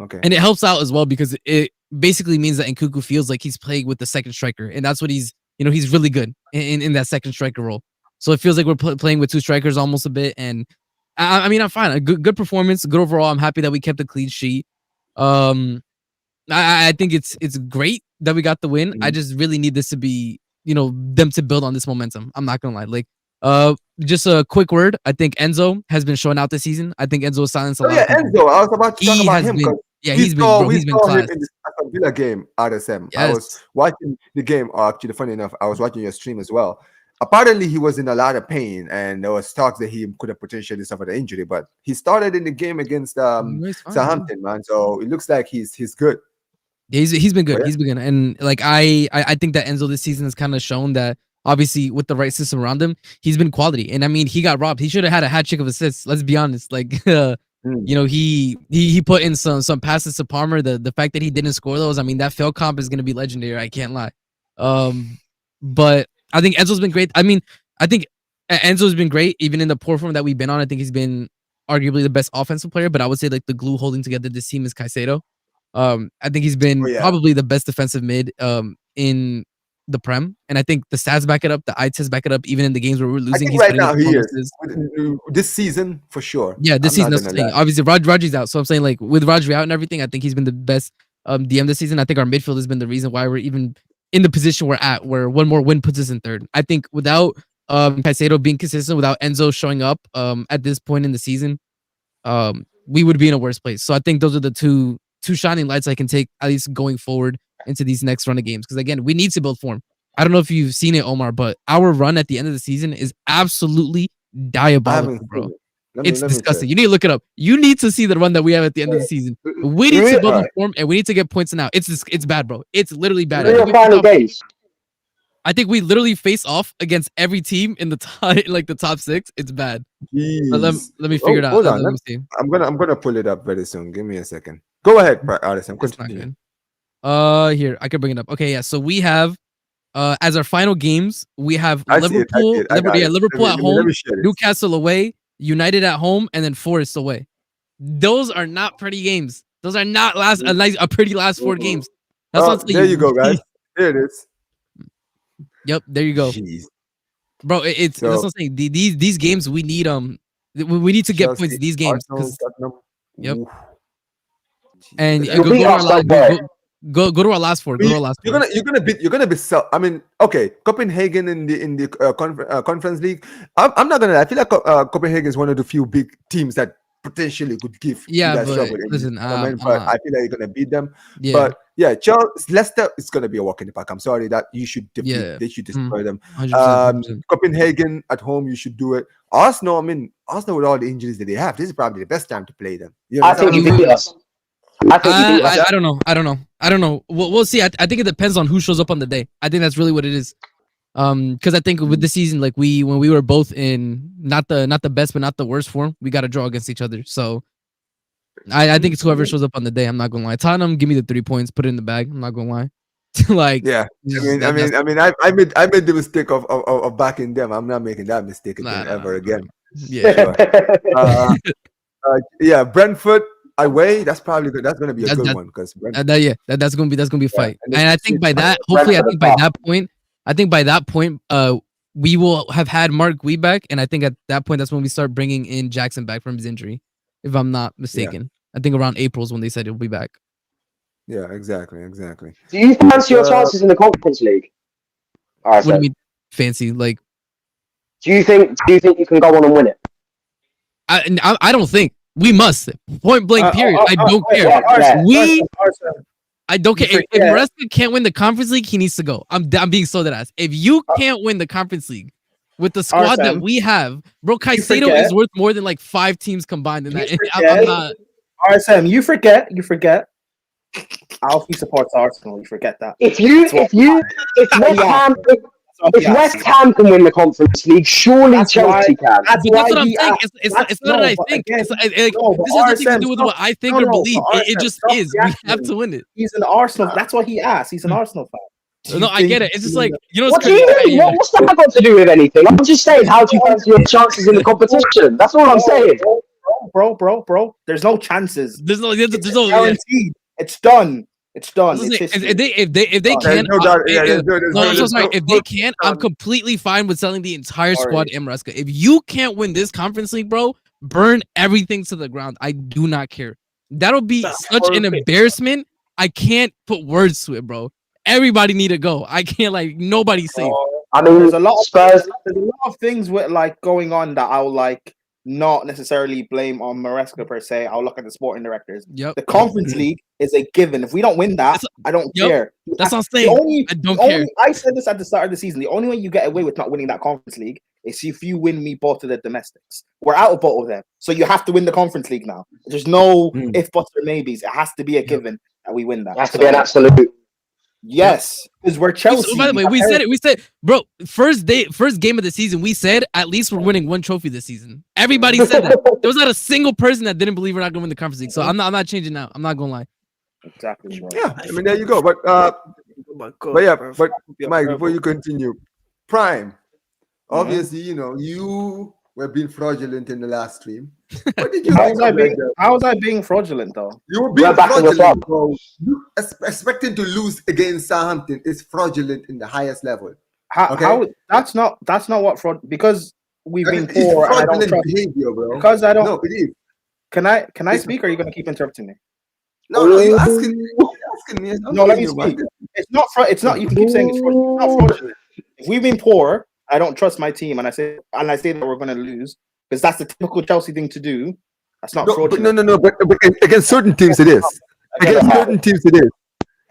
Okay. And it helps out as well because it basically means that Nkunku feels like he's playing with the second striker. And that's what he's really good in that second striker role. So it feels like we're playing with 2 strikers almost a bit. And I mean, I'm fine. A good performance, good overall. I'm happy that we kept a clean sheet. I think it's great that we got the win. I just really need this to be, them to build on this momentum. I'm not gonna lie. Like Just a quick word. I think Enzo has been showing out this season. I think Enzo has silenced a lot. Oh yeah, of people. Enzo. I was about to talk He about has him been. because Yeah, he's been him class. in the Aston Villa game, RSM. I was Yes. watching the game. Actually, funny enough, I was watching your stream as well. Apparently, he was in a lot of pain, and there was talks that he could have potentially suffered an injury. But he started in the game against He's fine, Southampton, man. So it looks like he's good. He's been good. But yeah. He's been good. And like I think that Enzo this season has kind of shown that obviously with the right system around him, he's been quality. And I mean, he got robbed. He should have had a hat trick of assists. Let's be honest. Like you know, he put in some passes to Palmer. The fact that he didn't score those, I mean, that fail comp is gonna be legendary. I can't lie. But I think Enzo's been great. I mean, I think Enzo's been great even in the poor form that we've been on. I think he's been arguably the best offensive player. But I would say like the glue holding together this team is Caicedo. I think he's been probably the best defensive mid in the Prem, and I think the stats back it up, the eye test back it up. Even in the games where we're losing, he's right now he is this season for sure. Yeah, this season. Obviously, Rodri's out, so I'm saying like with Rodri out and everything, I think he's been the best DM this season. I think our midfield has been the reason why we're even in the position we're at, where one more win puts us in third. I think without Caicedo being consistent, without Enzo showing up at this point in the season, we would be in a worse place. So I think those are the two shining lights I can take at least going forward into these next run of games. Because again, we need to build form. I don't know if you've seen it, Omar, but our run at the end of the season is absolutely diabolical, bro. It's disgusting. You need to look it up. You need to see the run that we have at the end of the season. We need to build form and we need to get points now. It's bad, bro. It's literally bad. I think we literally face off against every team in the top, like the top 6. It's bad. Let me figure it out. Hold on. Let me see. I'm gonna pull it up very soon. Give me a second. Go ahead, Addison. Continue. Here I can bring it up. Okay, yeah. So we have as our final games, we have Liverpool at home, Newcastle away, United at home, and then Forest away. Those are not pretty games. Those are not a pretty last 4 games. That's there you go, guys. There it is. Yep, there you go. Jeez. Bro, that's what I'm saying. These games we need we need to get Chelsea, points in these games. Yep. Oof. And go to our last 4. You're gonna be I mean, okay, Copenhagen in the Conference League. I'm not gonna lie. I feel like Copenhagen is one of the few big teams that potentially could give you guys trouble. Listen, I feel like you're gonna beat them. Yeah. But yeah, Leicester is gonna be a walk in the park. I'm sorry that you should defeat. They should destroy them. 100%. Copenhagen at home, you should do it. Arsenal, I mean, Arsenal with all the injuries that they have, this is probably the best time to play them. I think you beat us. I don't know. We'll see. I think it depends on who shows up on the day. I think that's really what it is. Because I think with the season, like when we were both in not the best but not the worst form, we got to draw against each other. So I think it's whoever shows up on the day. I'm not gonna lie. Tottenham, give me the 3 points, put it in the bag. I'm not gonna lie. Like yeah, I made the mistake of backing them. I'm not making that mistake again ever again. Yeah, yeah. Brentford away. That's probably good. That's gonna be a good one because that's gonna be a fight. And I think by that, hopefully, I think by that point, we will have had Mark Gui back, and I think at that point, that's when we start bringing in Jackson back from his injury, if I'm not mistaken. I think around April is when they said he'll be back. Yeah, exactly. Do you fancy your chances in the Conference League? What do you mean fancy? Like, do you think you can go on and win it? I don't think we must. Point blank. Period. I don't care. I don't care. If Maresca can't win the Conference League, he needs to go. I'm being so dead ass. If you can't win the Conference League with the squad that we have, bro, Caicedo is worth more than like 5 teams combined in that. I'm not. RSM, you forget. Alfie supports Arsenal. You forget that. If West Ham can win the Conference League, surely Chelsea can. That's what I'm saying. It's not what I think. This has nothing to do with what I think or believe. It just is. We have to win it. He's an Arsenal. That's what he asked. He's an Arsenal fan. No, I get it. It's just like, you know, what do you mean? What's that got to do with anything? I'm just saying, how do you fancy your chances in the competition? That's all I'm saying. Bro. There's no chances. There's no guaranteed. It's done. If they can, if they can, I'm completely fine with selling the entire squad in Maresca. If you can't win this Conference League, bro, burn everything to the ground. I do not care. That'll be such an embarrassment. I can't put words to it, bro. Everybody need to go. I can't, like, nobody's safe. I mean, there's a lot of Spurs. there's a lot of things with like going on that I'll like not necessarily blame on Maresca per se. I'll look at the sporting directors. Yep. The Conference League is a given. If we don't win that, I don't Yep. care. That's what I'm The saying. only, I don't the care. only, I said this at the start of the season. The only way you get away with not winning that Conference League is if you win me both of the domestics. We're out of both of them, so you have to win the Conference League now. There's no if, buts, or maybes. It has to be a given that we win that. It has to be an absolute. Yes, because we're Chelsea. By the way, we said it. We said, bro, first game of the season, we said at least we're winning one trophy this season. Everybody said that. There was not a single person that didn't believe we're not going to win the Conference League. So I'm not changing now. I'm not going to lie. Exactly. Bro. Yeah, I mean there you go. But but Mike, before you continue, Prime. Obviously, you know you were being fraudulent in the last stream. What did you? How was I being fraudulent though? You were being back in the fraudulent, bro. You expecting to lose against Southampton is fraudulent in the highest level. How that's not what fraud, because we've been It's poor and I don't fraudulent trust behavior, bro. because I don't. No, it is. Can I speak, or are you going to keep interrupting me? No, you're asking me. I'm No, let me telling you, speak. man. It's not it's not. You can keep saying it's fraudulent. It's not fraudulent. If we've been poor, I don't trust my team, and I say that we're going to lose because that's the typical Chelsea thing to do. That's not fraudulent. No. But against certain teams, it is. Against certain teams, it is.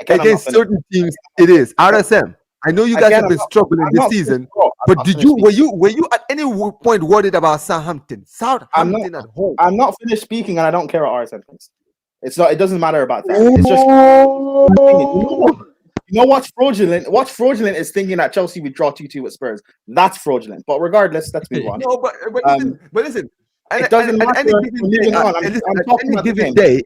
Against certain teams, it is. RSM. I know you guys have been struggling this season, but were you at any point worried about Southampton? Southampton at home. I'm not finished speaking, and I don't care what RSM thinks. It's not. It doesn't matter about that. It's just. You know what's fraudulent? What's fraudulent is thinking that Chelsea would draw 2-2 with Spurs. That's fraudulent. But regardless, let's move on. No, but listen. It doesn't matter. At any given day,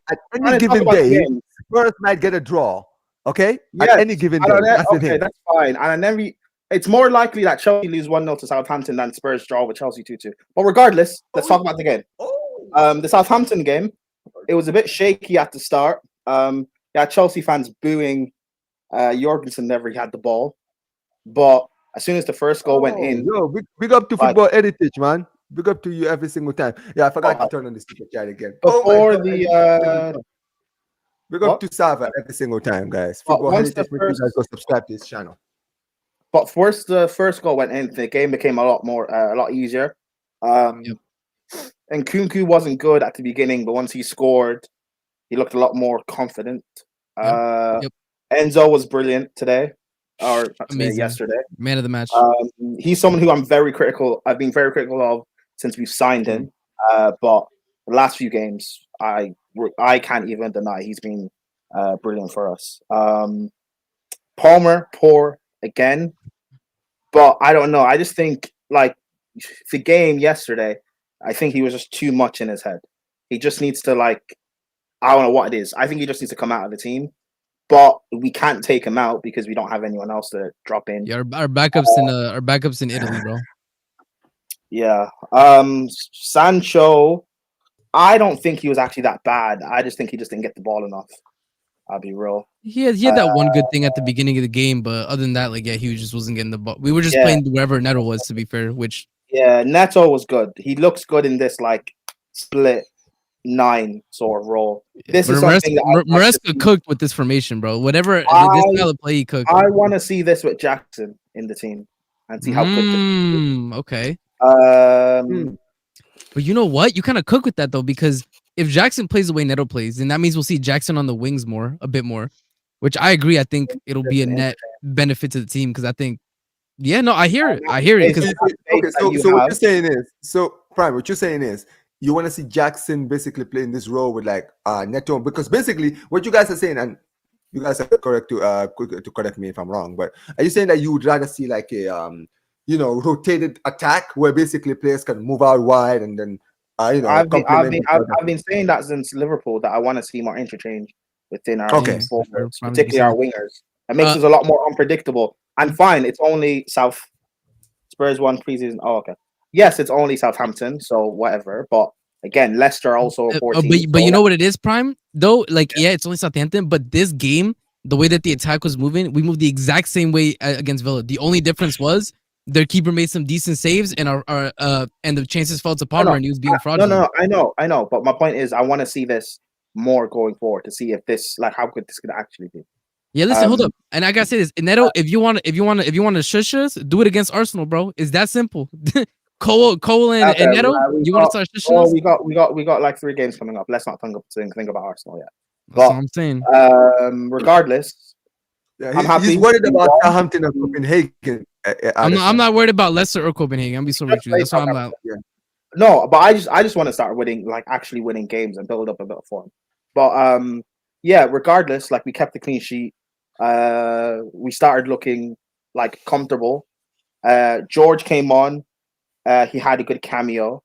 Spurs might get a draw. Okay? Yes, at any given day. That's fine. And then it's more likely that Chelsea lose 1-0 to Southampton than Spurs draw with Chelsea 2-2. But regardless, let's talk about the game. The Southampton game, it was a bit shaky at the start. Chelsea fans booing Jorgensen never had the ball. But as soon as the first goal went in. Big up to Football Heritage, man. Big up to you every single time. Yeah, I forgot to turn on the super chat again. Before Big up to Sava every single time, guys. Football Heritage, make sure you guys go subscribe to this channel. But once the first goal went in, the game became a lot easier. And Kunku wasn't good at the beginning, but once he scored, he looked a lot more confident. Enzo was brilliant today, yesterday. Man of the match. He's someone who I've been very critical of since we've signed him. But the last few games, I can't even deny he's been brilliant for us. Palmer, poor again. But I don't know. I just think like the game yesterday, I think he was just too much in his head. He just needs to I don't know what it is. I think he just needs to come out of the team. But we can't take him out because we don't have anyone else to drop in. Yeah, our backups in Italy, bro. Yeah. Sancho, I don't think he was actually that bad. I just think he just didn't get the ball enough. I'll be real. He had that one good thing at the beginning of the game, but other than that, he just wasn't getting the ball. We were just playing wherever Neto was, to be fair. Neto was good. He looks good in this split 9 sort of role. This is something that Maresca cooked with this formation, bro. Whatever this style of play he cooked. I want to see this with Jackson in the team and see how good. Okay. But you know what? You kind of cook with that though, because if Jackson plays the way Neto plays, then that means we'll see Jackson on the wings a bit more. Which I agree. I think it'll be a net benefit to the team because I think, I hear it. So what you're saying is, Prime, what you're saying is, you want to see Jackson basically playing this role with Neto, because basically what you guys are saying, and you guys are correct to correct me if I'm wrong, but are you saying that you would rather see a rotated attack where basically players can move out wide and then I've been saying that since Liverpool, that I want to see more interchange within our forwards, particularly our wingers. It makes us a lot more unpredictable. And fine, it's only Spurs won preseason. Oh, okay. Yes, it's only Southampton, so whatever. But again, Leicester also a 14. But you know what it is, Prime? Though, it's only Southampton, but this game, the way that the attack was moving, we moved the exact same way against Villa. The only difference was their keeper made some decent saves, and and the chances fell to Palmer, and he was being fraudulent. No, I know. But my point is, I want to see this more going forward to see if this, how good this could actually be. Yeah, listen, hold up. And I gotta say this, Neto, if you want to shush us, do it against Arsenal, bro. It's that simple. Cole and Neto, you want to start shushing us? We got like 3 games coming up. Let's not think about Arsenal yet. That's what I'm saying. Regardless, Yeah, I'm happy. He's worried about Southampton and Copenhagen. I'm not worried about Leicester or Copenhagen. I'm be so with you. That's why I'm like, no, but I just want to start winning, like actually winning games and build up a bit of form. But yeah, regardless, like we kept the clean sheet. We started looking like comfortable. George came on. He had a good cameo.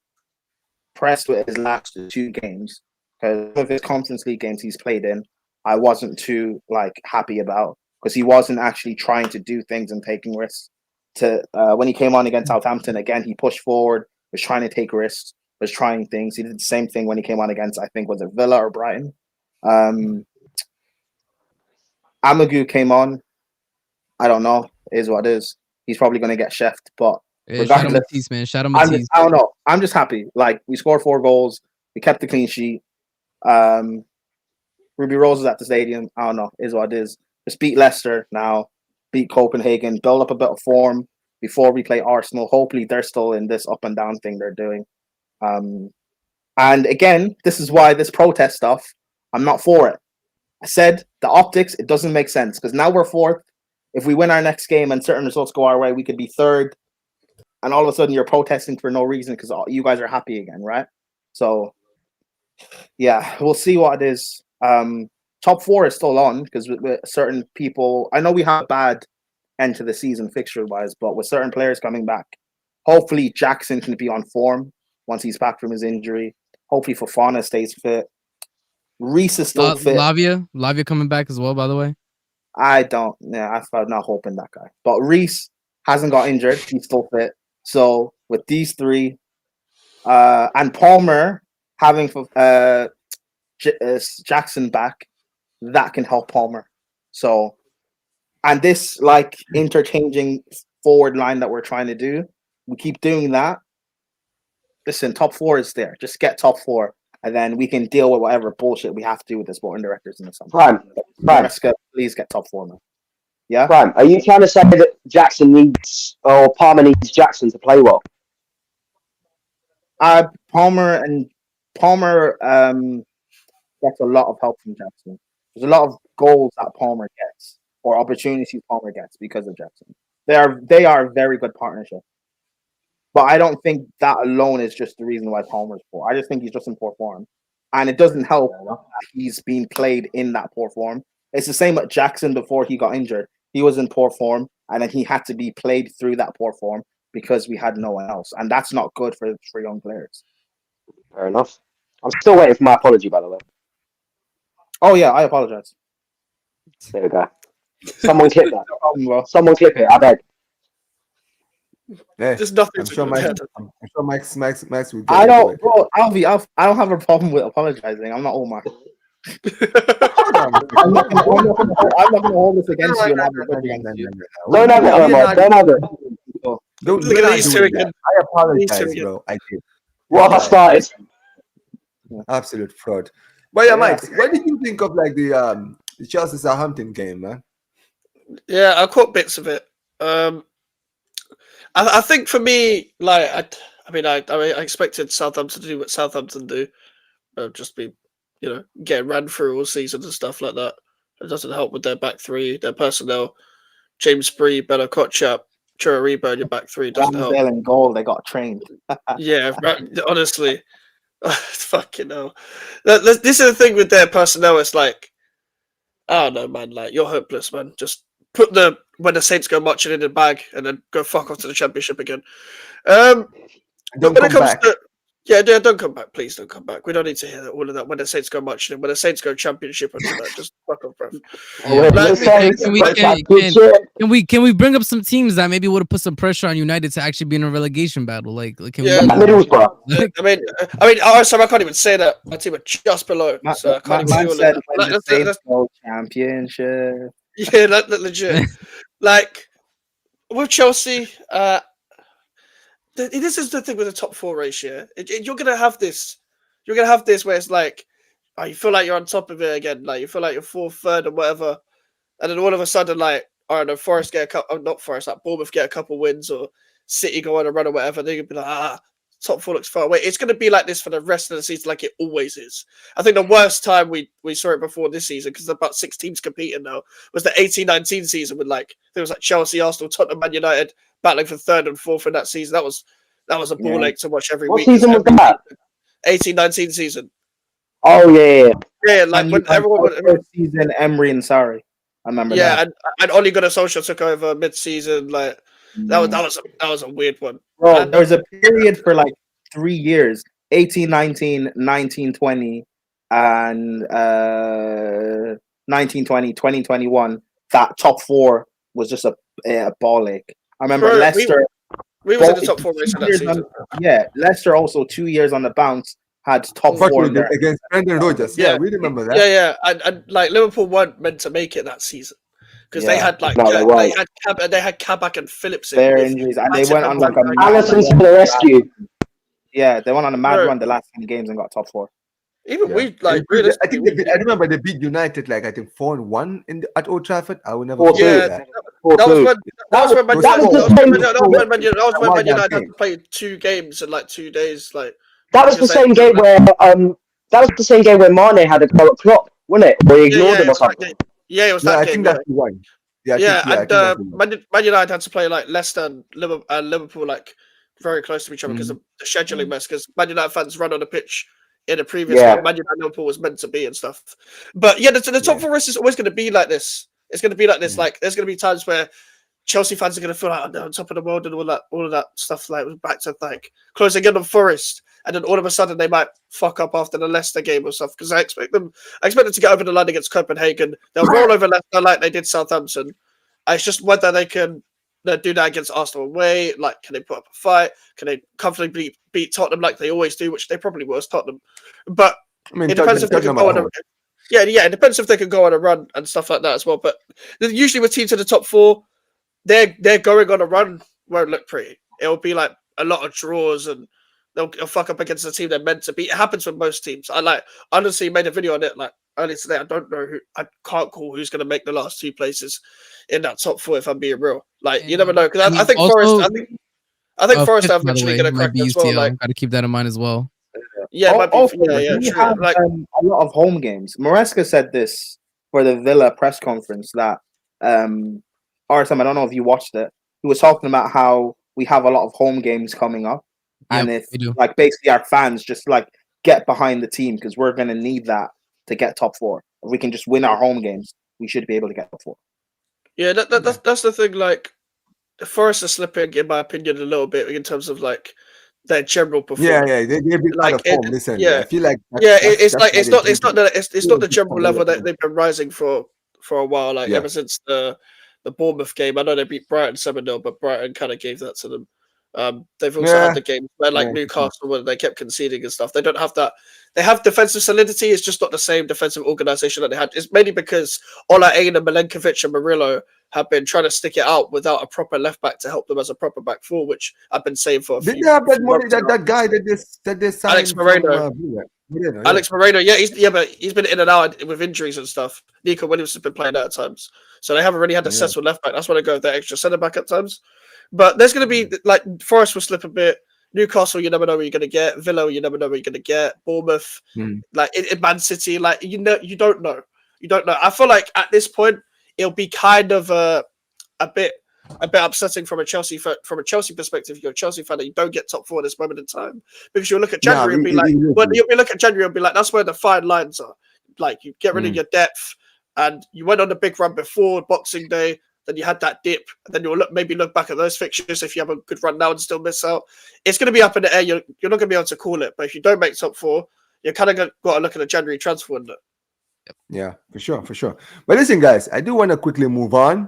Pressed with his last 2 games because of his Conference League games he's played in, I wasn't too like happy about because he wasn't actually trying to do things and taking risks. When he came on against Southampton again, he pushed forward, was trying to take risks, was trying things. He did the same thing when he came on against, I think, was it Villa or Brighton? Amagu came on. I don't know. It is what it is. He's probably going to get chefed, but yeah, shout out Matisse, man. Shout out Matisse. I don't know. I'm just happy. Like we scored 4 goals. We kept the clean sheet. Ruby Rose is at the stadium. I don't know. It is what it is. Just beat Leicester now. Beat Copenhagen. Build up a bit of form before we play Arsenal. Hopefully they're still in this up and down thing they're doing. And again, this is why this protest stuff, I'm not for it. I said the optics, it doesn't make sense because now we're 4th. If we win our next game and certain results go our way, we could be 3rd. And all of a sudden you're protesting for no reason because you guys are happy again, right? So, yeah, we'll see what it is. Top 4 is still on because with certain people, I know we have a bad end to the season fixture-wise, but with certain players coming back, hopefully Jackson can be on form once he's back from his injury. Hopefully Fofana stays fit. Reese is still fit. Lavia coming back as well, by the way. I'm not hoping that guy. But Reese hasn't got injured. He's still fit. So with these 3, and Palmer having Jackson back, that can help Palmer. So, and this like interchanging forward line that we're trying to do, we keep doing that. Listen, top 4 is there. Just get top 4. And then we can deal with whatever bullshit we have to do with the sporting directors in the summer. Prime. Please get top 4, man. Yeah. Prime. Are you trying to say that Jackson needs or Palmer needs Jackson to play well? Palmer gets a lot of help from Jackson. There's a lot of goals that Palmer gets or opportunities Palmer gets because of Jackson. They are a very good partnership. But I don't think that alone is just the reason why Palmer's poor. I just think he's just in poor form. And it doesn't help that he's being played in that poor form. It's the same with Jackson before he got injured. He was in poor form, and then he had to be played through that poor form because we had no one else. And that's not good for young players. Fair enough. I'm still waiting for my apology, by the way. Oh, yeah, I apologize. There we go. Someone clip that. Someone clip it, I beg. Yeah, There's nothing. I'm sure Max will get I don't, bro. Alfie, I don't have a problem with apologizing. I'm not Omar. I'm not gonna hold this against you. Don't have it, Omar. Don't have it. Look at these 2 again. I apologize, bro. I did. What have I started? Absolute fraud. But yeah, Mike, what did you think of like the Chelsea Southampton game, man? Yeah, I caught bits of it. I think for me, like I expected Southampton to do what Southampton do, just be, getting ran through all season and stuff like that. It doesn't help with their back 3, their personnel. James Bree, Bella Kotchap, Churariba in your back 3 doesn't help. And goal, they got trained. Yeah, honestly, fucking hell. This is the thing with their personnel. It's like, I don't know, man. Like you're hopeless, man. Just put when the Saints go marching in the bag and then go fuck off to the Championship again. Don't come back. Don't come back. Please don't come back. We don't need to hear all of that when the Saints go marching in. When the Saints go Championship and all that, just fuck off, bro. Can we bring up some teams that maybe would have put some pressure on United to actually be in a relegation battle? Like can we? So I can't even say that. My team are just below. So I can't even do all of that. Championship. Yeah, legit. Like with Chelsea, this is the thing with the top 4 ratio. You're gonna have this. You're gonna have this where it's like, you feel like you're on top of it again. Like you feel like you're 4th, 3rd, or whatever. and then all of a sudden, like, I don't know, Forest get a couple, not Forest, like Bournemouth get a couple wins, or City go on a run or whatever, they're gonna be like, top four looks far away. It's gonna be like this for the rest of the season, like it always is. I think the worst time we saw it before this season, because there's about 6 teams competing now, was the 18-19 season with like there was like Chelsea, Arsenal, Tottenham, Man United battling for 3rd and 4th in that season. That was a ball ache to watch every What week. season was that? 18-19 season. Oh yeah. Yeah, like when everyone first season, Emery and Sarri. I remember that. and Ole Gunnar Solskjaer took over mid-season. Like that was a weird one. Bro, there was a period for like 3 years, 18-19, 19-20, and 19-20, 20-21. That top 4 was just a ball ache. I remember Bro, Leicester. We was in the top 4 race in that season. Leicester also 2 years on the bounce had top 4 in there. Against Brendan Rodgers. Yeah, we remember that. Yeah. And like Liverpool weren't meant to make it that season because they had like they had Kabak and Phillips in their injuries, and they went on like a Allison's for the rescue. Yeah, they went on a mad run the last 10 games and got top 4. Even we like I think I remember they beat United like I think 4-1 at Old Trafford. I will never forget that. That was when Man United had to play 2 games in like 2 days. Like that was the same game where Mane had a go at Klopp, wasn't it? Where he ignored him or something. Yeah, it was that game. I think that's the one. Man United had to play like Leicester and Liverpool like very close to each other because of the scheduling mess. Because Man United fans run on the pitch in a previous game. Man United Liverpool was meant to be and stuff. But yeah, the top 4 race is always going to be like this. It's going to be like this. Like there's going to be times where Chelsea fans are going to feel like they're on top of the world and all of that stuff. Like back to like closing in on Forest, and then all of a sudden they might fuck up after the Leicester game or stuff. Because I expect them to get over the line against Copenhagen. They'll roll over Leicester like they did Southampton. It's just whether they can do that against Arsenal away. Like, can they put up a fight? Can they comfortably beat Tottenham like they always do, which they probably will as Tottenham? But it depends if they can go on a it depends if they can go on a run and stuff like that as well. But usually with teams in the top 4, they're going on a run won't look pretty. It'll be like a lot of draws and they'll fuck up against the team they're meant to beat. It happens with most teams. I honestly made a video on it like earlier today. I don't know I can't call who's going to make the last 2 places in that top 4 if I'm being real. Like you never know because I think Forest. I think Forest are eventually going to crack as well. Like, got to keep that in mind as well. Yeah, we have like a lot of home games. Maresca said this for the Villa press conference that RSM, I don't know if you watched it. He was talking about how we have a lot of home games coming up, and if like basically our fans just like get behind the team because we're going to need that to get top 4. If we can just win our home games, we should be able to get top 4. Yeah, that's the thing. Like, Forest are slipping, in my opinion, a little bit in terms of like their general performance. Yeah, they're a bit out of form. Listen, I feel like it's not the general level that they've been rising for a while. Like ever since the Bournemouth game, I know they beat Brighton 7-0, but Brighton kind of gave that to them. They've also had the games where like Newcastle, where they kept conceding and stuff. They don't have that. They have defensive solidity. It's just not the same defensive organization that they had. It's mainly because Ola Aina, Milenkovic, and Murillo have been trying to stick it out without a proper left back to help them as a proper back four, which I've been saying for a few. Did they have that money that guy that they signed? Alex Moreno. Alex Moreno, but he's been in and out with injuries and stuff. Nico Williams has been playing out at times, so they haven't really had a settled left back. That's why they go with that extra centre back at times. But there's going to be like Forest will slip a bit. Newcastle, you never know where you're going to get. Villa, you never know where you're going to get. Bournemouth, like in Man City, like you don't know. You don't know. I feel like at this point it'll be kind of a bit upsetting from a Chelsea perspective. If you're a Chelsea fan and you don't get top four at this moment in time, because you'll look at January and be like, you'll look at January and be like, that's where the fine lines are. Like you get rid of your depth, and you went on a big run before Boxing Day. Then you had that dip, and then you'll maybe look back at those fixtures if you have a good run now and still miss out. It's going to be up in the air. You're not going to be able to call it. But if you don't make top four, you're kind of got to look at the January transfer window. Yeah, for sure. But listen, guys, I do want to quickly move on.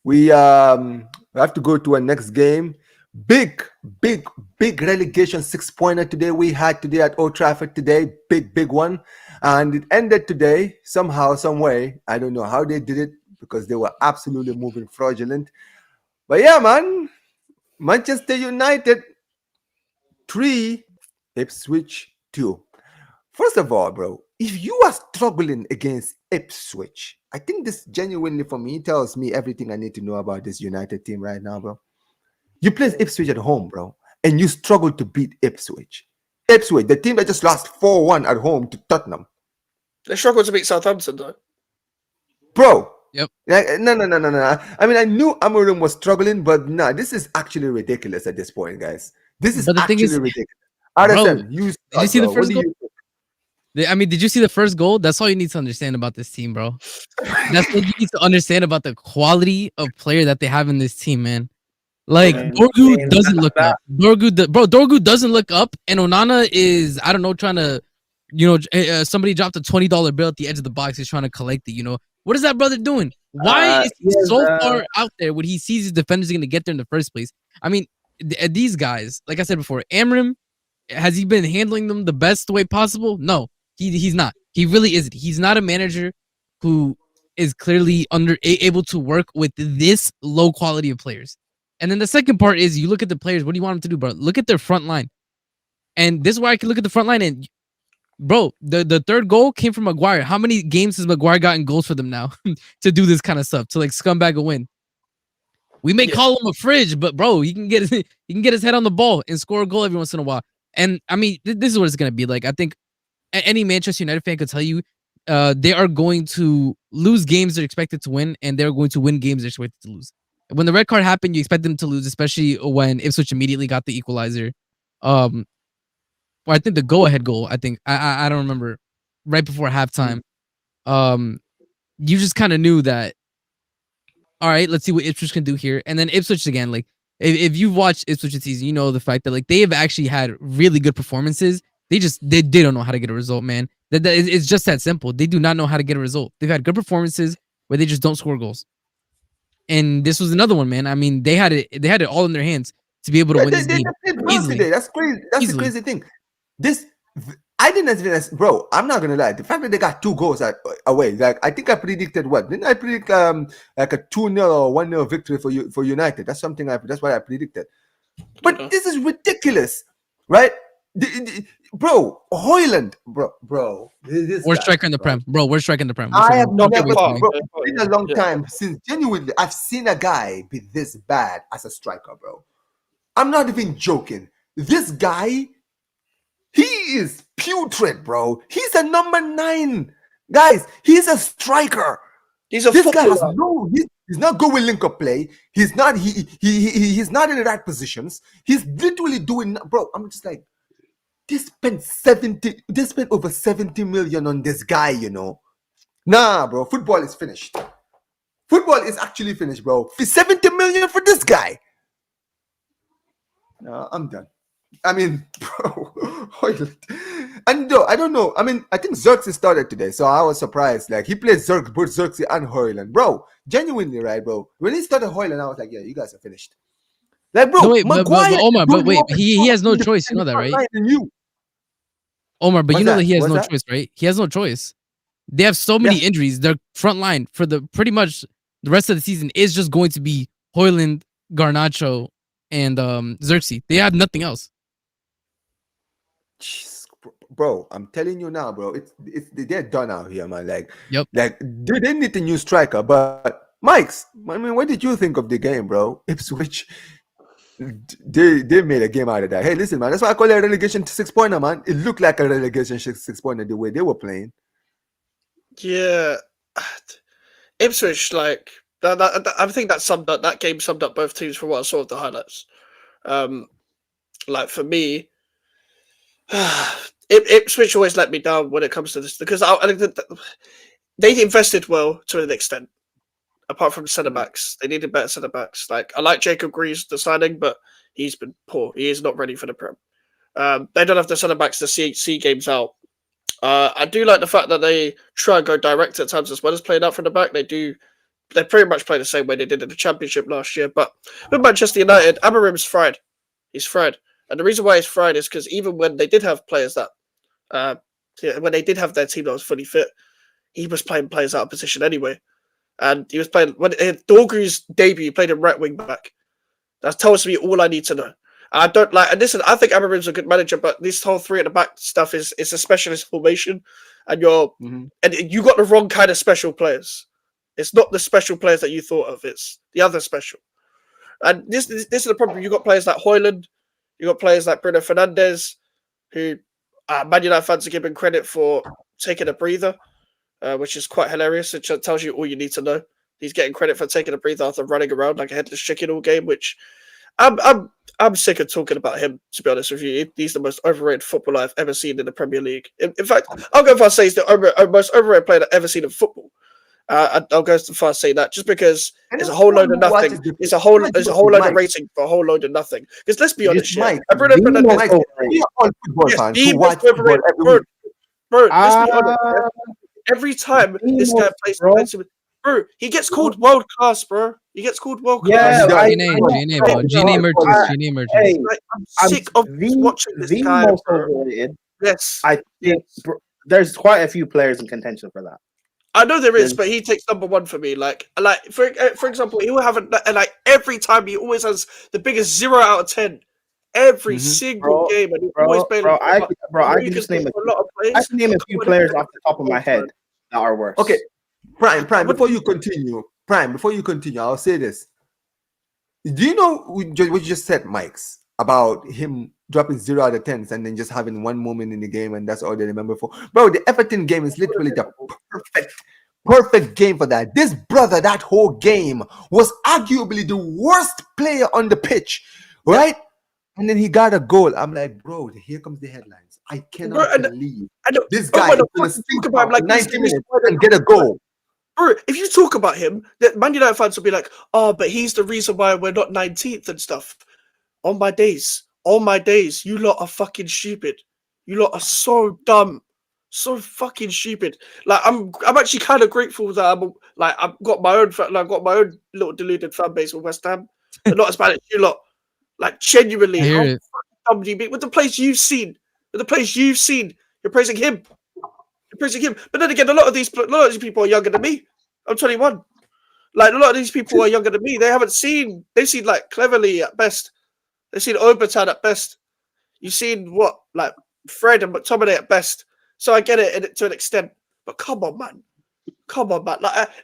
We have to go to our next game. Big relegation 6-pointer today. We had today at Old Trafford today. Big one. And it ended today somehow, some way. I don't know how they did it, because they were absolutely moving fraudulent. But yeah, man, Manchester United 3, Ipswich 2. First of all, bro, if you are struggling against Ipswich, I think this genuinely for me tells me everything I need to know about this United team right now, bro. You play Ipswich at home, bro, and you struggle to beat Ipswich. Ipswich, the team that just lost 4-1 at home to Tottenham. They struggled to beat Southampton, though. Bro. Yep. No. I mean, I knew Amorim was struggling, but nah, this is actually ridiculous at this point, guys. This is But the thing actually is, ridiculous. bro, RSM, did you see the bro. first goal? I mean, did you see the first goal? That's all you need to understand about this team, bro. That's what you need to understand about the quality of player that they have in this team, man. Like Dorgu doesn't look up. Dorgu doesn't look up, and Onana is, I don't know, trying to, somebody dropped a $20 bill at the edge of the box. He's trying to collect it. What is that brother doing? Why is he so far out there when he sees his defenders are going to get there in the first place? I mean, these guys, like I said before, Amram, has he been handling them the best way possible? No, he's not. He really isn't. He's not a manager who is clearly able to work with this low quality of players. And then the second part is you look at the players. What do you want them to do, bro? Look at their front line. And this is where I can look at the front line. And, bro, the third goal came from Maguire. How many games has Maguire gotten goals for them now to do this kind of stuff, to like scumbag a win? We may call him a fridge, but, bro, he can get his head on the ball and score a goal every once in a while. And, I mean, this is what it's going to be like. I think any Manchester United fan could tell you they are going to lose games they're expected to win, and they're going to win games they're expected to lose. When the red card happened, you expect them to lose, especially when Ipswich immediately got the equalizer. Well, I think the go-ahead goal, I don't remember, right before halftime. You just kind of knew that, all right, let's see what Ipswich can do here. And then Ipswich again, like, if you've watched Ipswich this season, you know the fact that, like, they have actually had really good performances. They don't know how to get a result, man. It's just that simple. They do not know how to get a result. They've had good performances where they just don't score goals. And this was another one, man. I mean, they had it all in their hands to be able to win this game easily. Today. That's crazy. That's the crazy thing. I didn't even, bro. I'm not gonna lie. The fact that they got 2 goals away, like, I think I predicted what? Didn't I predict like a 2-0 or 1-0 victory for United? That's something that's what I predicted. But this is ridiculous, right? Bro, Højlund, bro. We're striking the Prem, bro. We're striking the Prem. I have never, bro, it's been a long time since genuinely I've seen a guy be this bad as a striker, bro. I'm not even joking. This guy, he is putrid, bro. He's a number 9, guys. He's a striker. He's a this footballer. Guy has he's not good with link up play. He's not he's not in the right positions. He's literally doing, bro. I'm just like, they spent over 70 million on this guy, Nah, bro, football is finished. Football is actually finished, bro. 70 million for this guy. No, I'm done. I mean, bro, and no, I don't know. I mean, I think Xerxes started today, so I was surprised. Like, he played both Xerxes and Højlund. Bro, genuinely, right, bro? When he started Højlund, I was like, yeah, you guys are finished. Like, bro, no, wait, Maguire, Omar, but wait, he has no choice. You know that, right? Omar, but you know that he has no choice, right? He has no choice. They have so many injuries. Their front line for the pretty much the rest of the season is just going to be Højlund, Garnacho, and Xerxes. They have nothing else. Jeez, bro, I'm telling you now, bro. They're done out here, man. Like, yep. Like, they need a new striker. But Mikes, I mean, what did you think of the game, bro? Ipswich, they made a game out of that. Hey, listen, man. That's why I call it a relegation 6-pointer, man. It looked like a relegation 6-pointer the way they were playing. Yeah, Ipswich, like I think that game summed up both teams from what I saw of the highlights. Like, for me, Ipswich always let me down when it comes to this, because I think that they invested well to an extent. Apart from centre backs, they needed better centre backs. Like, I like Jacob Greaves, the signing, but he's been poor. He is not ready for the Prem. They don't have the centre backs to see games out. I do like the fact that they try and go direct at times as well as playing out from the back. They pretty much play the same way they did in the Championship last year. But with Manchester United, Amarim's fried. He's fried. And the reason why he's fried is because even when they did have players that, when they did have their team that was fully fit, he was playing players out of position anyway. And he was playing, when Dorgu's debut, he played in right wing back. That tells me all I need to know. I don't like. And listen, I think Amorim's a good manager, but this whole three at the back stuff is a specialist formation, and and you got the wrong kind of special players. It's not the special players that you thought of. It's the other special. And this is the problem. You got players like Højlund, you got players like Bruno Fernandes, who Man United fans are giving credit for taking a breather, which is quite hilarious. It tells you all you need to know. He's getting credit for taking a breather after running around like a headless chicken all game, which I'm sick of talking about him, to be honest with you. He's the most overrated footballer I've ever seen in the Premier League. In fact, I'll go far as say he's the most overrated player I've ever seen in football. I'll go so far as say that just because it's a whole load of nothing. It's a whole load of rating for a whole load of nothing. Because let's be honest, Bro, let's be honest. Every time this guy plays, bro, he gets called world class, bro. He gets called world class. Yeah, GNA merchants. Hey, I'm sick of watching this guy. Most overrated. Yes, I think there's quite a few players in contention for that. I know there is, but he takes number one for me. Like for example, he will have every time he always has the biggest 0 out of 10 every single game, and he always plays. I can just name I can name a few players off the top of my head that are worse. Okay, Prime. Before you continue, I'll say this. Do you know what you just said, Mikes, about him dropping 0 out of 10s and then just having one moment in the game and that's all they remember for? Bro, the Everton game is literally the perfect game for that. This brother, that whole game, was arguably the worst player on the pitch, right? And then he got a goal. I'm like, bro, here comes the headlines. I cannot believe this guy is going to think about like 90 minutes and get a goal. Bro, if you talk about him, the Man United fans will be like, oh, but he's the reason why we're not 19th and stuff. On my days, you lot are fucking stupid. You lot are so dumb. So fucking stupid. Like I'm actually kind of grateful that I've got my own little deluded fan base with West Ham. They're not as bad as you lot. Like genuinely, how fucking dumb do you be with the players you've seen? You're praising him. But then again, a lot of these people are younger than me. I'm 21. Like a lot of these people are younger than me. They've seen like Cleverly at best. They've seen Obertan at best. You've seen what like Fred and McTominay at best. So I get it to an extent. But come on, man.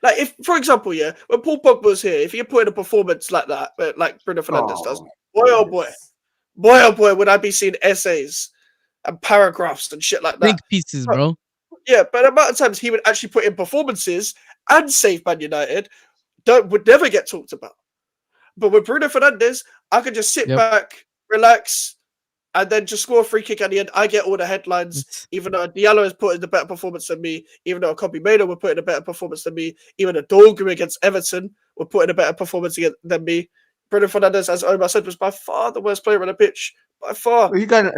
Like if, for example, when Paul Pogba was here, if he put in a performance like that, like Bruno Fernandes does, boy, would I be seeing essays and paragraphs and shit like that. Think pieces, bro. Yeah, but the amount of times he would actually put in performances and save Man United would never get talked about. But with Bruno Fernandes, I could just sit back, relax, and then just score a free kick at the end. I get all the headlines, even though Diallo has put in a better performance than me, even though Kobe Mano would put in a better performance than me, even a Dorgu against Everton would put in a better performance than me. Bruno Fernandes, as Omar said, was by far the worst player on the pitch. By far. Well, you got an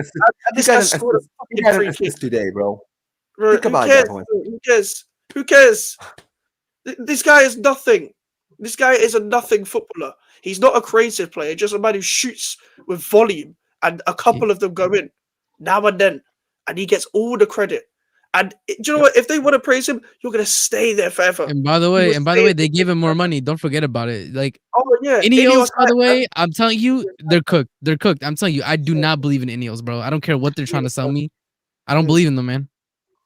assist today, bro. Think about that one. Who cares? This guy is nothing. This guy is a nothing footballer. He's not a creative player, just a man who shoots with volume, and a couple of them go in now and then, and he gets all the credit. And do you know what? If they want to praise him, you're gonna stay there forever. And by the way, they gave him more money. Don't forget about it. Like, oh yeah, Ineos, by the way, I'm telling you, they're cooked. They're cooked. I'm telling you, I do not believe in Ineos, bro. I don't care what they're trying to sell me. I don't believe in them, man.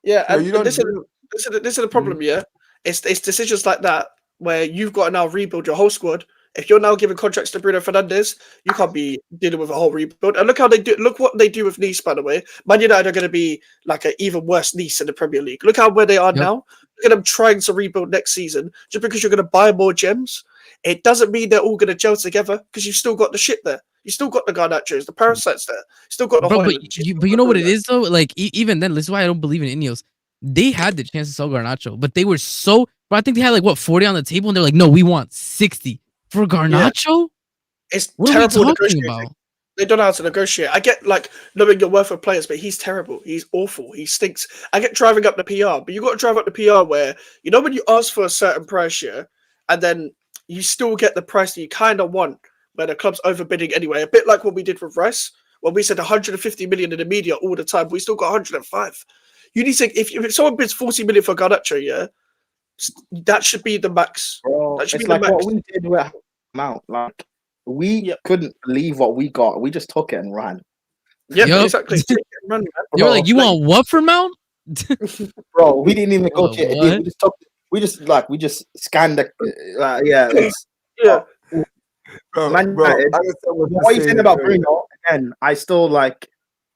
Yeah, and this is the problem. Yeah, it's decisions like that where you've got to now rebuild your whole squad. If you're now giving contracts to Bruno Fernandes, you can't be dealing with a whole rebuild. And look how they do. Look what they do with Nice, by the way. Man United are going to be like an even worse Nice in the Premier League. Look how where they are now. Look at them trying to rebuild next season. Just because you're going to buy more gems, it doesn't mean they're all going to gel together because you've still got the shit there. You still got the Garnachos, the Parasites there. Still got the but you know what it is though? Like even then, this is why I don't believe in Ineos. They had the chance to sell Garnacho, but they were so. But I think they had like 40 on the table, and they're like, no, we want 60 for Garnacho. Yeah. It's what terrible are we talking about? They don't know how to negotiate. I get like knowing your worth of players, but he's terrible. He's awful. He stinks. I get driving up the PR, but you got to drive up the PR where when you ask for a certain price, and then you still get the price that you kind of want, where the club's overbidding anyway. A bit like what we did with Rice, when we said 150 million in the media all the time. We still got 105. You need to, if someone bids 40 million for Garnacho, that should be the max. Bro, that should it's be like the max. What we did with Mount. Like we couldn't believe what we got. We just took it and ran. Yeah, Yup. exactly. They were like, "You want what for Mount?" Bro, we didn't even negotiate a deal. What? We just took. We just scanned the. Yeah, it's Yeah. Man bro, United. I understand what What you you're saying about earlier. Bruno? Again, I still like.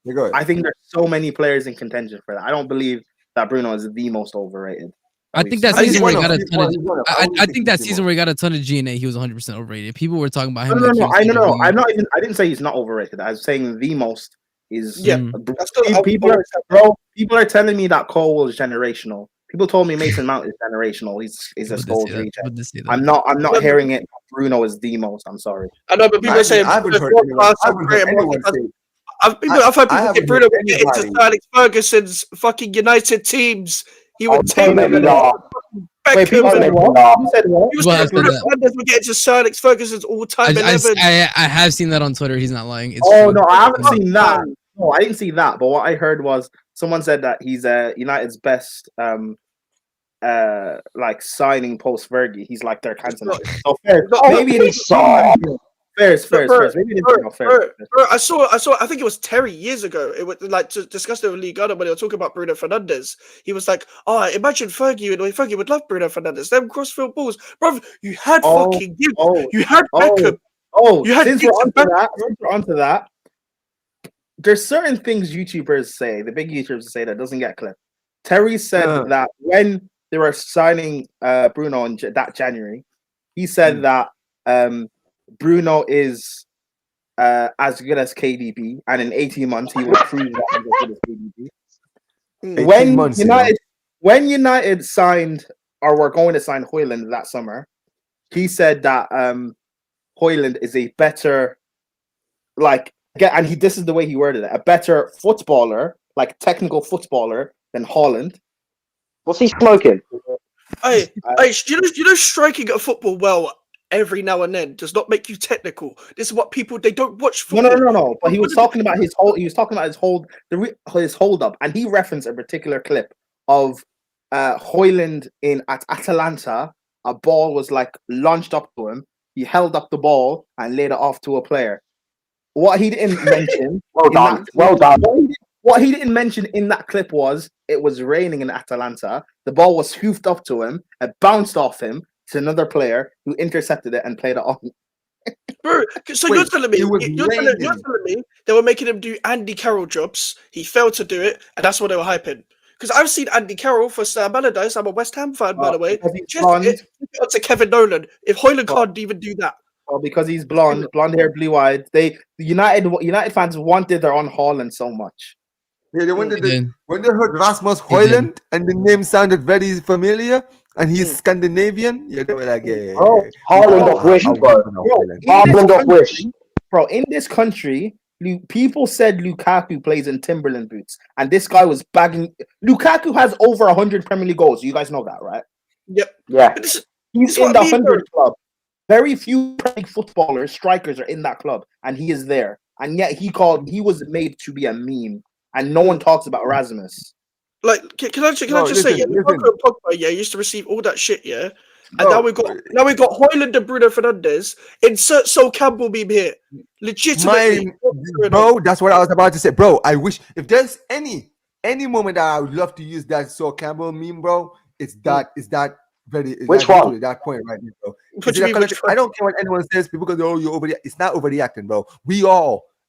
Yeah, go ahead. I think there's so many players in contention for that. I don't believe that Bruno is the most overrated. I think that He's season where he one got of- a he's ton one- of. he's one of- I I wouldn't think that he's the season most. where he got a ton of G&A, he was 100% overrated. People were talking about No, him. no, like he no. was I know. overrated. I'm not even. I didn't say he's not overrated. I was saying the most is. Yeah. Mm. That's still, People are, bro. People are telling me that Cole is generational. People told me Mason Mount is generational. He's a Would they Scholes say that? reject. Would they say that? I'm not hearing it. Bruno is the most. I'm sorry. I know, but people are saying I haven't Bruno's heard world anyone, class I and haven't great heard and anyone multi-talented. say. I've heard I people haven't get Bruno heard would get into anybody- Alex Ferguson's fucking United teams. He Oh, would take maybe them. not. Wait, Beckham. people He say what? You said what? was Well, I saying said Bruno that. Fernandes would get into Sir Alex Ferguson's all-time 11. I have seen that on Twitter. He's not lying. It's Oh true. no, I haven't Oh, seen that. man. No, I didn't see that. But what I heard was someone said that he's United's best like signing post Fergie. He's like their Cantona. So fair. Maybe it is fair. Maybe it is fair. Bro, I saw. I think it was Terry years ago. It was like to discuss it with Lee Gunner when they were talking about Bruno Fernandes. He was like, "Oh, imagine Fergie. Fergie would love Bruno Fernandes. Them crossfield balls, bro. You had fucking Gibbs. You had Beckham. You had Since Giggs we're and onto that, there's certain things YouTubers say, the big YouTubers say that doesn't get clipped. Terry said that when they were signing Bruno in that January, he said that Bruno is as good as KDB, and in 18 months he will prove that he's as good as KDB. 18 months, When United signed or were going to sign Højlund that summer, he said that Højlund is a better, this is the way he worded it, a better footballer, like technical footballer than Haaland. What's he smoking? Hey, you know, striking a football well every now and then does not make you technical. This is what people they don't watch football. No. But he was talking about his hold up, and he referenced a particular clip of Højlund at Atalanta. A ball was like launched up to him. He held up the ball and laid it off to a player. What he didn't mention. Well done. What he didn't mention in that clip was it was raining in Atalanta. The ball was hoofed up to him. It bounced off him to another player who intercepted it and played it on. Bro, so you're telling me they were making him do Andy Carroll jobs. He failed to do it, and that's what they were hyping. Because I've seen Andy Carroll for Sam Allardyce. I'm a West Ham fan, by the way. Just to Kevin Nolan. If Højlund can't even do that. Well, because he's blonde hair, blue eyed. The United fans wanted their own Haaland so much. Yeah, when they heard Rasmus Højlund and the name sounded very familiar, and he's Scandinavian, yeah, they were like, yeah. Haaland off wish, bro. Haaland off wish. Bro, in this country, people said Lukaku plays in Timberland boots, and this guy was bagging. Lukaku has over 100 Premier League goals. You guys know that, right? Yep. Yeah. He's in the 100 club. Very few Premier League footballers, strikers are in that club, and he is there. And yet he was made to be a meme, and no one talks about Erasmus. Like, can I just say, Lukaku and Pogba, used to receive all that shit, and now we got Højlund and Bruno Fernandes. Insert Sol Campbell meme here, legitimately, bro. That's what I was about to say, bro. I wish if there's any moment that I would love to use that Sol Campbell meme, bro. It's that very. Which one? That point right now, bro. Which I don't care what anyone says. People go, "Oh, you're over." It's not overreacting, bro.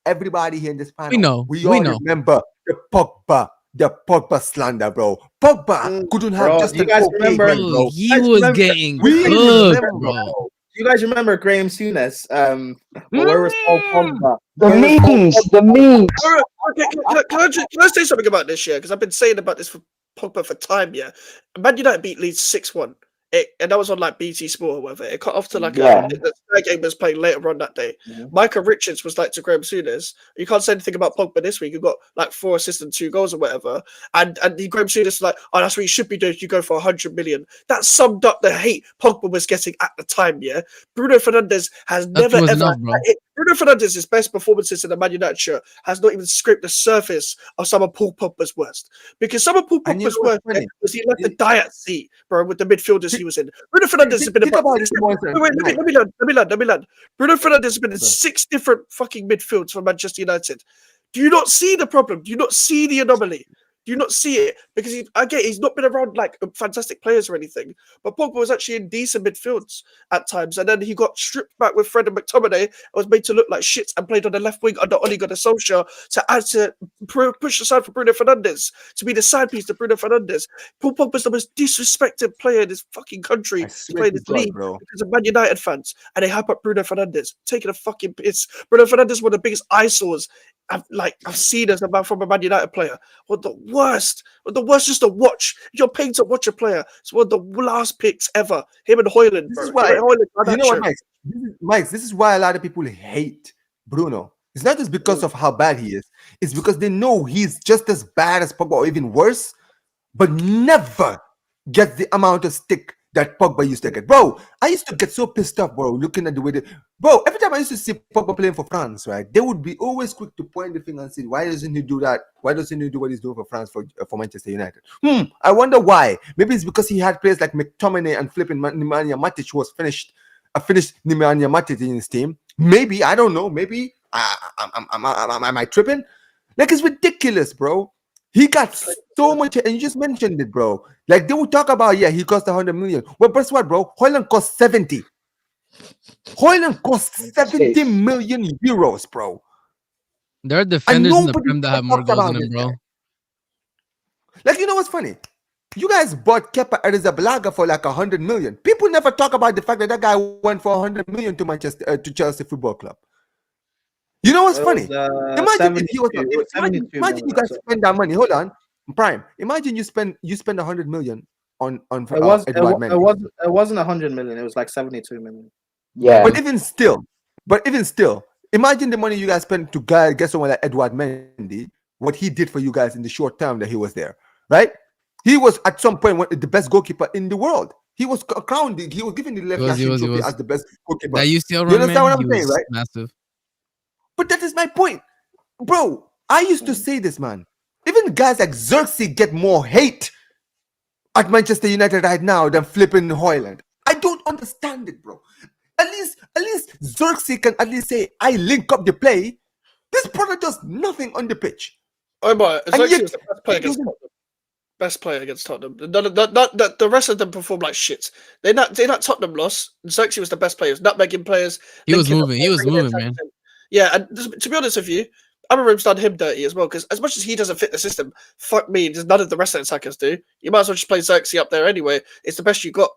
Everybody here in this panel, we all remember the Pogba slander, bro. Pogba couldn't have just. You guys remember? Bro. He was getting cooked, bro. You guys remember Graham Souness? Where was Paul Pogba? The memes. Okay, can I say something about this year? Because I've been saying about this for Pogba for time. Man United beat Leeds 6-1. And that was on like BT Sport or whatever. It cut off to like the Sky game was playing later on that day. Micah Richards was like to Graham Souness, you can't say anything about Pogba this week. You got like 4 assists and 2 goals or whatever. And Graham Souness was like, oh, that's what you should be doing. You go for 100 million. That summed up the hate Pogba was getting at the time. Bruno Fernandes has never ever. Bruno Fernandes' best performances in the Man United shirt has not even scraped the surface of some of Paul Pogba's worst. Because some of Paul Pogba's worst was he left the diet seat, bro, with the midfielders he was in. Bruno Fernandes has been about six let me land. Bruno Fernandes has been in 6 different fucking midfields for Manchester United. Do you not see the problem? Do you not see the anomaly? Do you not see it? Because he's not been around like fantastic players or anything. But Pogba was actually in decent midfields at times. And then he got stripped back with Fred and McTominay and was made to look like shit and played on the left wing under Ole Gunnar Solskjaer to push aside for Bruno Fernandes, to be the side piece to Bruno Fernandes. Paul Pogba's the most disrespected player in this fucking country to play in this league because of Man United fans. And they hype up Bruno Fernandes, taking a fucking piss. Bruno Fernandes, one of the biggest eyesores I've seen as a man from a Man United player. What the worst just to watch. You're paying to watch a player. It's one of the last picks ever. Him and Højlund. This is why, you know what, Mike? This is why a lot of people hate Bruno. It's not just because of how bad he is. It's because they know he's just as bad as Pogba or even worse, but never gets the amount of stick that Pogba used to get. Bro, I used to get so pissed off, bro, looking at the way bro, every time I used to see Pogba playing for France, right, they would be always quick to point the finger and say, why doesn't he do that? Why doesn't he do what he's doing for France, for Manchester United? I wonder why. Maybe it's because he had players like McTominay and flipping Nemanja Matic, who was finished Nemanja Matic in his team. Maybe, I don't know. Maybe, am I tripping? Like, it's ridiculous, bro. He got so much, and you just mentioned it, bro. Like, they would talk about, he cost 100 million. Well, guess what, bro? Højlund cost 70. Højlund cost 70 million euros, bro. There are defenders in the Prem that have more goals than him, bro. Like, you know what's funny? You guys bought Kepa Arrizabalaga for like 100 million. People never talk about the fact that guy went for 100 million to Chelsea Football Club. You know what's funny? Imagine if he was. Imagine you guys spend that money. Hold on, Prime. Imagine you spend 100 million on Edouard Mendy. It wasn't 100 million. It was like 72 million. Yeah. But even still, imagine the money you guys spent to get someone like Edouard Mendy. What he did for you guys in the short time that he was there, right? He was at some point the best goalkeeper in the world. He was crowned. He was given the left national trophy as the best goalkeeper. That UCL run, you understand what I'm saying, right? Massive. But that is my point, bro. I used to say this, man. Even guys like Xerxes get more hate at Manchester United right now than flipping Højlund. I don't understand it, bro. At least Xerxes can at least say, I link up the play. This brother does nothing on the pitch. Oh my, Xerxes was the best player against Tottenham. Best player against Tottenham. The rest of them performed like shit. They're not Tottenham loss. Xerxes was the best player. Nutmegging players. He was moving, man. Yeah, and to be honest with you, Amarim's done him dirty as well, because as much as he doesn't fit the system, fuck me, there's none of the rest of the attackers do. You might as well just play Xerxes up there anyway. It's the best you got.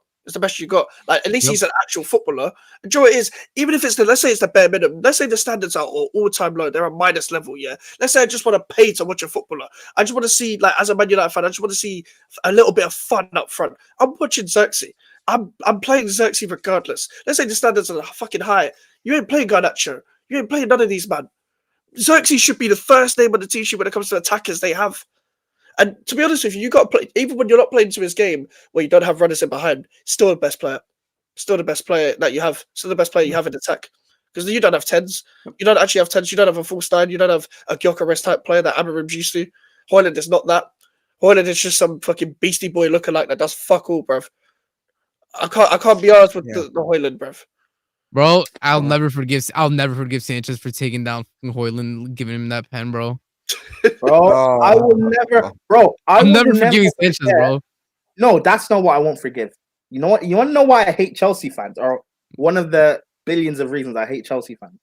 Like, at least he's an actual footballer. And Joe, it is, even if let's say it's the bare minimum, let's say the standards are all-time low, they're a minus level, yeah. Let's say I just want to pay to watch a footballer. I just want to see, like, as a Man United fan, I just want to see a little bit of fun up front. I'm watching Xerxes. I'm playing Xerxes regardless. Let's say the standards are fucking high. You ain't playing Garnacho. You ain't playing none of these, man. Xerxes should be the first name on the team sheet when it comes to attackers they have. And to be honest with you got to play, even when you're not playing to his game, where you don't have runners in behind, still the best player. Still the best player that you have. Still the best player you have in attack. Because you don't have 10s. You don't actually have 10s. You don't have a full Stein. You don't have a Gyökeres type player that Amarim's used to. Højlund is not that. Højlund is just some fucking beastie boy lookalike that does fuck all, bruv. I can't be honest with the Højlund, bruv. Bro, I'll never forgive Sanchez for taking down Højlund, giving him that pen, bro. Bro, I will never, bro. I'm never forgiving Sanchez, bro. No, that's not what I won't forgive. You know what? You want to know why I hate Chelsea fans, or one of the billions of reasons I hate Chelsea fans?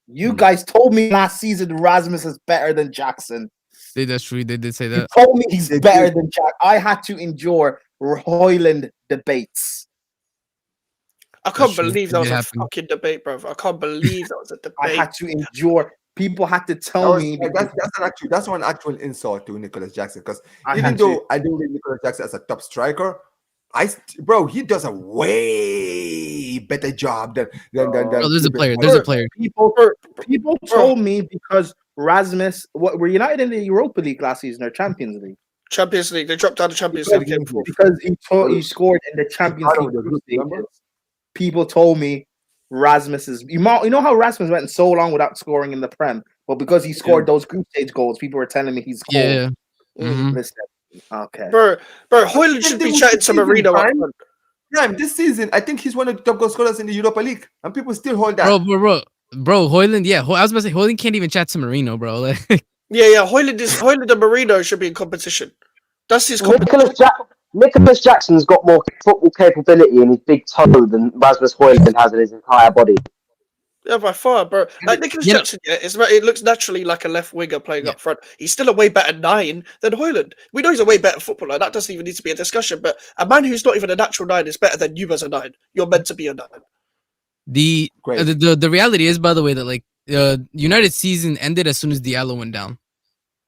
You guys told me last season Rasmus is better than Jackson. That's true. They did say that. You told me he's better than Jack. I had to endure Højlund debates. I can't believe that was a fucking debate, bro. I can't believe that was a debate. I had to endure. People had to tell me. That's one actual insult to Nicolas Jackson, because even though I do rate Nicolas Jackson as a top striker, he does a way better job than there's a player. There's a player. People told me because Rasmus, were United in the Europa League last season or Champions League? Champions League. They dropped out of Champions League because he scored in the Champions League. People told me Rasmus's. You know how Rasmus went so long without scoring in the Prem, but because he scored those group stage goals, people were telling me he's cold. Yeah. Mhm. Listen, okay, Bro, Højlund should be chatting to Marino up front. Prime this season, I think he's one of the top goal scorers in the Europa League, and people still hold that. Bro, Højlund. Yeah, I was about to say Højlund can't even chat to Marino, bro. Like, Yeah. Højlund and Marino should be in competition. That's his competition. Nicholas Jackson's got more football capability in his big toe than Rasmus Højlund has in his entire body. Yeah, by far, bro. Like Nicholas Jackson, it looks naturally like a left winger playing up front. He's still a way better 9 than Højlund. We know he's a way better footballer. That doesn't even need to be a discussion. But a man who's not even a natural 9 is better than you as a 9. You're meant to be a 9. the reality is, by the way, that like United season ended as soon as Diallo went down.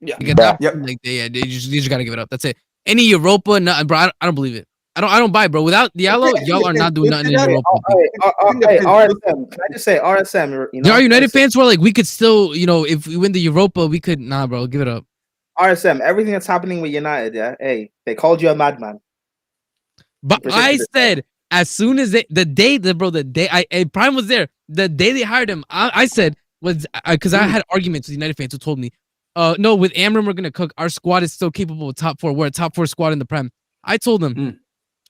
Yeah. Like they just gotta give it up. That's it. Any Europa, bro, I don't believe it. I don't buy it, bro. Without Diallo, y'all are not doing nothing in Europa. Hey, RSM, can I just say, RSM, there are United fans who are like, we could still, if we win the Europa, we could. Nah, bro, give it up. RSM, everything that's happening with United, yeah. Hey, they called you a madman. But I said, as soon as the day Prime was there, the day they hired him, I said, was because I had arguments with United fans who told me, no, with Amram we're gonna cook. Our squad is still capable of top 4. We're a top 4 squad in the Prem. I told them,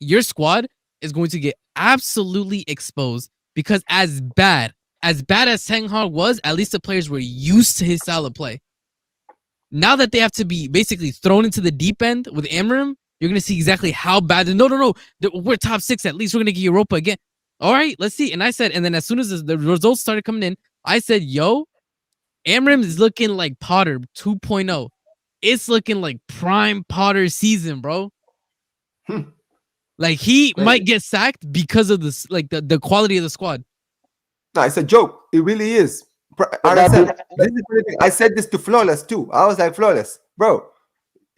your squad is going to get absolutely exposed because as bad as Ten Hag was, at least the players were used to his style of play. Now that they have to be basically thrown into the deep end with Amram, you're going to see exactly how bad. No. We're top 6. At least we're going to get Europa again. All right, let's see. And I said, and then as soon as the results started coming in, I said, yo, Amram is looking like Potter 2.0. It's looking like prime Potter season, bro. Like he might get sacked because of this, like the quality of the squad. No, it's a joke. It really is. RSM, I said this to Flawless too. I was like, Flawless, bro,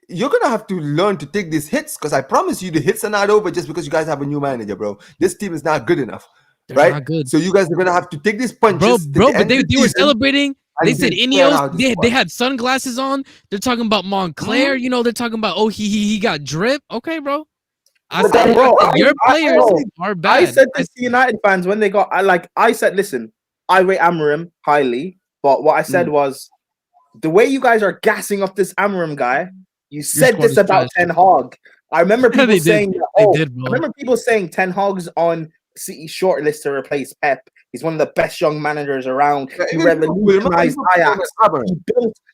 you're gonna have to learn to take these hits because I promise you the hits are not over just because you guys have a new manager, bro. This team is not good enough. They're right? not good. So you guys are gonna have to take these punches. Bro, but they were celebrating. They said Ineos. They they had sunglasses on. They're talking about Montclair. You know, they're talking about he got drip. Okay, bro. I said your players are bad. I said this to United fans when they got. I said, listen, I rate Amorim highly, but what I said was the way you guys are gassing up this Amorim guy. You said this about Ten Hag. I remember people saying, I remember people saying Ten Hag's on City shortlist to replace Pep. He's one of the best young managers around. He revolutionized Ajax.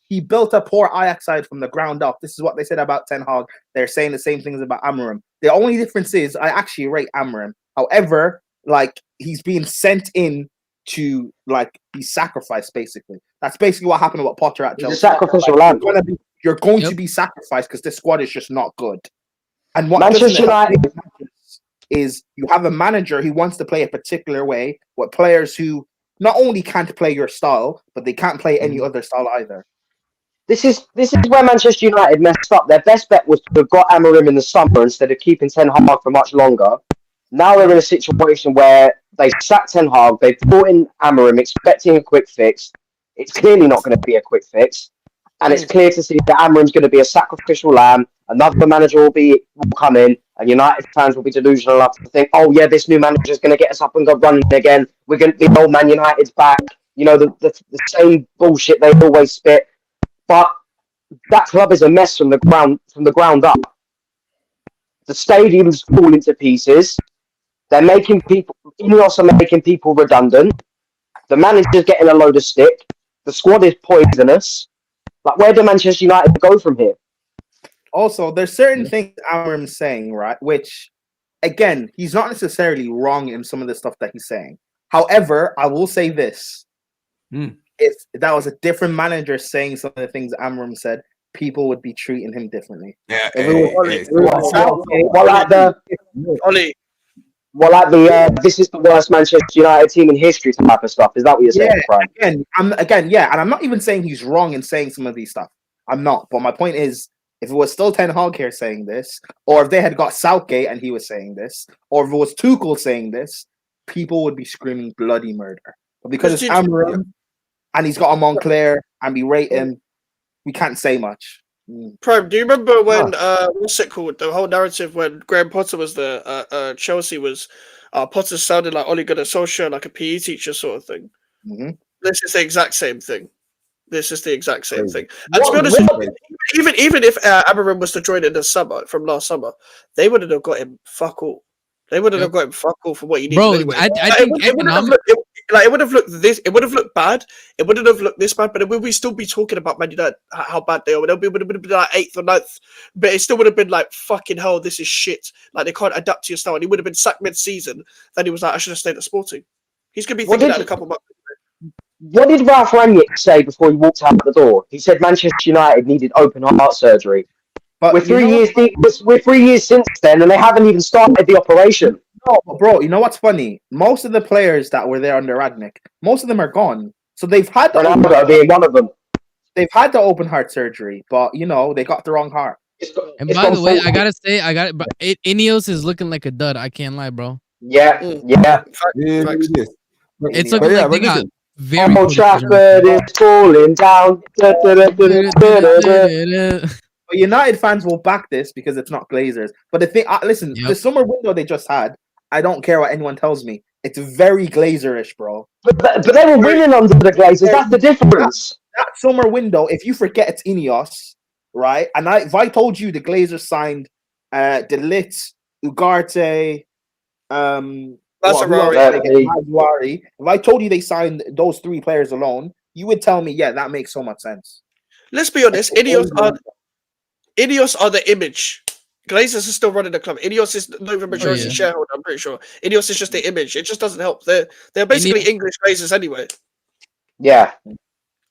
He built a poor Ajax side from the ground up. This is what they said about Ten Hag. They're saying the same things about Amorim. The only difference is I actually rate Amorim. However, like he's being sent in to like be sacrificed. Basically, that's basically what happened with Potter at Chelsea. Sacrificial lamb. You're going to be sacrificed because this squad is just not good. And what Manchester United is you have a manager who wants to play a particular way with players who not only can't play your style, but they can't play any other style either. This is where Manchester United messed up. Their best bet was to have got Amorim in the summer instead of keeping Ten Hag for much longer. Now they're in a situation where they sacked Ten Hag, they've brought in Amorim expecting a quick fix. It's clearly not going to be a quick fix. And it's clear to see that Amorim's going to be a sacrificial lamb. Another manager will come in, and United fans will be delusional enough to think, oh yeah, this new manager is going to get us up and go running again. We're going to be old Man United's back. You know, the same bullshit they always spit. But that club is a mess from the ground up. The stadium's falling to pieces. They're making people. Ineos are making people redundant. The manager's getting a load of stick. The squad is poisonous. Like, where do Manchester United go from here? Also, there's certain things Amorim's saying, right? Which, again, he's not necessarily wrong in some of the stuff that he's saying. However, I will say this. If that was a different manager saying some of the things Amorim said, people would be treating him differently. Yeah. This is the worst Manchester United team in history type of stuff. Is that what you're saying, Brian? And I'm not even saying he's wrong in saying some of these stuff. I'm not. But my point is, if it was still Ten Hag here saying this, or if they had got Southgate and he was saying this, or if it was Tuchel saying this, people would be screaming bloody murder. But because it's Amorim and he's got a Montclair and we rate him, we can't say much. Prime, do you remember when what's it called? The whole narrative when Graham Potter was there, Chelsea was Potter sounded like Ole Gunnar Solskjaer, like a PE teacher sort of thing. Mm-hmm. This is the exact same thing. This is the exact same Crazy. thing. And to be honest, even if Amorim was to join in the summer from last summer, they wouldn't have got him fuck all. They wouldn't have got him fuck all for what he needed Bro, anyway. I think it would have looked this. It would have looked bad. It wouldn't have looked this bad. But we still be talking about Man United, how bad they are. It would have been like 8th or 9th. But it still would have been like fucking hell. This is shit. Like they can't adapt to your style. And he would have been sacked mid-season. Then he was like, I should have stayed at Sporting. He's gonna be thinking that in a couple of months. What did Ralph Rangnick say before he walked out the door? He said Manchester United needed open heart surgery. But we're 3 years deep. We're 3 years since then, and they haven't even started the operation. No, bro, you know what's funny? Most of the players that were there under Rangnick, most of them are gone. So they've had Ronaldo being one of them. They've had the open heart surgery, but they got the wrong heart. And by the way, I gotta say, Ineos is looking like a dud. I can't lie, bro. Yeah. It's looking like they got very. Old Trafford is falling down. But United fans will back this because it's not Glazers. But the thing, listen, the summer window they just had, I don't care what anyone tells me. It's very Glazerish, bro. But they were winning under the Glazers. That's the difference. That summer window, if you forget it's Ineos, right? And if I told you the Glazers signed De Ligt, Ugarte, Mazzuari, if I told you they signed those 3 players alone, you would tell me, yeah, that makes so much sense. Let's be honest, Ineos are the image. Glazers are still running the club. Ineos is not even majority shareholder, I'm pretty sure. Ineos is just the image. It just doesn't help. They're basically English Glazers anyway. Yeah.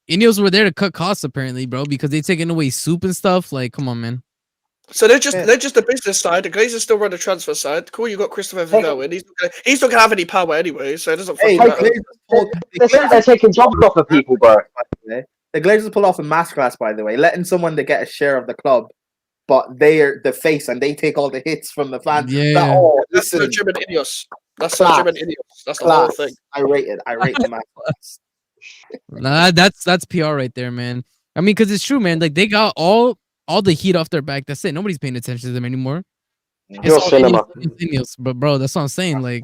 Ineos were there to cut costs apparently, bro, because they taking away soup and stuff. Like, come on, man. So they're just the business side. The Glazers still run the transfer side. Cool, you got Christopher Vigo in. He's not gonna have any power anyway, so it doesn't fucking matter. They're taking jobs off of people, bro. The Glazers pull off a masterclass, by the way, letting someone to get a share of the club, but they're the face and they take all the hits from the fans. Yeah, that's the German Ineos. That's the German Ineos. That's the whole thing. I rate the masterclass. Nah, that's PR right there, man. I mean, because it's true, man. Like they got all the heat off their back. That's it. Nobody's paying attention to them anymore. It's all Ineos, but bro, that's what I'm saying. Like,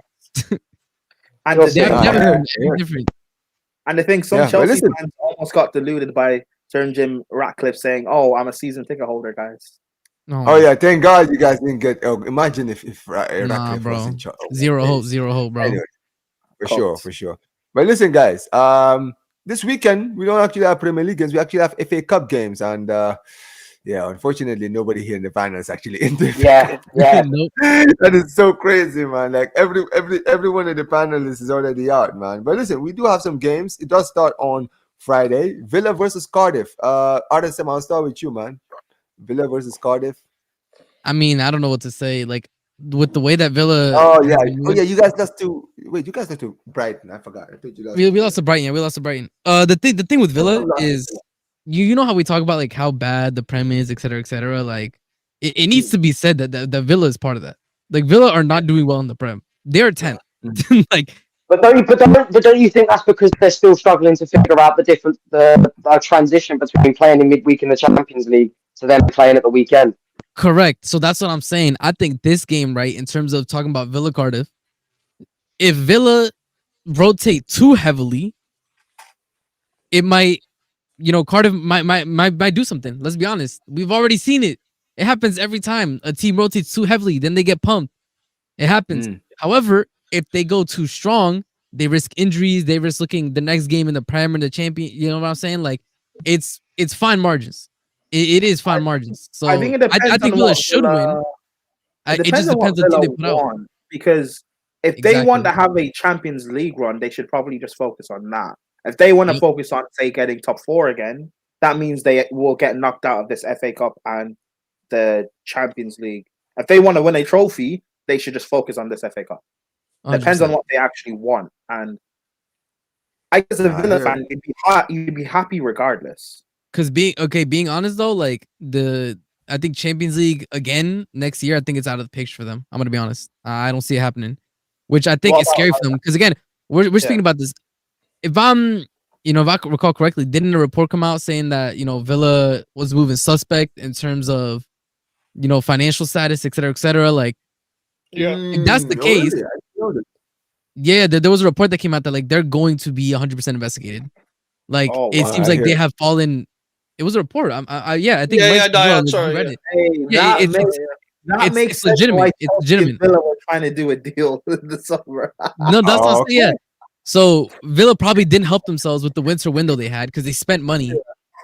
and different. And I think some Chelsea fans almost got deluded by Sir Jim Ratcliffe saying, "Oh, I'm a season ticket holder, guys." Oh yeah, thank God you guys didn't get. Imagine if Ratcliffe bro, was in charge. Zero hope, bro. Anyway, for sure. But listen, guys, this weekend we don't actually have Premier League games. We actually have FA Cup games, and unfortunately, nobody here in the panel is actually in the Nope. That is so crazy, man. Like everyone in the panel is already out, man. But listen, we do have some games. It does start on Friday. Villa versus Cardiff. Artem, I'll start with you, man. Villa versus Cardiff. I mean, I don't know what to say. Like with the way that Villa. You guys lost to. Wait, you guys lost to Brighton. I forgot. I thought you lost. We lost to Brighton. Yeah, we lost to Brighton. The thing with Villa is. You know how we talk about like how bad the Prem is, et cetera, like it needs to be said that Villa is part of that. Like Villa are not doing well in the Prem. They're 10th. Like, but don't you think that's because they're still struggling to figure out the transition between playing in midweek in the Champions League to then playing at the weekend? Correct. So that's what I'm saying. I think this game, right, in terms of talking about Villa Cardiff, if Villa rotate too heavily, it might. Cardiff might do something. Let's be honest. We've already seen it. It happens every time a team rotates too heavily, then they get pumped. It happens. However, if they go too strong, they risk injuries. They risk looking the next game in the Prem and the champion. You know what I'm saying? Like it's fine margins. It is fine margins. So I think Villa should win. It just depends on the team they put out. Because if they want to have a Champions League run, they should probably just focus on that. If they want to focus on, say, getting top 4 again, that means they will get knocked out of this FA Cup and the Champions League. If they want to win a trophy, they should just focus on this FA Cup. 100%. Depends on what they actually want. And I guess as a Villa fan, you'd be happy regardless. Because being honest though, like I think Champions League again next year, I think it's out of the picture for them. I'm gonna be honest. I don't see it happening, which I think is scary for them. Because again, we're speaking about this. If I'm if I recall correctly, didn't a report come out saying that Villa was moving suspect in terms of financial status, et cetera, et cetera? Like, Yeah. if that's the case, Really? I didn't know that. yeah, there was a report that came out that like they're going to be 100% investigated. Like, Oh, it wow. seems I like hear they it. have fallen. It was a report. I think Yeah, Mike yeah, as no, well, yeah, like, sorry, read yeah. it. Hey, Yeah, that makes it's sense legitimate. why It's Chelsea and legitimate. Villa were trying to do a deal this summer. No, that's what I'm Oh, saying. Yeah. So Villa probably didn't help themselves with the winter window they had because they spent money.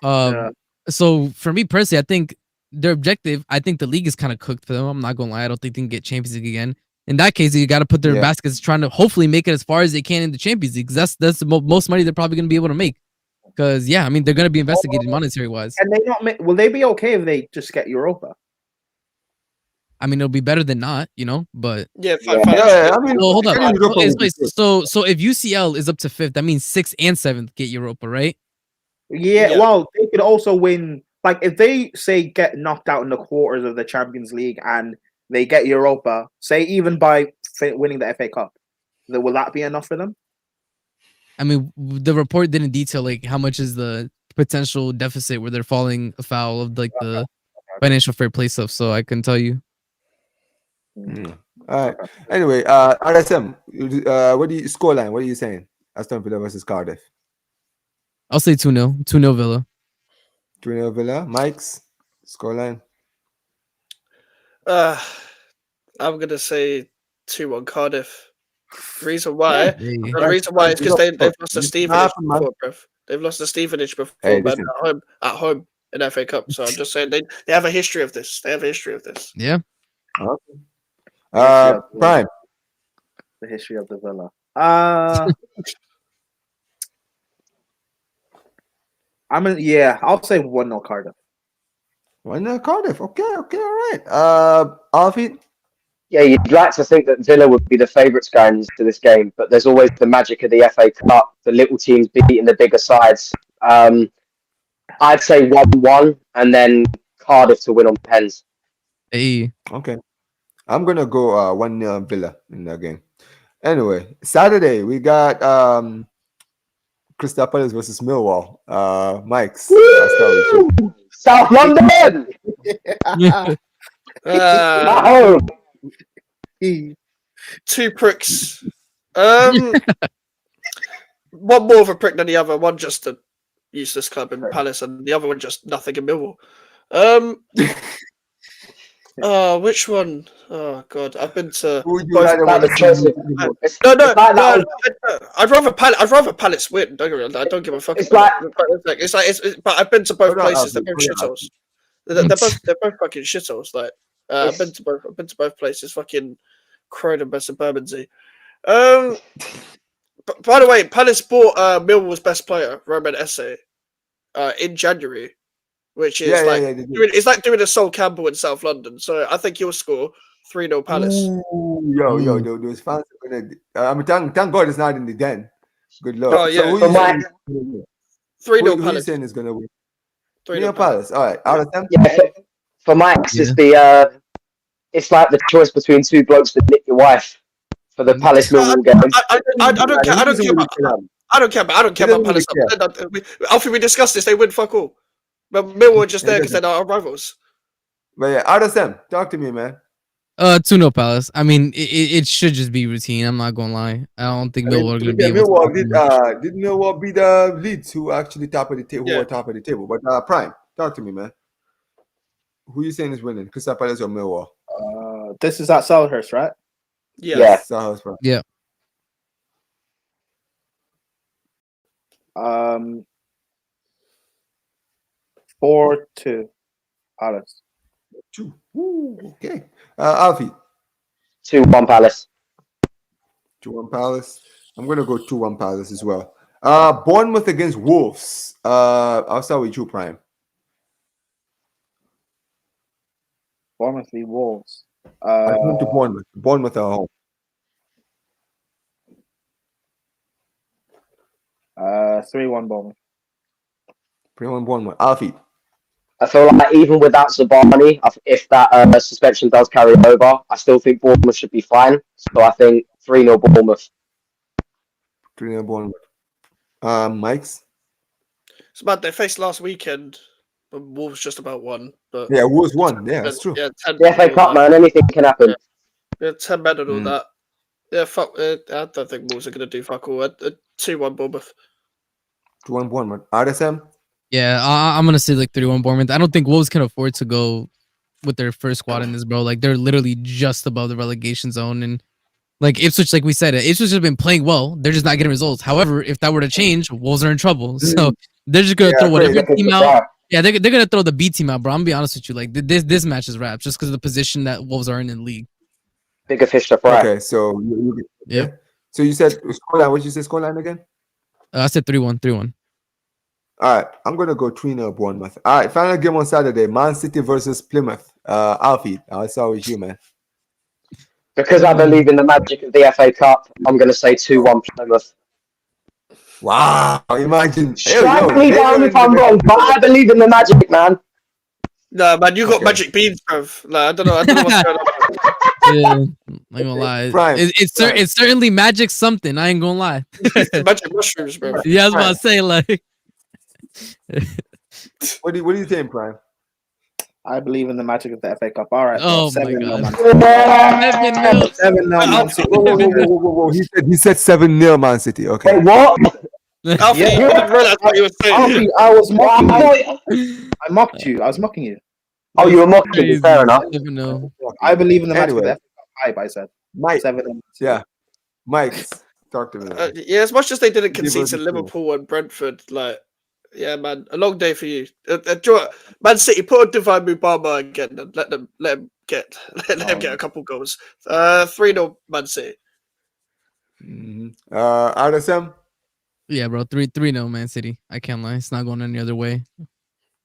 Yeah. So for me personally, I think their objective, I think the league is kind of cooked for them. I'm not gonna lie. I don't think they can get Champions League again. In that case, you got to put their Yeah. baskets trying to hopefully make it as far as they can in the Champions League. 'Cause that's the most money they're probably gonna be able to make. Because yeah, I mean they're gonna be investigated monetary wise. And they not will they be okay if they just get Europa? I mean it'll be better than not, but Yeah, Yeah. financially. Yeah, I mean, well, hold up. getting Europa would be good. So if UCL is up to 5th, that means 6th and 7th get Europa, right? Yeah, Yeah. well, they could also win. Like if they say get knocked out in the quarters of the Champions League and they get Europa, say even by winning the FA Cup, then will that be enough for them? I mean, the report didn't detail like how much is the potential deficit where they're falling afoul of like the financial fair play stuff. So I can tell you. Mm. All right. Anyway, RSM, what do you scoreline? What are you saying? Aston Villa versus Cardiff. I'll say 2-0. 2-0 Villa. 2-0 Villa. Mike's scoreline. I'm gonna say 2-1 Cardiff. Reason why? Hey, The reason why is because they've lost to It's Stevenage happened, man. before, bruv. They've lost to Stevenage before, Hey, man, listen. at home in FA Cup. So I'm just saying they have a history of this. They have a history of this. yeah. Prime. The history of the Villa. I'll say 1-0 Cardiff. 1-0 Cardiff. Okay, all right. Alfield. Yeah, you'd like to think that Villa would be the favourites going into this game, but there's always the magic of the FA Cup, the little teams beating the bigger sides. I'd say 1-1 and then Cardiff to win on pens. Hey. Okay. I'm gonna go 1-0 Villa in that game. Anyway, Saturday we got Crystal Palace versus Millwall. Mike's. I'll start with you. South London! At home! Two pricks. One more of a prick than the other. One just a useless club in Palace, and the other one just nothing in Millwall. Which one? Oh God, I've been to. Who would you rather Like want the to choice see? of- No. I'd rather Palace win. Don't get me wrong. I don't give a fuck. It's But I've been to both places. They're both Put it out. shitholes. They're both fucking shitholes. Like I've been to both places. Fucking Croydon versus Bermondsey. But by the way, Palace bought Millwall's best player, Roman Esse, in January, which is it's like doing a Sol Campbell in South London. So I think he'll score 3-0 Palace. Ooh, yo, those fans are gonna. I mean, thank God it's not in the den. Good luck. Oh, yeah. So who For you my- saying? 3-0 Who you Palace. saying is gonna win? 3-0 3-0 Palace. All right. Out of them. Yeah, for Mike's is it's like the choice between two blokes that nick your wife for the Palace Millwall game. I don't care. I don't care about Palace. After we discussed this, they win fuck all. But Millwall are just there because they're our rivals. But yeah, out of them. Talk to me, man. 2-0 Palace. I mean, it should just be routine. I'm not gonna lie. I don't think Millwall are gonna be able Millwall to. did Millwall be the Leeds who actually top of the table? Yeah. Who are top of the table? But Prime, talk to me, man. Who you saying is winning? Crystal Palace or Millwall? This is at Selhurst, right? Yeah. South Prime. Yeah. 4-2 Palace. 2. Ooh, okay. Alfie. 2-1 Palace. 2-1 Palace. I'm gonna go 2-1 Palace as well. Bournemouth against Wolves. I'll start with you, Prime. Bournemouth v Wolves. I'm going to Bournemouth. Bournemouth at home. 3-1 Bournemouth. 3-1 Bournemouth. Alfie. I feel like even without Zabani, if that suspension does carry over, I still think Bournemouth should be fine. So I think 3-0 Bournemouth. 3-0 Bournemouth. Mike's. It's about they faced last weekend. But Wolves just about won. But Yeah, Wolves won. Yeah, that's true. Yeah, 10 The FA Cup, man, anything can happen. Yeah, 10 men and all Mm. that. Yeah, fuck. I don't think Wolves are going to do fuck all. 2-1 Bournemouth. 2-1 Bournemouth. RSM. Yeah, I'm gonna say like 3-1 Bournemouth. I don't think Wolves can afford to go with their first squad in this, bro. Like they're literally just above the relegation zone, and like Ipswich, like we said, Ipswich have been playing well. They're just not getting results. However, if that were to change, Wolves are in trouble. So they're just gonna throw whatever team out. Yeah, they're gonna throw the B team out, bro. I'm gonna be honest with you. Like this match is wraps just because of the position that Wolves are in the league. Bigger fish to fry. Okay, so Yeah. So you said scoreline. What did you say scoreline again? I said 3-1, 3-1. All right, I'm gonna go 3-0 Bournemouth. All right, final game on Saturday: Man City versus Plymouth. Alfield, I'll start with you, man. Because I believe in the magic of the FA Cup, I'm going to say 2-1 Plymouth. Wow, imagine. Strike me down if I'm wrong, but I believe in the magic, man. No, man, you got magic beans, bro. Like, I don't know what's going on. Yeah, I'm not gonna lie. Prime, It's certainly magic something. I ain't gonna lie. Magic mushrooms, bro. Yeah, I was about to say like. What do you think, Prime? I believe in the magic of the FA Cup. All right. Oh bro. my 7-0, God. man. 7-0. 7-0, Man City. Whoa. He said 7-0 Man City. Okay. Wait, what? Alfie, Yeah. you didn't realize what you were saying. Alfie, I was mocking you. I mocked you. I was mocking you. Oh, you were mocking me. Crazy. Fair enough. 7-0. I believe in the magic of the Anyway. FA Cup. Hype, I said. Mike. 7-0. Yeah. Mike, talk to me. Man. Yeah, as much as they didn't concede to Liverpool. Liverpool and Brentford, like, yeah, man, a long day for you. Man City, put on Divine Mubama again and let him get a couple goals. 3-0 Man City. RSM. Yeah, bro. 3-0 Man City. I can't lie. It's not going any other way.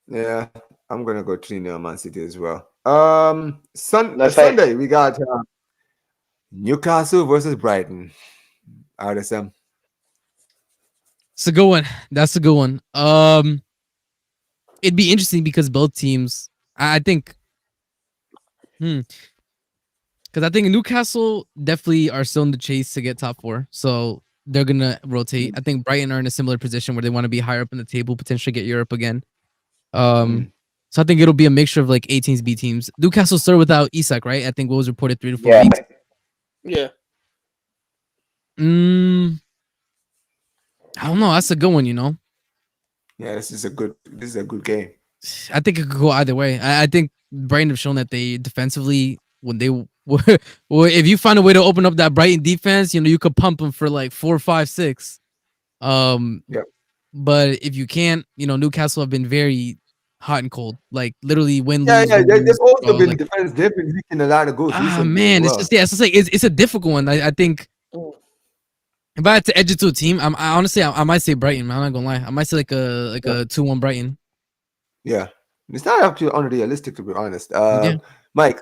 Yeah, I'm gonna go 3-0 Man City as well. No faith. Sunday we got Newcastle versus Brighton. RSM. It's a good one. That's a good one. It'd be interesting because both teams, I think, because I think Newcastle definitely are still in the chase to get top 4, so they're gonna rotate. I think Brighton are in a similar position where they want to be higher up in the table, potentially get Europe again. So I think it'll be a mixture of like A teams, B teams. Newcastle started without Isak, right? I think what was reported 3 to 4 weeks. Yeah. I don't know. That's a good one, you know. Yeah, this is a good game. I think it could go either way. I think Brighton have shown that they defensively, when they well, if you find a way to open up that Brighton defense, you know, you could pump them for like 4, 5, 6. Yep. But if you can't, you know, Newcastle have been very hot and cold, like literally win. Yeah, lose, yeah. win, They've lose, also bro, been like, defense. They've been leaking a lot of goals. man, well. it's just it's a difficult one. I think if I had to edge it to a team, I honestly might say Brighton. Man, I'm not gonna lie. I might say like a 2-1 Brighton. Yeah, it's not actually unrealistic to be honest. Yeah. Mike.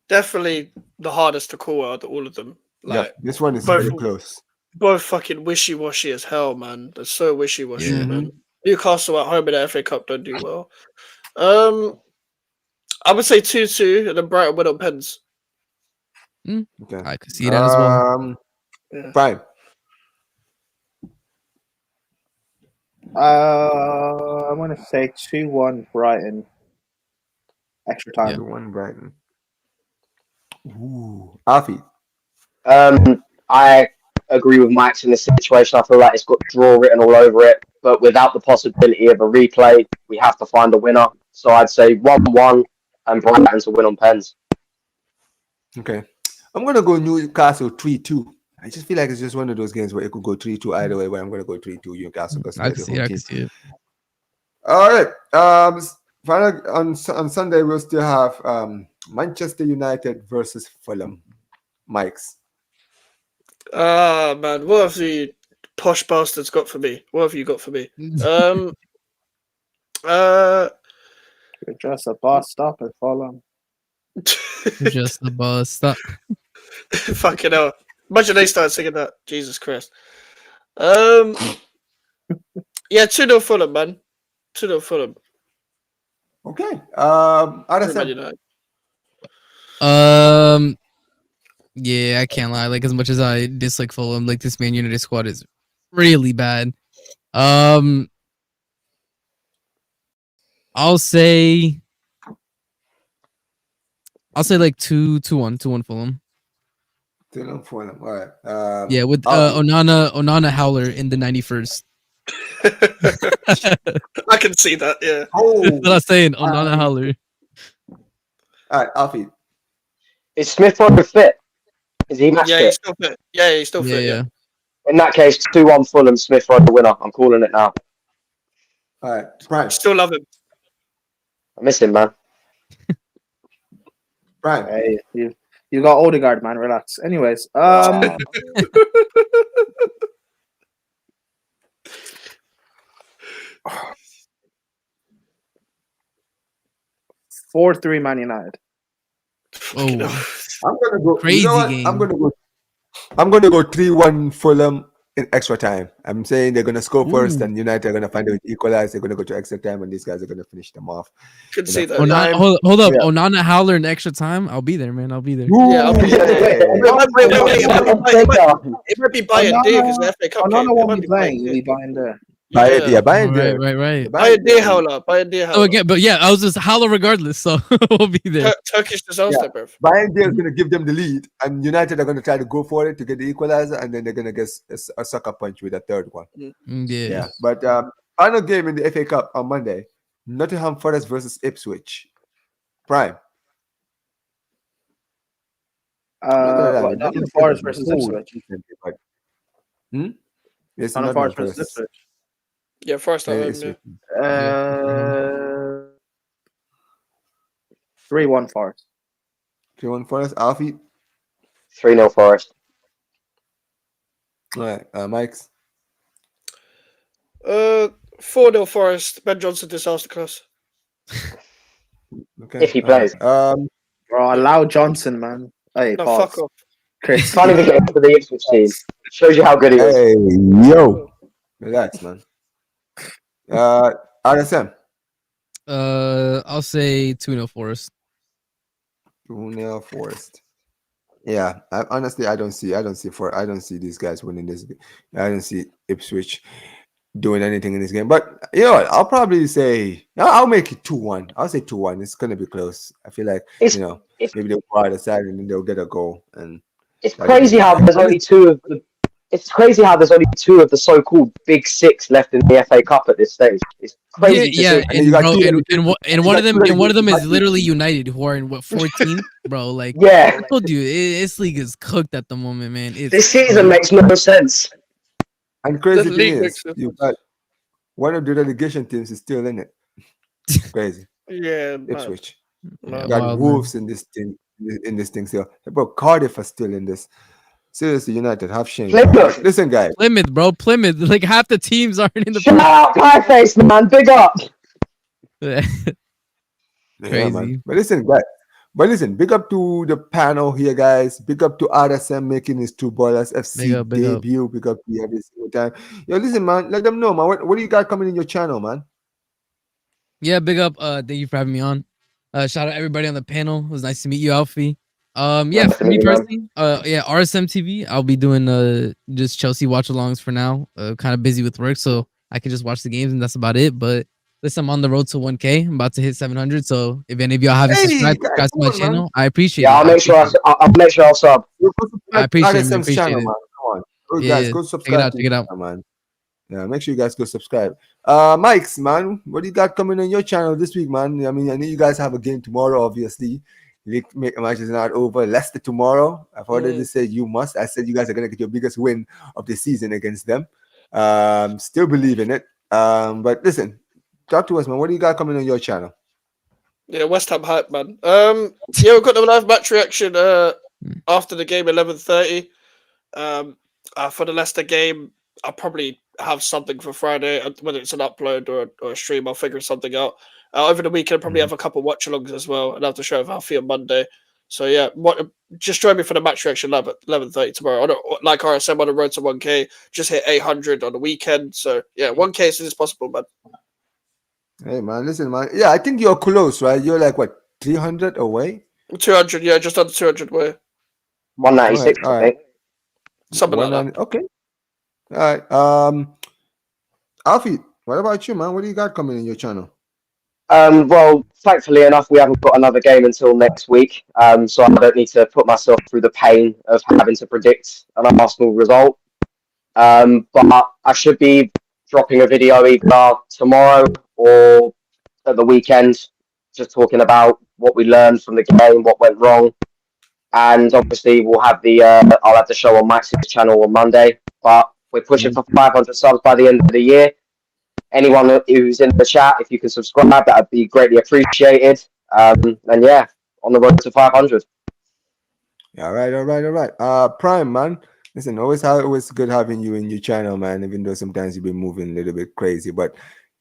Definitely the hardest to call out of all of them. Like, Yeah, this one is both- very close. both fucking wishy-washy as hell, man. They're so wishy-washy, Yeah. man. Newcastle at home in the FA Cup don't do well. I would say 2-2 and then Brighton win on pens. Okay. I could see that as well. Yeah. Prime. I want to say 2-1 Brighton. Extra time. 2-1 Brighton. Ooh, Alfie. I agree with Max in this situation. I feel like it's got draw written all over it, but without the possibility of a replay, we have to find a winner. So I'd say 1-1 and Brighton to win on pens. Okay. I'm gonna go Newcastle 3-2. I just feel like it's just one of those games where it could go 3-2 either way, but I'm gonna go 3-2 Newcastle. I can see it. All right. Final on Sunday we'll still have Manchester United versus Fulham. Mike's. Man, what have the posh bastards got for me? What have you got for me? You're just a boss. Stop it, Fulham. Just the bus. Stop. Fucking hell. Imagine they start singing that. Jesus Christ. Yeah, 2-0 Fulham, man. 2-0 Fulham. Okay. Man RSM. United. Yeah, I can't lie. Like as much as I dislike Fulham, like this Man United squad is really bad. I'll say like 2-1 Fulham. Fulham. All right. Yeah, with Alfie. Onana Howler in the 91st. I can see that. Yeah. Oh, That's what I'm saying. Onana Howler. all right, Alfie. Is Smith Rowe fit? Is he match Yeah, fit? he's still fit. Yeah, he's still fit. Yeah. Yeah. In that case, 2-1 Fulham, Smith Rowe the winner. I'm calling it now. All right, Prime. Still love him. I miss him, man. Prime. Hey, you got Odegaard, man. Relax. Anyways, 4-3 Man United. Fucking Oh. hell. I'm gonna go. Crazy You know what? game. I'm gonna go 3-1 Fulham in extra time. I'm saying they're gonna score first, Ooh. and United are gonna find a way to equalize. They're gonna go to extra time, and these guys are gonna finish them off. Could in see extra that. Yeah. time. Hold up. Yeah. Onana Howler in extra time. I'll be there, man. I'll be there. Yeah, I'll be- Hey. It might be Bayern D because the FA Cup game. Onana It won't might be be playing. Bayern He'll D. be buying there. Bayern there. Right. Bayern D howler. Bayern D So howler. again, but yeah, I was just Howler regardless, so we'll be there. Turkish disaster, bro. Bayern there is gonna give them the lead, and United are gonna try to go for it to get the equalizer, and then they're gonna get a sucker punch with a third one. Yeah. But final game in the FA Cup on Monday: Nottingham Forest versus Ipswich. Prime. Nottingham Forest versus Ipswich. Yes, Nottingham Forest versus Ipswich. Yeah, Forest at home. Ipswich. Yeah. 3-1 Forest. 3-1 Forest. Alfie. 3-0 Forest. All right, Mike's. 4-0 Forest. Ben Johnson disaster class. Okay. If he plays. Bro, allow Johnson, man. Hey, No, pause. fuck off. Chris. Can't even get into the Ipswich team. Shows you how good he is. Hey, yo. Relax, man. RSM. I'll say 2-0 Forest. 2-0 Forest. Yeah, honestly, I don't see these guys winning this. I don't see Ipswich doing anything in this game. But you know what? I'll probably say I'll make it 2-1. I'll say 2-1. It's gonna be close. I feel like maybe they'll go either side and then they'll get a goal. And it's crazy how there's only two of the. It's crazy how there's only two of the so-called big six left in the FA Cup at this stage. It's crazy. Yeah, to see. and one of them is literally United, who are in 14th, bro. Like, Yeah. I told you, this league is cooked at the moment, man. This season makes no sense. And crazy The thing league is, makes sense. you got one of the relegation teams is still in it. Crazy. Yeah, man. Ipswich. No. You got Wild, Wolves in this thing. In this thing still. But Cardiff are still in this. Seriously, United have shame. Plymouth. Listen, guys. Plymouth, bro. Plymouth. Like half the teams aren't in the. Shut up, pie face, man. Big up. Crazy. Yeah, man. But listen, guys. But listen, big up to the panel here, guys. Big up to RSM making his Two Ballers FC Big up. debut. Big up to you every single time. Yo, listen, man. Let them know, man. What do you got coming in your channel, man? Yeah, big up. Thank you for having me on. Shout out everybody on the panel. It was nice to meet you, Alfie. Yeah, for me personally, RSM TV. I'll be doing just Chelsea watch alongs for now. Kind of busy with work, so I can just watch the games and that's about it. But listen, I'm on the road to 1K. I'm about to hit 700. So if any of y'all haven't subscribed to my channel, man. I appreciate it. Yeah, I'll make sure I'll sub. I appreciate it. RSM's channel, man. Come on. Guys, go subscribe. Check it out. Man. Yeah, make sure you guys go subscribe. Mikes, man, what do you got coming on your channel this week, man? I mean, I know you guys have a game tomorrow, obviously. League match is not over. Leicester tomorrow. I've already said you must. I said you guys are gonna get your biggest win of the season against them. Still believe in it. But listen, talk to us, man. What do you got coming on your channel? Yeah, West Ham hype, man. Yeah, we've got the live match reaction after the game, 11:30. For the Leicester game, I'll probably have something for Friday, whether it's an upload or a stream. I'll figure something out. Over the weekend, probably have a couple watch-alongs as well, and have to show of Alfie on Monday. So yeah, just join me for the match reaction live at 11:30 tomorrow. Like RSM on the road to 1K, just hit 800 on the weekend. So yeah, 1K as soon as possible, man. Hey man, listen, man. Yeah, I think you're close, right? You're like what, 300 away? 200, yeah, just under 200 away. 196, all right. I think. Something like that. Okay. All right. Alfie, what about you, man? What do you got coming in your channel? Well, thankfully enough, we haven't got another game until next week, so I don't need to put myself through the pain of having to predict an Arsenal result. But I should be dropping a video either tomorrow or at the weekend, just talking about what we learned from the game, what went wrong, and obviously we'll have I'll have the show on Max's channel on Monday. But we're pushing for 500 subs by the end of the year. Anyone who's in the chat, if you can subscribe, that would be greatly appreciated. And yeah, on the road to 500. All right. Prime, man. Listen, always good having you in your channel, man. Even though sometimes you've been moving a little bit crazy, but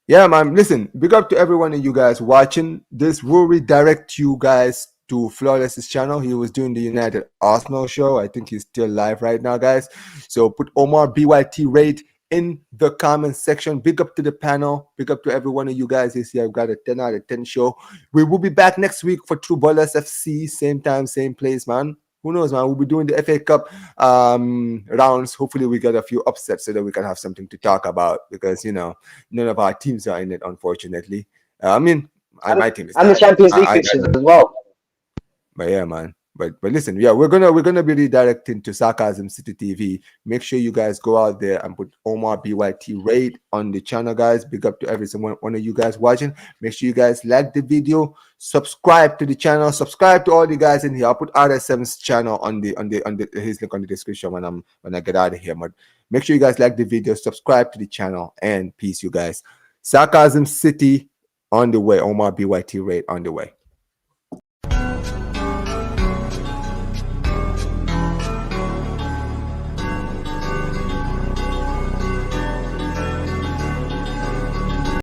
yeah, man. Listen, big up to everyone of you guys watching. This will redirect you guys to Flawless's channel. He was doing the United Arsenal show. I think he's still live right now, guys. So put Omar BYT rate in the comment section. Big up to the panel. Big up to every one of you guys this year. I've got a 10 out of 10 show. We will be back next week for True Ballers FC. Same time, same place, man. Who knows, man? We'll be doing the FA Cup rounds. Hopefully, we get a few upsets so that we can have something to talk about because, none of our teams are in it, unfortunately. My team is. And the Champions League fixtures as well. But yeah, man. But listen, yeah, we're gonna be redirecting to Sarcasm City TV. Make sure you guys go out there and put Omar BYT rate on the channel, guys. Big up to every single one of you guys watching. Make sure you guys like the video, subscribe to the channel, subscribe to all the guys in here. I'll put RSM's channel on his link on the description when I get out of here. But make sure you guys like the video, subscribe to the channel, and peace, you guys. Sarcasm City on the way. Omar BYT rate on the way.